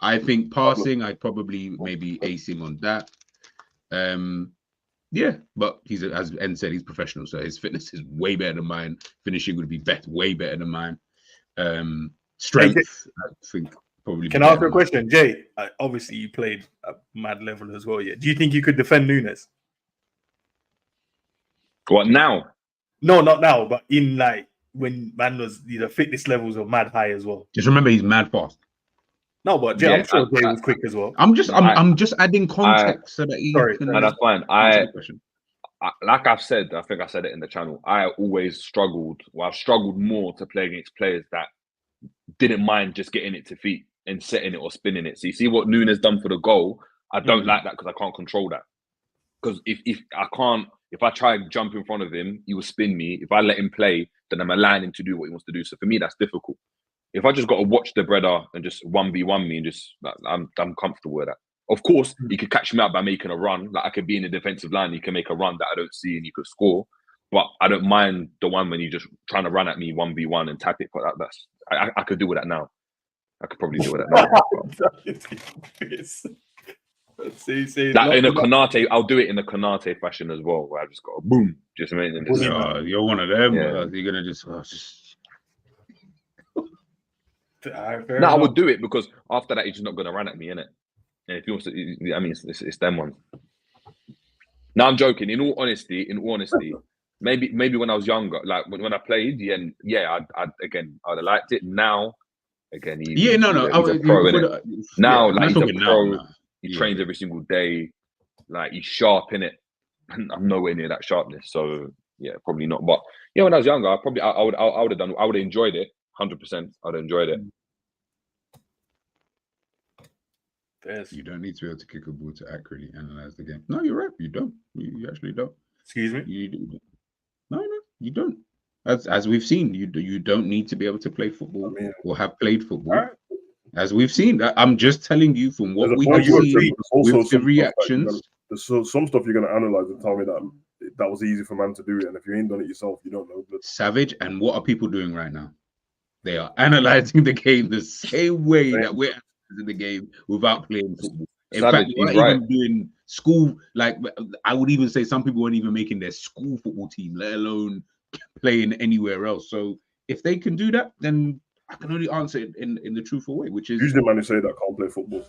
I think passing, I'd probably maybe ace him on that. Yeah, but he's, as Endz said, he's professional, so his fitness is way better than mine. Finishing would be way better than mine. Strength, I think probably. Can I ask you a question, Jay? Obviously, you played at mad level as well. Yeah, do you think you could defend Nunes? What now? No, not now, but in like when man was the fitness levels are mad high as well. Just remember, he's mad fast. No, but Jay, I'm sure Jay was quick as well. I'm just adding context so that he. No, that's fine. Like I've said, I think I said it in the channel. I always struggled. Well, I've struggled more to play against players that didn't mind just getting it to feet and setting it or spinning it. So you see what Nunes done for the goal. I don't like that because I can't control that. Because if I try and jump in front of him, he will spin me. If I let him play, then I'm allowing him to do what he wants to do. So for me, that's difficult. If I just got to watch the brother and just 1v1 me and just, I'm comfortable with that. Of course, he could catch me out by making a run. Like I could be in the defensive line, he can make a run that I don't see and he could score. But I don't mind the one when he's just trying to run at me 1v1 and tap it. But I could do with that now. I could probably do with that now. Like in a Konate, I'll do it in a Konate fashion as well, where I just got a boom, just amazing. You're one of them. Yeah. You're gonna just. No, I would do it because after that, he's just not going to run at me, innit? And if he wants to, I mean, it's them ones. No, I'm joking. In all honesty, maybe when I was younger, like when I played, I'd have liked it. Now, again, he's a pro, innit? Now, like he's a pro. He trains every single day. Like he's sharp, innit? I'm nowhere near that sharpness, so yeah, probably not. But yeah, when I was younger, I would have enjoyed it. 100%, I'd enjoyed it. You don't need to be able to kick a ball to accurately analyze the game. No, you're right. You don't. You actually don't. Excuse me. You do. No, you don't. As we've seen, you don't need to be able to play football or have played football. Right. As we've seen, I'm just telling you from what we can see with the reactions. There's some stuff you're going to analyze and tell me that was easy for man to do, and if you ain't done it yourself, you don't know. But... Savage, and what are people doing right now? They are analyzing the game the same way that we're analyzing the game without playing football. In fact, they weren't even doing school. Like, I would even say some people weren't even making their school football team, let alone playing anywhere else. So if they can do that, then I can only answer it in the truthful way, which is usually man who say that can't play football.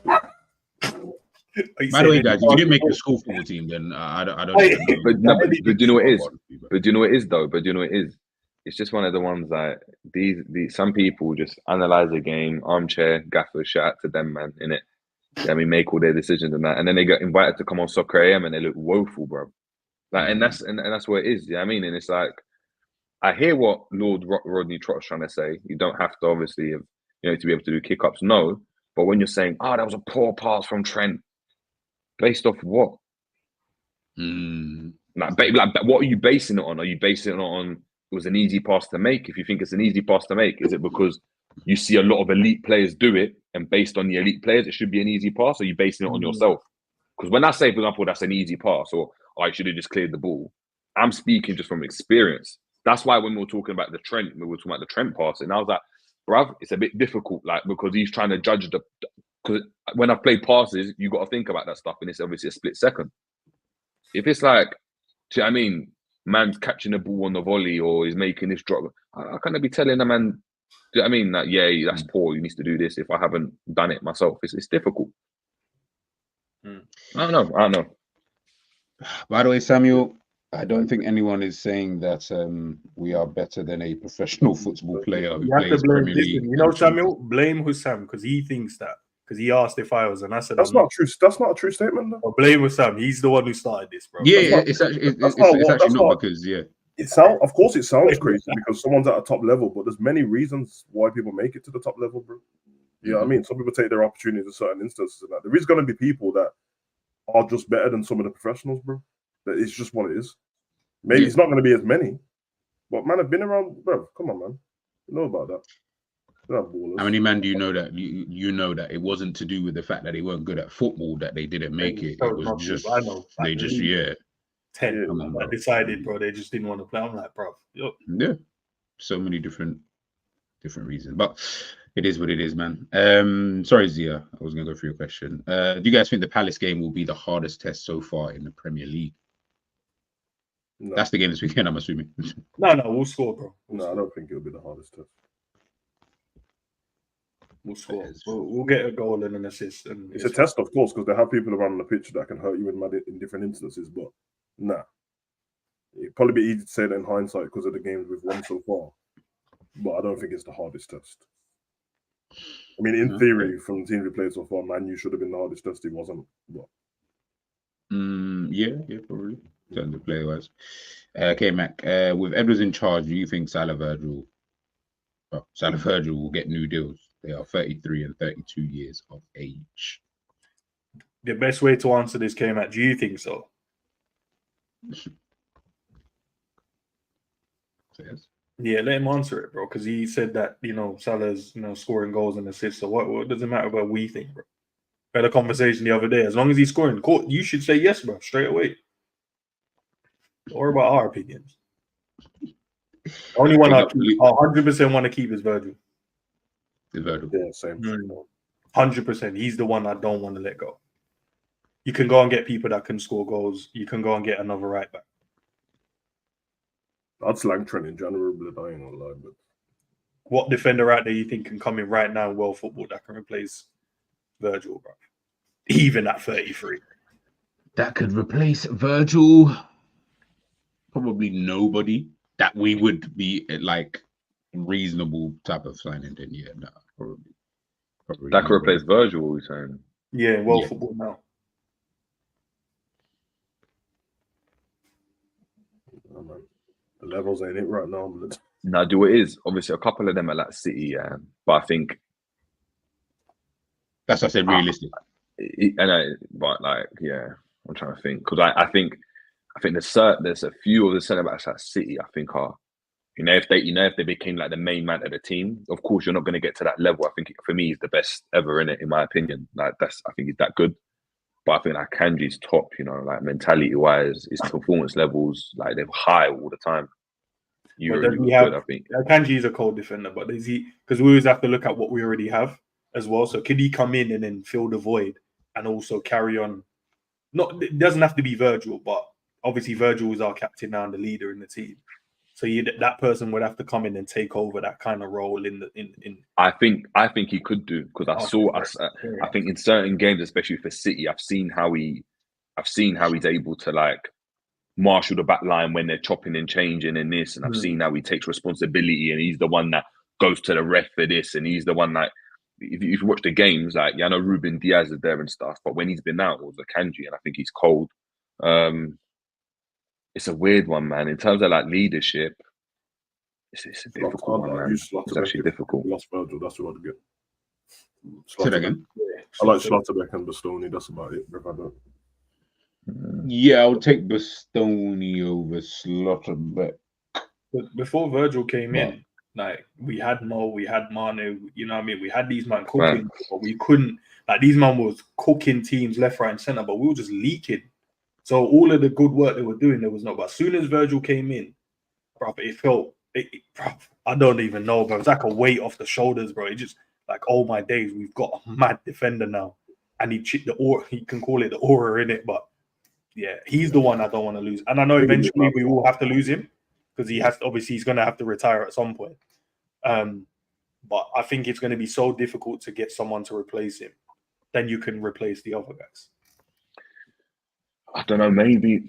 By the way, guys, if you didn't make your school football team, then I don't even know. But do you know what it is? But do you know what it is though? But do you know what it is? It's just one of the ones that these some people just analyze the game, armchair gaffers, shout out to them, man, innit? I mean, make all their decisions and that, and then they get invited to come on Soccer AM and they look woeful, bro. Like, and that's what it is. Yeah, I mean, and it's like I hear what Lord Rodney Trott's trying to say. You don't have to obviously, to be able to do kick ups. No, but when you're saying, "Oh, that was a poor pass from Trent," based off what? Like, what are you basing it on? Are you basing it on it was an easy pass to make? If you think it's an easy pass to make, is it because you see a lot of elite players do it, and based on the elite players, it should be an easy pass? Or are you basing it on yourself? Because when I say, for example, that's an easy pass, or I should have just cleared the ball, I'm speaking just from experience. That's why when we were talking about the Trent, passing, I was like, bruv, it's a bit difficult, like, because he's trying to judge because when I play passes, you got to think about that stuff, and it's obviously a split second. If it's like, do you know what I mean, man's catching a ball on the volley or he's making this drop, I can't be telling a man, do you know what I mean, that, yeah, that's poor, you need to do this if I haven't done it myself. It's difficult. I don't know. By the way, Samuel, I don't think anyone is saying that we are better than a professional football player who plays Premier League. Samuel, blame Hussam because he thinks that. Because he asked if I was, and I said that's not true. That's not a true statement. Though. Or blame Hussam. He's the one who started this, bro. Yeah, it's actually not because Of course, it sounds crazy because someone's at a top level, but there's many reasons why people make it to the top level, bro. You know what I mean? Some people take their opportunities in certain instances, and that there is going to be people that are just better than some of the professionals, bro. That it's just what it is. Maybe it's not going to be as many, but man, I've been around, bro. Come on, man. You know about that. How many men do you know that you know that it wasn't to do with the fact that they weren't good at football that they didn't make it? It was just they just 10 that decided, bro. They just didn't want to play. I'm like, bro. Yeah, so many different reasons, but it is what it is, man. Sorry, Zia, I was gonna go through your question. Do you guys think the Palace game will be the hardest test so far in the Premier League? No. That's the game this weekend, I'm assuming. No, we'll score, bro. I don't think it'll be the hardest test. We'll score. We'll get a goal and an assist. And it's a test, of course, because they have people around the pitch that can hurt you in different instances. But it'd probably be easy to say that in hindsight because of the games we've won so far. But I don't think it's the hardest test. I mean, in theory, from the teams we played so far, Man U should have been the hardest test. It wasn't. But yeah, probably. In terms of player-wise. Okay, Mac. With Edwards in charge, do you think Salah Virgil will get new deals? They are 33 and 32 years of age. The best way to answer this, K-Mac, do you think so? Yes. Yeah, let him answer it, bro, because he said that, Salah's, scoring goals and assists. So what does it matter about we think, bro? We had a conversation the other day. As long as he's scoring, you should say yes, bro, straight away. Or about our opinions. Only one I 100% want to keep is Virgil. Yeah, same. 100%. He's the one I don't want to let go. You can go and get people that can score goals. You can go and get another right back. I'd slang Trent in general, but I ain't gonna lie. But what defender out there you think can come in right now, world football, that can replace Virgil, bro? Even at 33. That could replace Virgil. Probably nobody that we would be like reasonable type of signing. Then probably that could replace Virgil. What are we saying? Yeah, football now. Oh, man. The levels ain't it right now. But... No, do it is obviously a couple of them are like City, but I think that's what I said. Realistic, but I'm trying to think because I think there's a few of the centre backs at City. I think are if they became like the main man of the team. Of course, you're not going to get to that level. I think for me, he's the best ever in it, in my opinion. Like I think he's that good. But I think like Kanji's top. Like mentality wise, his performance levels like they're high all the time. You But really then we look have good, I think. Kanji is a cold defender, but is he, because we always have to look at what we already have as well. So could he come in and then fill the void and also carry on? Not, it doesn't have to be Virgil, but obviously Virgil is our captain now and the leader in the team. So that person would have to come in and take over that kind of role in. I think he could do, because I think in certain games, especially for City, I've seen how he's able to like marshal the back line when they're chopping and changing and this, and I've seen how he takes responsibility, and he's the one that goes to the ref for this, and he's the one that, if you watch the games, like, yeah, I know Ruben Diaz is there and stuff, but when he's been out, it was Akanji, and I think he's cold. It's a weird one, man. In terms of like leadership, it's a difficult one, man. It's actually difficult. Lost Virgil, that's what I'd get. Say that again. I like Schlotterbeck and Bastoni. That's about it. If I don't. Yeah, I'll take Bastoni over Schlotterbeck. But before Virgil came in, like, we had Mo, we had Manu, you know what I mean? We had these men cooking, but we couldn't, like, these men was cooking teams left, right, and center, but we were just leaking. So all of the good work they were doing, there was no. But as soon as Virgil came in, bro, it felt, bro, I don't even know, bro. It's like a weight off the shoulders, bro. It just, like, oh my days, we've got a mad defender now. And he can call it the aura in it, but yeah, he's the one I don't want to lose. And I know eventually we will have to lose him, because he's going to have to retire at some point. But I think it's going to be so difficult to get someone to replace him. Then you can replace the other guys. I don't know. Maybe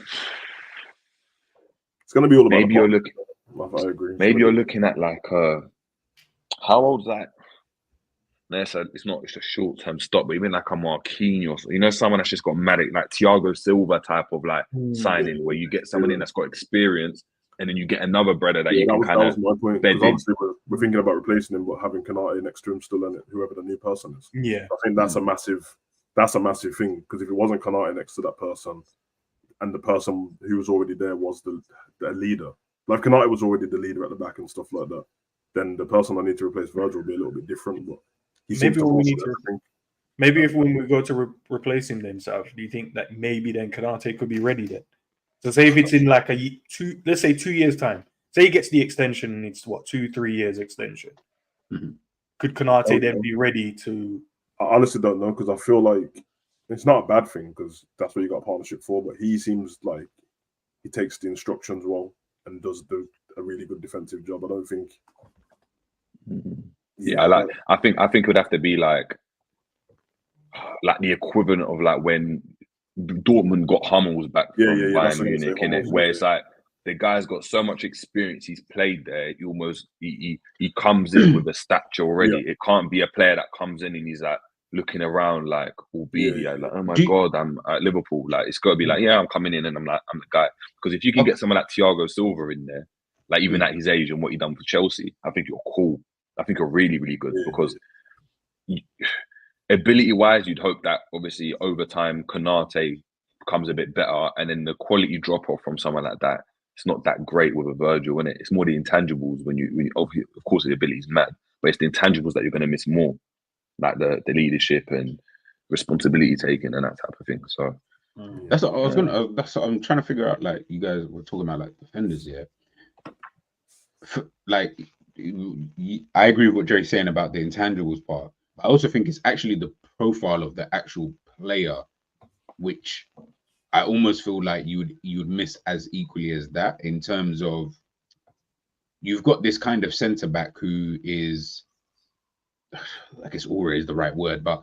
it's going to be all about. Maybe you're looking. I agree. Maybe you're looking at like how old's that? It's not just a short-term stop, but even like a Marquinhos, you know, someone that's just got mad, like Thiago Silva type of like signing, where you get someone in that's got experience, and then you get another brother that you can kind of my point. bed in. Obviously, we're thinking about replacing him, but having Konate next to him still in it, whoever the new person is. Yeah, I think that's a massive thing, because if it wasn't Konate next to that person, and the person who was already there was the leader, like Konate was already the leader at the back and stuff like that, then the person I need to replace Virgil will be a little bit different. But maybe if when we go to replace him, then Sav, do you think that maybe then Konate could be ready then? So say if it's in like let's say 2 years time, say he gets the extension and it's 2-3 years extension. Mm-hmm. Could Konate then be ready to? I honestly don't know, because I feel like it's not a bad thing, because that's what you got a partnership for. But he seems like he takes the instructions well and does a really good defensive job. I don't think. I think it would have to be like the equivalent of like when Dortmund got Hummels back from Bayern Munich, innit? Where it's like the guy's got so much experience, he's played there. He comes in with a stature already. It can't be a player that comes in and he's like looking around like all beady, like, oh my god, I'm at Liverpool. Like, it's got to be like, yeah, I'm coming in and I'm the guy. Because if you can get someone like Thiago Silva in there, like even at his age and what he done for Chelsea, I think you're cool. I think you're really, really good, because ability-wise, you'd hope that obviously over time Konate becomes a bit better, and then the quality drop-off from someone like that, it's not that great with a Virgil, innit? It's more the intangibles when you of course the ability's mad, but it's the intangibles that you're going to miss more, like the leadership and responsibility taking and that type of thing. So that's what I was gonna. That's what I'm trying to figure out. Like, you guys were talking about like defenders, yeah. Like, I agree with what Jerry's saying about the intangibles part. I also think it's actually the profile of the actual player, which I almost feel like you would miss as equally as that, in terms of you've got this kind of centre back who is, I guess aura is the right word, but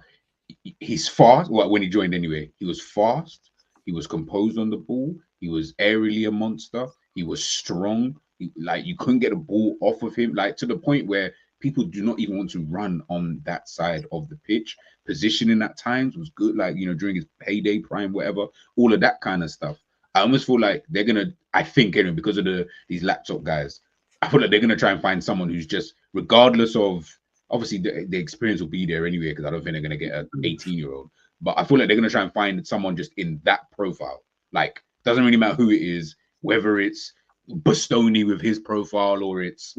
he's fast. Well, when he joined anyway, he was fast. He was composed on the ball. He was aerially a monster. He was strong. Like, you couldn't get a ball off of him, like to the point where people do not even want to run on that side of the pitch. Positioning at times was good, like, you know, during his heyday, prime, whatever, all of that kind of stuff. I almost feel like they're gonna, I think, anyway, because of these laptop guys, I feel like they're gonna try and find someone who's just, regardless of, obviously the experience will be there anyway, because I don't think they're gonna get an 18-year-old. But I feel like they're gonna try and find someone just in that profile. Like, doesn't really matter who it is, whether it's Bastoni with his profile or it's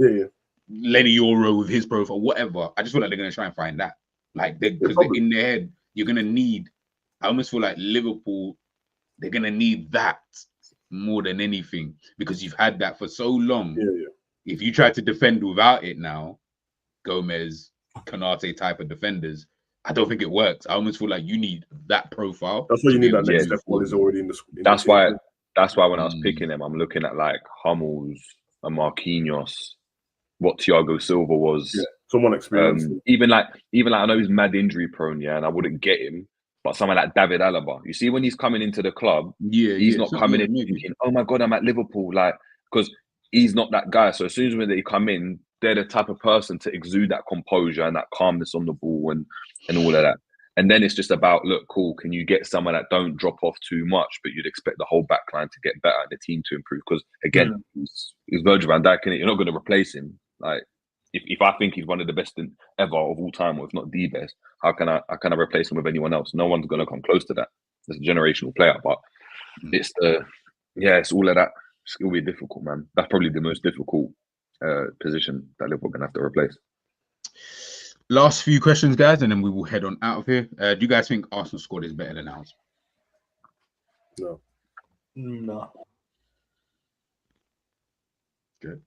Lenny Euro with his profile, whatever. I just feel like they're gonna try and find that. Like, because in their head, you're gonna need. I almost feel like Liverpool, they're gonna need that more than anything, because you've had that for so long. if you try to defend without it now, Gomez, Konate type of defenders, I don't think it works. I almost feel like you need that profile. That's why you need that next move step while he's already in the. That's the why. team. That's why when I was picking them, I'm looking at like Hummels and Marquinhos, what Thiago Silva was. Yeah, someone experienced. Even like I know he's mad injury prone, yeah, and I wouldn't get him. But someone like David Alaba, you see, when he's coming into the club, he's not coming in thinking, "Oh my god, I'm at Liverpool," like, because he's not that guy. So as soon as when they come in, they're the type of person to exude that composure and that calmness on the ball and all of that. And then it's just about, look, cool, can you get someone that don't drop off too much, but you'd expect the whole back line to get better and the team to improve? Because again, he's Virgil van Dijk, innit? You're not going to replace him. Like, if I think he's one of the best ever of all time, or if not the best, how can I replace him with anyone else? No one's going to come close to that. It's a generational player, but it's it's all of that. It's going to be difficult, man. That's probably the most difficult position that Liverpool going to have to replace. Last few questions, guys, and then we will head on out of here. Do you guys think Arsenal squad is better than ours? No. No. Good.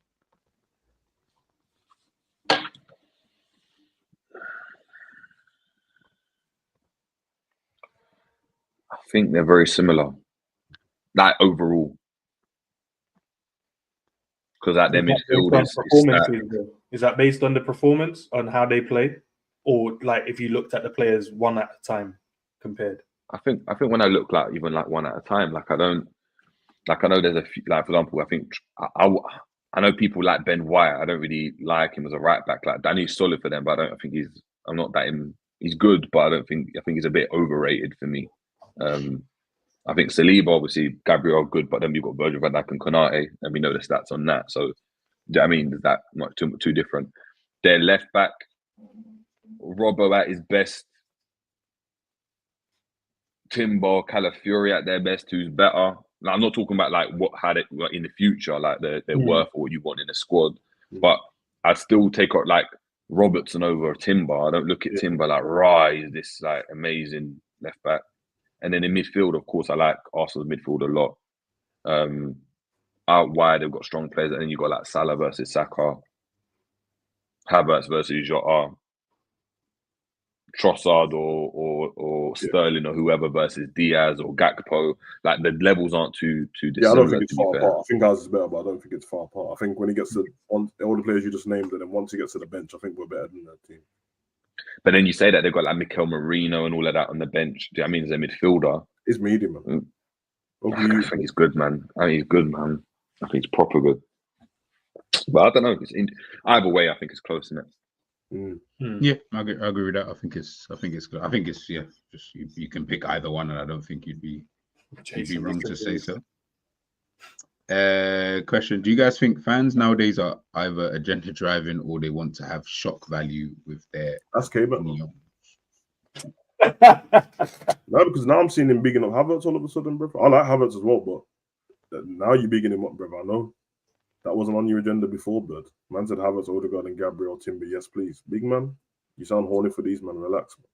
I think they're very similar, like overall. Because at their midfield is that based on the performance, on how they play, or like if you looked at the players one at a time compared? I think when I look like even like one at a time, like I know there's a few, like for example, I think I know people like Ben White. I don't really like him as a right back. Like Danny's solid for them, but I'm not that him. He's good, but I think he's a bit overrated for me. I think Saliba, obviously, Gabriel, good, but then we've got Virgil van Dijk and Konate, and we know the stats on that. So, I mean, is that not too different? Their left back, Robbo at his best, Timber, Calafiori at their best, who's better. Now, I'm not talking about like how they in the future, like their worth or what you want in a squad, but I still take out like Robertson over Timber. I don't look at Timber like, is this like amazing left back? And then in midfield, of course, I like Arsenal's midfield a lot. Out wide, they've got strong players, and then you've got like Salah versus Saka, Havertz versus Jota, Trossard or Sterling or whoever versus Diaz or Gakpo. Like the levels aren't too dissimilar. Yeah, I don't think it's far apart. I think ours is better, but I don't think it's far apart. I think when he gets to all the players you just named, and then once he gets to the bench, I think we're better than that team. But then you say that they've got like Mikel Merino and all of that on the bench. Do you know what I mean? As a midfielder, he's medium, man. I think he's good, man. I think he's good, man. I think he's proper good. But I don't know. Either way, I think it's close, isn't it? Yeah, I agree with that. I think it's good. I think it's just you can pick either one, and I don't think you'd be wrong to say so. Question: do you guys think fans nowadays are either agenda driving or they want to have shock value with their? That's K-But. No, because now I'm seeing him bigging up Havertz all of a sudden, bro. I like Havertz as well, but now you're bigging him up, bro. I know that wasn't on your agenda before, but man said Havertz, Odegaard, and Gabriel, Timber. Yes, please, big man. You sound horny for these, man. Relax, man.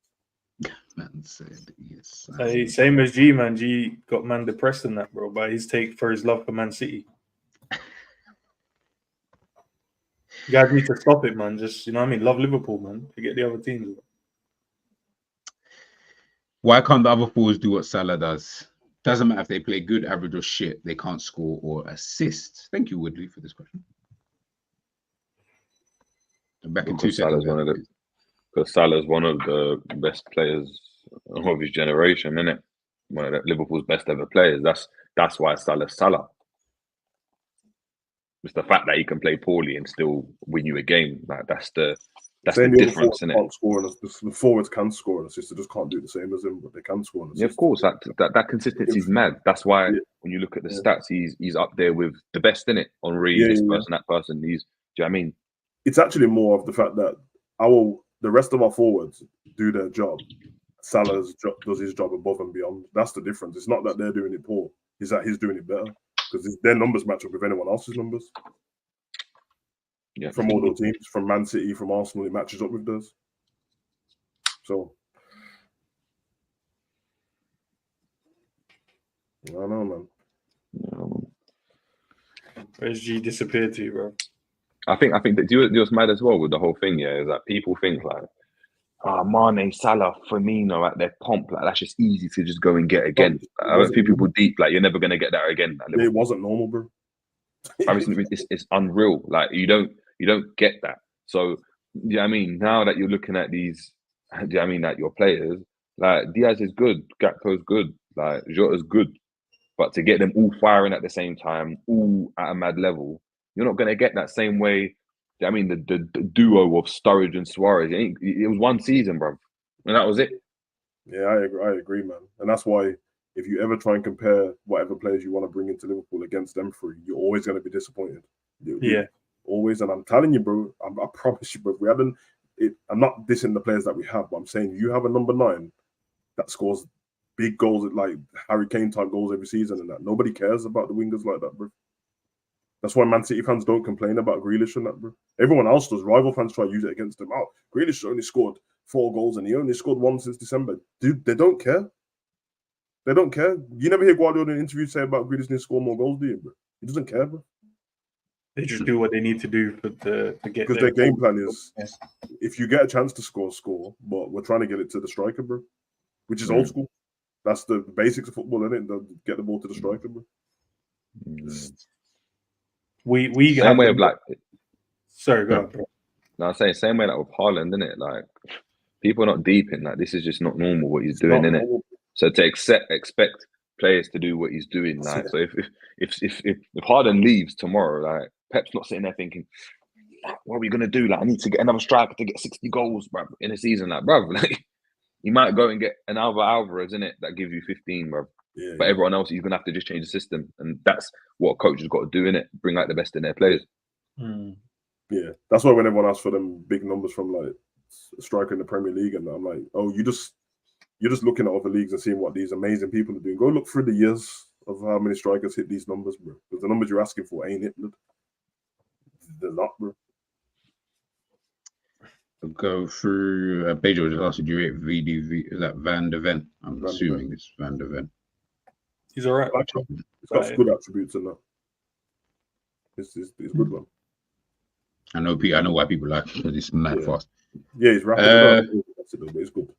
Man said yes. Hey, same as G, man. G got man depressed in that, bro, by his take for his love for Man City. You guys need to stop it, man. Just, you know what I mean? Love Liverpool, man. Forget the other teams. Why can't the other forwards do what Salah does? Doesn't matter if they play good, average, or shit. They can't score or assist. Thank you, Woodley, for this question. I'm back in 2 seconds. Because Salah's one of the best players of his generation, isn't it? One of Liverpool's best ever players. That's why Salah's Salah. It's the fact that he can play poorly and still win you a game. Like that's the difference, isn't it? The forwards can score and assist. They just can't do the same as him, but they can score and assist. Yeah, of course. That consistency is mad. That's why when you look at the stats, he's up there with the best, in it. Henry, this person, that person. Do you know what I mean? It's actually more of the fact that the rest of our forwards do their job. Salah does his job above and beyond. That's the difference. It's not that they're doing it poor. It's that he's doing it better because their numbers match up with anyone else's numbers. Yeah, from all those teams, from Man City, from Arsenal, it matches up with theirs. So, I don't know, man. Where's G disappeared to, bro? I think that do you know what's mad as well with the whole thing, yeah, is that people think like, Mane, Salah, Firmino at their pomp, like that's just easy to just go and get again. It I wasn't few people normal. deep, like you're never gonna get that again. At Yeah, it Liverpool. wasn't normal, bro. It's unreal. Like you don't get that. So yeah, I mean, now that you're looking at these, yeah, I mean, that your players, like Diaz is good, Gakpo's good, like Jota's good, but to get them all firing at the same time, all at a mad level, you're not gonna get that same way. I mean, the duo of Sturridge and Suarez, it was one season, bro, and that was it. Yeah, I agree, man. And that's why if you ever try and compare whatever players you want to bring into Liverpool against them three, you're always going to be disappointed. Yeah. Always. And I'm telling you, bro, I promise you, bro, I'm not dissing the players that we have, but I'm saying you have a number 9 that scores big goals, like Harry Kane type goals every season and that. Nobody cares about the wingers like that, bro. That's why Man City fans don't complain about Grealish and that, bro. Everyone else does. Rival fans try to use it against him. Oh, Grealish only scored 4 goals and he only scored 1 since December. Dude, they don't care. They don't care. You never hear Guardiola in an interview say about Grealish needs to score more goals, do you, bro? He doesn't care, bro. They just do what they need to do to get. Because their game plan is, if you get a chance to score. But we're trying to get it to the striker, bro, which is old school. That's the basics of football, isn't it? Get the ball to the striker, bro. We same way of like. Sorry, go on, bro. No, I'm saying same way like with Haaland, isn't it? Like people are not deep in that. This is just not normal what he's doing, isn't it? So to expect players to do what he's doing, like so if Haaland leaves tomorrow, like Pep's not sitting there thinking, what are we gonna do? Like I need to get another striker to get 60 goals, bruv, in a season. Like, bruv, like you might go and get an Alvarez, in it, that gives you 15, bruv. Yeah, but everyone else, he's gonna have to just change the system, and that's what a coach has got to do, in it. Bring out the best in their players. Yeah, that's why when everyone asks for them big numbers from like striker in the Premier League, and I'm like, oh, you're just looking at other leagues and seeing what these amazing people are doing. Go look through the years of how many strikers hit these numbers, bro. Because the numbers you're asking for ain't it, bro. They're not, bro. We'll go through. Pedro just asked, do you rate VDV? Is that Van de Ven? I'm assuming it's Van de Ven. He's all right. He's got good attributes in that. It's good one. I know why people like it, because it's mad fast. Yeah, he's rapid. But it's good.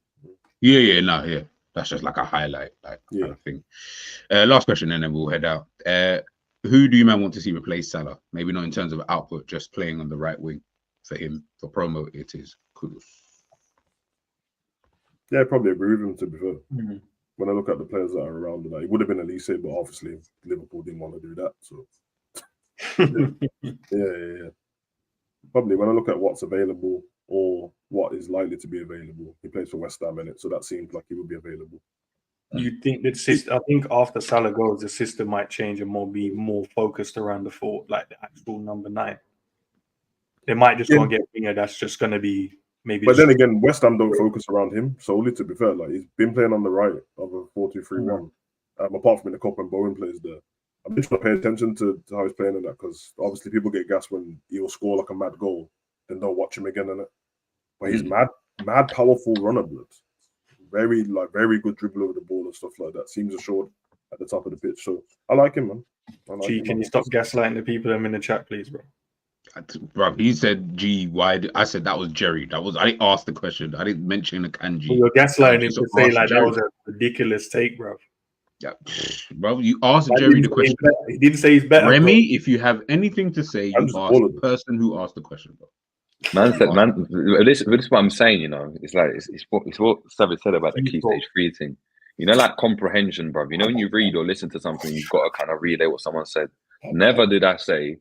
Yeah. That's just like a highlight, kind of thing. Last question, and then we'll head out. Who do you man want to see replace Salah? Maybe not in terms of output, just playing on the right wing for him. For promo, it is Kudus. Yeah, I probably agree with him, to be fair. When I look at the players that are around, it would have been Elise, but obviously Liverpool didn't want to do that. So yeah. Probably when I look at what's available or what is likely to be available, he plays for West Ham in it, so that seems like he would be available. You think that system? I think after Salah goes, the system might change and be more focused around the like the actual number 9. They might just go and get a winger that's just going to be maybe. But then again, West Ham don't focus around him solely. To be fair, like he's been playing on the right of a 4-2-3-1. Apart from in the cup when Bowen plays there. I'm just not paying attention to how he's playing in that, because obviously people get gas when he'll score like a mad goal, then don't watch him again in it. But he's mad powerful runner, blood. Very good dribble over the ball and stuff like that. Seems assured at the top of the pitch. So I like him, man. Can you stop gaslighting the people in the chat, please, bro? Bro, he said G. Why? I said that was Jerry. I didn't ask the question. I didn't mention the Kanji. Well, you're gaslighting him to say like Jerry. That was a ridiculous take, bro. Yeah, bro, you asked Jerry the question. He didn't say he's better. Remy, if you have anything to say, you ask the person who asked the question, bro. This is what I'm saying, you know. It's like it's what Savage said about the key stage 3 thing. You know, like comprehension, bro. You know, when you read or listen to something, you've got to kind of relay what someone said. Never did I say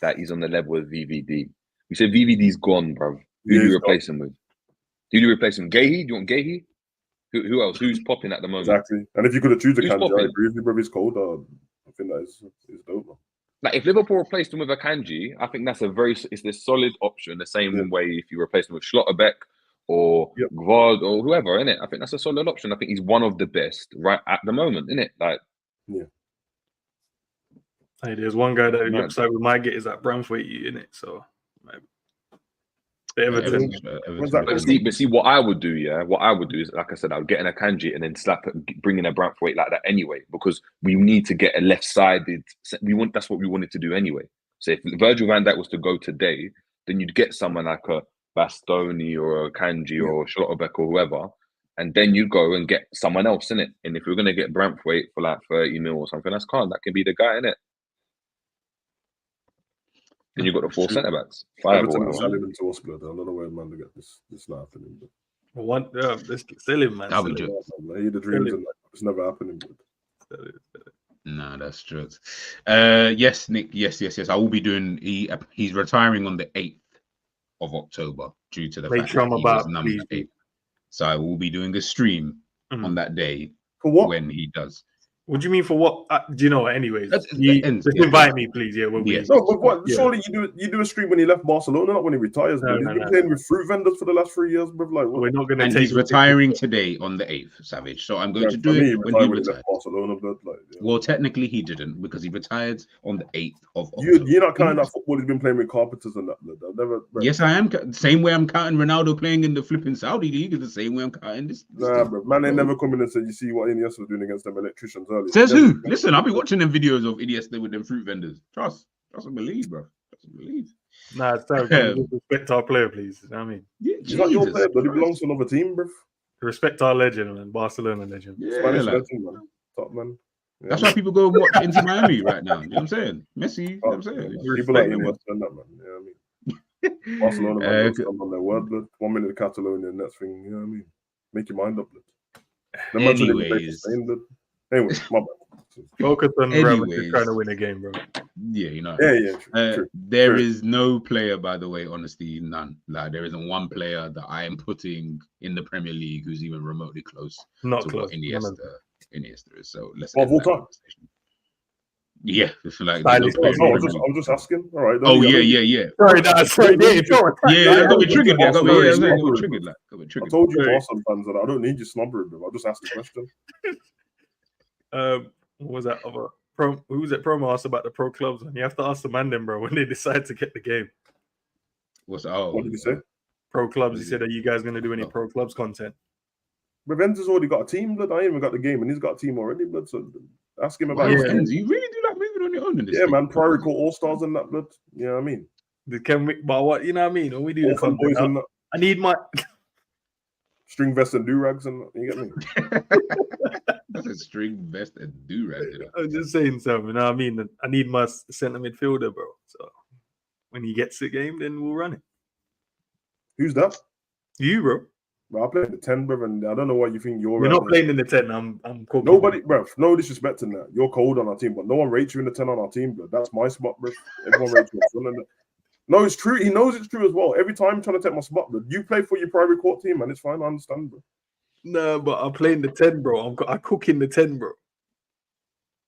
that he's on the level of VVD. We said VVD's gone, bro. Who do you replace him with? Who do you replace him? Gahey? Do you want Gahey? Who else? Who's popping at the moment? Exactly. And if you could have chosen a Kanji, I agree with you, bro. He's cold. I think that is dope, man. Like if Liverpool replaced him with a Kanji, I think that's it's a solid option. The same way if you replace him with Schlotterbeck or Gvard or whoever, innit? I think that's a solid option. I think he's one of the best right at the moment, innit? Like, hey, there's one guy that the upside we might get is that Bramthwaite in it. So maybe. Everton. But see, what I would do, is, like I said, I would get in a Kanji and then bring in a Bramthwaite like that anyway, because we need to get a left-sided. That's what we wanted to do anyway. So if Virgil van Dijk was to go today, then you'd get someone like a Bastoni or a Kanji or Schlotterbeck or whoever, and then you go and get someone else in it. And if you're going to get Braithwaite for like 30 mil or something, that's calm. That can be the guy in it. Then you've got the 4 centre backs, 5 Everton or will sell whatever. him into us, blood. I don't know where man to get this laughing. But One, let's sell him, man. That'll be Sell him. good. I hear the dreams and it's never happening. But Sell him. No, that's true. Yes, Nick. Yes. I will be doing. He's retiring on the 8th of October due to the Make fact sure that I'm he was about, number please. 8. So I will be doing a stream on that day for what? when he does. What do you mean for what? Do you know what? Anyways, That's- you, that ends, just yeah. invite me, please. Yeah, when Yes. No, but what? Yeah. Surely you do a stream when he left Barcelona, not when he retires. No, But he's no, been no. playing with fruit vendors for the last 3 years, bro. Like, what? we're not going to And take. he's retiring today on the 8th, Savage. So I'm going to do For me, it when retired he when he retires. left Barcelona, blood. Like, Well, technically he didn't because he retired on the 8th of October. you're not counting that football he's been playing with carpenters and that. Blood. I've never. Bro. Yes, I am. Same way I'm counting Ronaldo playing in the flipping Saudi league is the same way I'm counting this. Nah, bro. Man, they never come in and say, you see what Iniesta was doing against them electricians earlier. Says Never- who? Listen, I'll be watching them videos of Iniesta with them fruit vendors. Trust and believe, bro. Trust and believe. Nah, it's time. Can you respect our player, please. You know what I mean, Yeah, He's not your Jesus player, but he Christ. belongs to another team, bro. respect our legend, man. Barcelona legend. Yeah, Spanish like, legend, man. Top man. Yeah, that's man. why people go and watch Inter Miami right now. You know what I'm saying? Messi, you know what I'm saying? Yeah, people like Respect, Iniesta and that, man. You know what I mean? Barcelona, man, don't stand on their word, blood. 1 minute Catalonia, next thing, you know what I mean? Make your mind up, blood. The match when they play for Anyways. Spain, blood. Anyway, my bad. Focus on Real Madrid Anyways. trying to win a game, bro. Yeah, you know. Yeah, true. There true. is no player, by the way, honestly, none. Like there isn't one player that I am putting in the Premier League who's even remotely close Not to close. what Iniesta is. So let's Of end all that time? conversation. Yeah, it's like Stylish there's no player. player in the I was just asking. All right. Oh don't- yeah. Sorry, nah, sorry. Yeah, Yeah, I got me triggered. Yeah, I got me Barcelona. triggered. Like, got me I triggered. told you, Sorry. Barcelona fans, that I don't need your snobbery, bro. I'll just ask the question. What was that other who was it? Promo asked about the pro clubs, and you have to ask the man then, bro, when they decide to get the game. What What did he say? Pro clubs. He said, "Are you guys going to do any Oh. pro clubs content?" Reven's already got a team, blood. I ain't even got the game, and he's got a team already, blood. So ask him about Wow, his Yeah. team. Enz, you really do like moving on your own in this Yeah, thing. man. Priory Court All Stars and that, blood. You know what I mean? Can we? But what you know what I mean? When we do the Orphan boys content, and that. I need my. String vest and do-rags and that. You get me? That's a string vest and do-rag. You know? I'm just saying something. You know what I mean? I need my centre midfielder, bro. So when he gets the game, then we'll run it. Who's that? You, bro. Bro, I played the 10, bro, and I don't know why you think you're We're not playing in the 10. I'm cooking. Nobody, bro, no disrespect in that. You're cold on our team, but no one rates you in the 10 on our team, bro. That's my spot, bro. Everyone rates you in the No, it's true. He knows it's true as well. Every time I'm trying to take my spot, bro. You play for your private court team, man. It's fine. I understand, bro. No, but I'm playing the 10, bro. I cook in the 10, bro.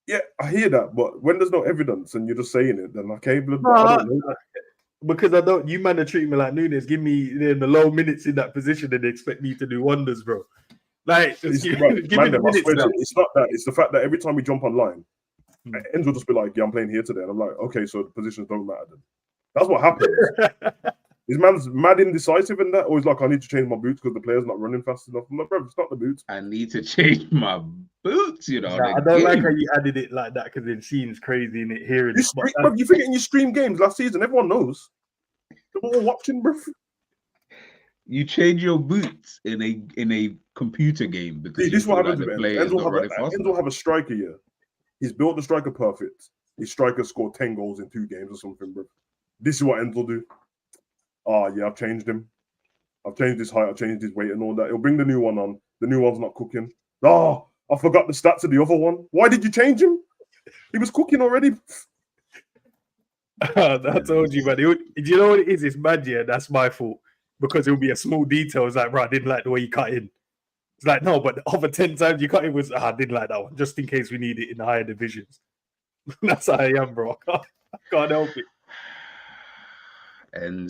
Yeah, I hear that, but when there's no evidence and you're just saying it, then okay, blood. No, I don't know that. Because I don't, you man are treating me like Nunes. Give me in the low minutes in that position and they expect me to do wonders, bro. Like, just It's, give, bro, give me man, the I minutes. swear to now. you, it's not that. It's the fact that every time we jump online, Hmm. Enz will just be like, "Yeah, I'm playing here today," and I'm like, "Okay, so the positions don't matter then." That's what happens. This man's mad indecisive in that, or he's like, "I need to change my boots because the player's not running fast enough." I'm like, "Bro, it's not the boots." I need to change my boots, you know. Nah, I the don't like game. how you added it like that because it seems crazy in it hearing You, it. But bro, you forgetting you stream games last season. Everyone knows. They're all watching, bro. You change your boots in a computer game because See, you this is what feel happens like with the Enz. player is Enz will not have running fast Enz will enough. have a striker here. He's built the striker perfect. His striker scored 10 goals in 2 games or something, bro. This is what Enz will do. Oh, yeah, I've changed him. I've changed his height, I've changed his weight and all that. He'll bring the new one on. The new one's not cooking. Oh, I forgot the stats of the other one. Why did you change him? He was cooking already. I told you, man. Do you know what it is? It's mad, yeah. That's my fault because it'll be a small detail. It's like, bro, I didn't like the way you cut in. It's like, no, but the other 10 times you cut in was, I didn't like that one, just in case we need it in the higher divisions. That's how I am, bro. I can't help it. And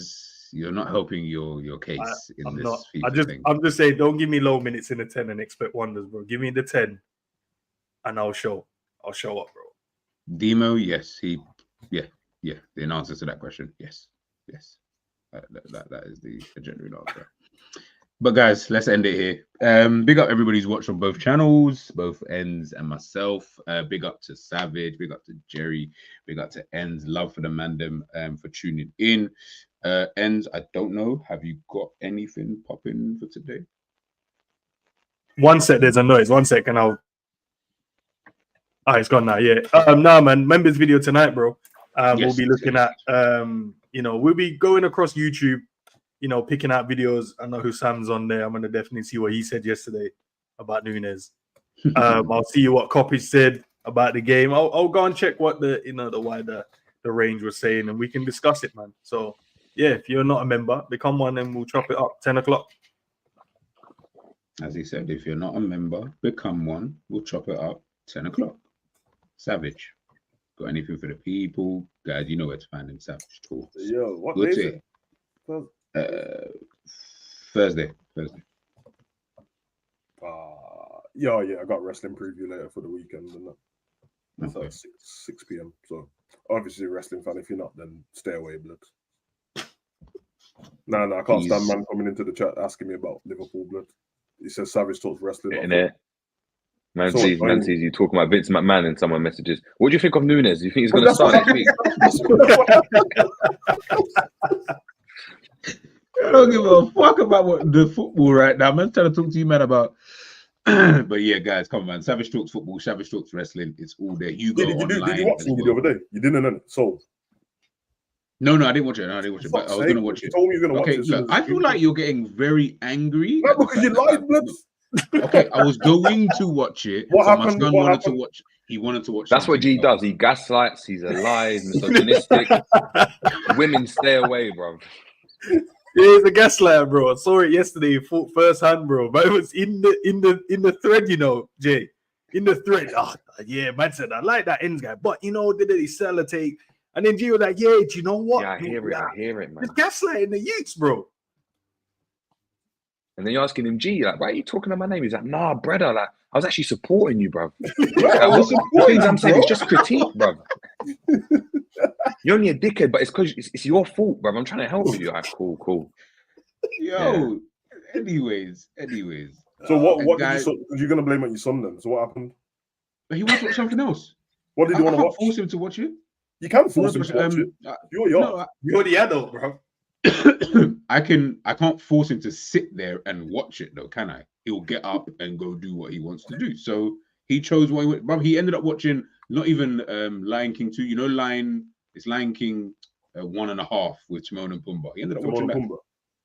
you're not helping your case in I'm this not. FIFA thing. I'm just saying, don't give me low minutes in the 10 and expect wonders, bro. Give me the 10, and I'll show up, bro. Demo, yes, yeah. In answer to that question, yes. That is the genuine answer. But guys, let's end it here. Big up everybody's watched on both channels, both Endz and myself. Big up to Savage, big up to Jerry, big up to Endz. Love for the mandem for tuning in. Endz, I don't know. Have you got anything popping for today? One sec, there's a noise. 1 second, I'll. It's gone now. Yeah. Nah, man. Members video tonight, bro. We'll be looking at. We'll be going across YouTube. Picking out videos. I know who Sam's on there. I'm gonna definitely see what he said yesterday about Nunes. I'll see what Coppage said about the game. I'll go and check what the wider the range was saying, and we can discuss it, man. So yeah, if you're not a member, become one, and we'll chop it up 10 o'clock. As he said, if you're not a member, become one. We'll chop it up 10 o'clock. Savage. Got anything for the people? Guys, you know where to find them. Savage Talks. Yo, what Good day is it? Thursday. Yeah, I got wrestling preview later for the weekend, and that's at 6 p.m. So obviously, a wrestling fan. If you're not, then stay away, blood. No, I can't stand man coming into the chat asking me about Liverpool, blood. He says Savage Talks wrestling. In it. Man sees you talking about Vince McMahon and someone messages, what do you think of Nunes? Do you think he's going to start next week? I don't give a fuck about the football right now. I'm trying to talk to you, man, about. But yeah, guys, come on, man. Savage Talks football, Savage Talks wrestling. It's all there. Did you watch it the other day? You didn't know it. So. No, I didn't watch it. But I was going to watch it. You told me you were going to watch it. Look, I feel like you're getting very angry. No, because you lied, blood. Okay, I was going to watch it. What happened? My son wanted to watch. He wanted to watch. That's what G does. He gaslights. He's a lie. He's misogynistic. Women, stay away, bro. He's a gaslighter, bro. I saw it yesterday, first hand, bro. But it was in the thread, Jay. In the thread. Oh, yeah, man said I like that Endz guy, but did he sell a take? And then G was like, yeah, do you know what? Yeah, I hear it, man. It's gaslighting the youths, bro. And then you're asking him, G, like, why are you talking about my name? He's like, nah, brother, like, I was actually supporting you, bro. The things I'm saying is just critique, bro. You're only a dickhead, but it's because it's your fault, bro. I'm trying to help you. Like, cool. Yo, yeah. Anyways. So what guys, you're gonna blame on your son then? So what happened? But he wants to watch something else. What did you want to watch? Force him to watch it. You can force him to watch it. You're the adult, bro. I can't force him to sit there and watch it though, can I? He'll get up and go do what he wants to do. So he chose what he went. But he ended up watching not even Lion King 2. It's Lion King 1.5 with Timon and Pumbaa. He ended up watching that.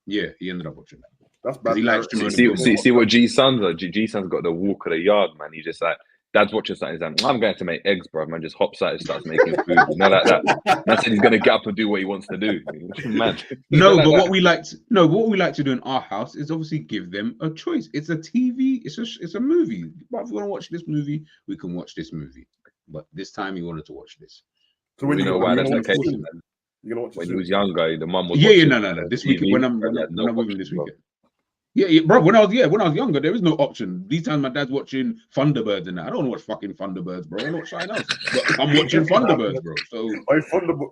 Yeah, he ended up watching that. That's bad. He likes Timon and Pumbaa. See what G-Son's are. G-Son's got the walk of the yard, man. He's just like, Dad's watching something. He's like, I'm going to make eggs, bro. Man, just hops out and starts making food. Like that. That's it. He's going to get up and do what he wants to do. Man. What we like to do in our house is obviously give them a choice. It's a TV. It's a movie. But if you want to watch this movie, we can watch this movie. But this time he wanted to watch this. So we know why that's the case. When he was younger, the mum was. No. This weekend when I'm with him this weekend. Yeah, bro. When I was younger, there was no option. These times my dad's watching Thunderbirds and that. I don't want to watch fucking Thunderbirds, bro. I don't watch something else. But I'm watching Thunderbirds, bro. So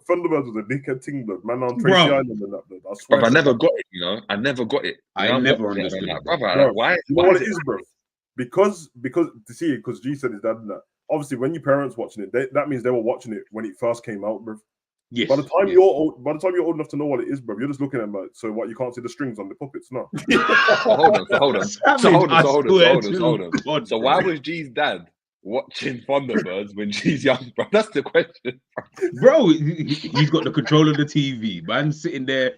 Thunderbirds was a dickhead thing, blood. Man on Tracy Island and that, blood. I swear. I never got it, I never got it. I never understood it. Brother, why? You know what it is, bro? Because G said his dad and that. Obviously, when your parents watching it, that means they were watching it when it first came out, bro. Yes. By the time you're old enough to know what it is, bro, you're just looking at them. So what? You can't see the strings on the puppets, no? Hold on. So why was G's dad watching Thunderbirds when G's young, bro? That's the question, bro. He's got the control of the TV. Man, sitting there.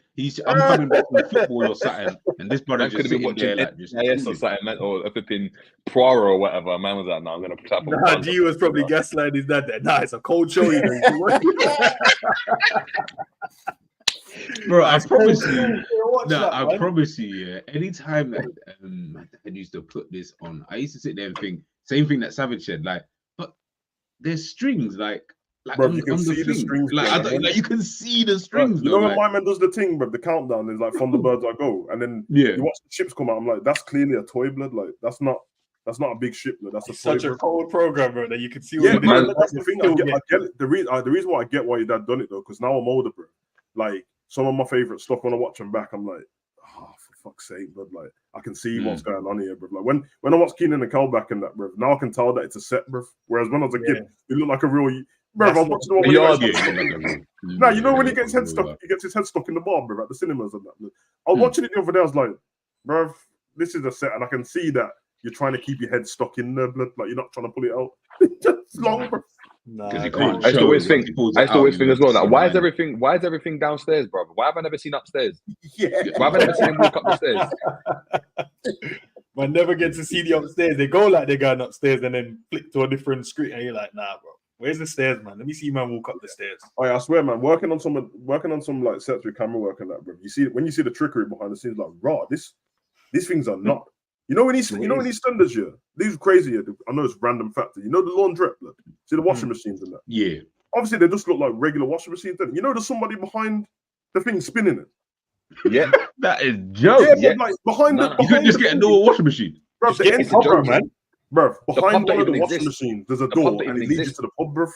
I'm coming back from football or something, and this brother could have been watching there, like, just or something, man, or a flipping Poirot or whatever. Man was like, "No, I'm gonna tap on." Nah, G was probably gaslighting his dad. Nah, it's a cold show. Bro, I promise you. I promise you. Yeah. Anytime that my dad used to put this on, I used to sit there and think same thing that Savage said. Like, but there's strings, like bro, you can see the strings. You can see the strings. You know when my man does the thing, bro, the countdown, there's like Thunderbirds I go, and then you watch the ships come out. I'm like, that's clearly a toy, blood. Like that's not a big ship, blood. That's such a cold program, bro, that you can see. Yeah, man, that's the thing. I get it. The reason why I get why your dad done it though, because now I'm older, bro. Like some of my favorite stuff when I watch them back, I'm like, oh, for fuck's sake, but like I can see what's going on here, bro. Like when I watch Keenan and Kel back in that, bro, now I can tell that it's a set, bro. Whereas when I was a kid, it looked like a real. Bro, I was watching the one when nah, you know when he gets his head stuck in the bar, bro, at the cinemas and that. I was watching it the other day. I was like, bro, this is a set, and I can see that you're trying to keep your head stuck in there, blood. Like you're not trying to pull it out. Just long, bro. Because you can't. I used to always think as well that why is everything downstairs, bro? Why have I never seen upstairs? Yeah. Why have I never seen him walk up the stairs? Man never get to see the upstairs. They go like they're going upstairs and then flick to a different screen, and you're like, nah, bro. Where's the stairs, man? Let me see man walk up the stairs. Oh, yeah, I swear, man. Working on some like sets with camera work and that, bro. You see when you see the trickery behind the scenes, like raw. These things are not. You know when he's standards here. These are crazy. Here. I know it's random factor. You know the laundrette, blood. See the washing machines and that. Yeah. Obviously, they just look like regular washing machines. Then you know there's somebody behind the thing spinning it. Yeah, that is joke. Yeah, but like behind the. You could just get a normal washing machine. Bro, the end joke, man. Bro, behind one of the washing machines, there's a door and it leads you to the pub, bro.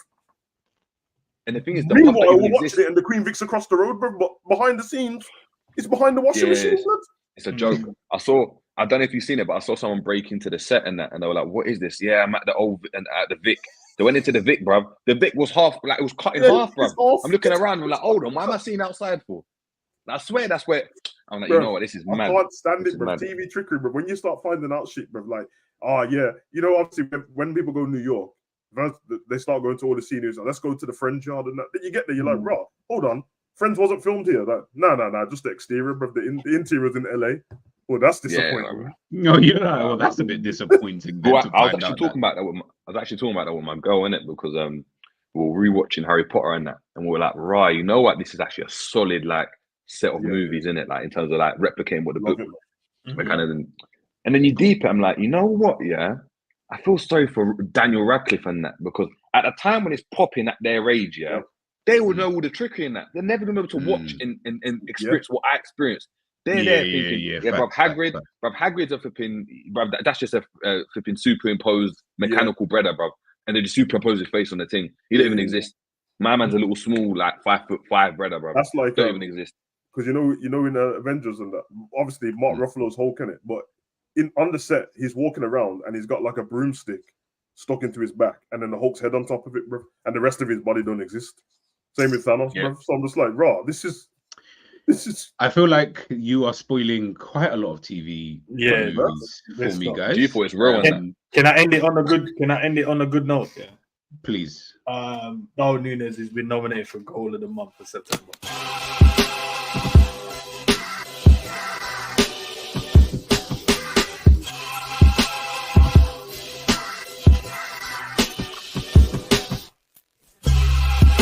And the thing is, meanwhile, we're watching it and the Queen Vic's across the road, bro. But behind the scenes, it's behind the washing machine, blood. It's a joke. I don't know if you've seen it, but I saw someone break into the set and that, and they were like, "What is this?" Yeah, I'm at the at the Vic. They went into the Vic, bruv. The Vic was half, like it was cut in half, bruv. I'm looking around, I'm like, hold on, why am I seeing outside for? I swear that's where I'm like, bro, you know what, this is mad. I can't stand it, bro. TV trickery, bro. When you start finding out shit, bro, like, you know, obviously when people go to New York, they start going to all the seniors. Like, let's go to the Friends yard and that. Then you get there, you're like, bro, hold on, Friends wasn't filmed here. Like, no, just the exterior, bro. The interior's in LA. Well, that's disappointing. No, you're right. Well, that's a bit disappointing. I was actually talking about that with my girl, innit? Because we were rewatching Harry Potter and that, and we were like, right, you know what? This is actually a solid like set of movies, innit? Like in terms of like replicating what the book kind of. And then you deep it, I'm like, you know what? Yeah, I feel sorry for Daniel Radcliffe and that, because at the time when it's popping at their age, they would know all the trickery in that. They're never gonna be able to watch and experience what I experienced. They're there thinking, bruv, Hagrid's a flipping, bruv, that's just a flipping superimposed mechanical brother, bruv. And they just superimpose his face on the thing. He don't even exist. My man's a little small, like 5'5" brother, bruv. That's like don't even exist. Because you know in Avengers and that, obviously Mark Ruffalo's Hulk in it, but on the set he's walking around and he's got like a broomstick stuck into his back, and then the Hulk's head on top of it, bruv, and the rest of his body don't exist. Same with Thanos, bruv. So I'm just like, this is. I feel like you are spoiling quite a lot of TV movies for me, guys. You thought it's real. Can I end it on a good? Can I end it on a good note? Yeah, please. Darwin Núñez has been nominated for Goal of the Month for September.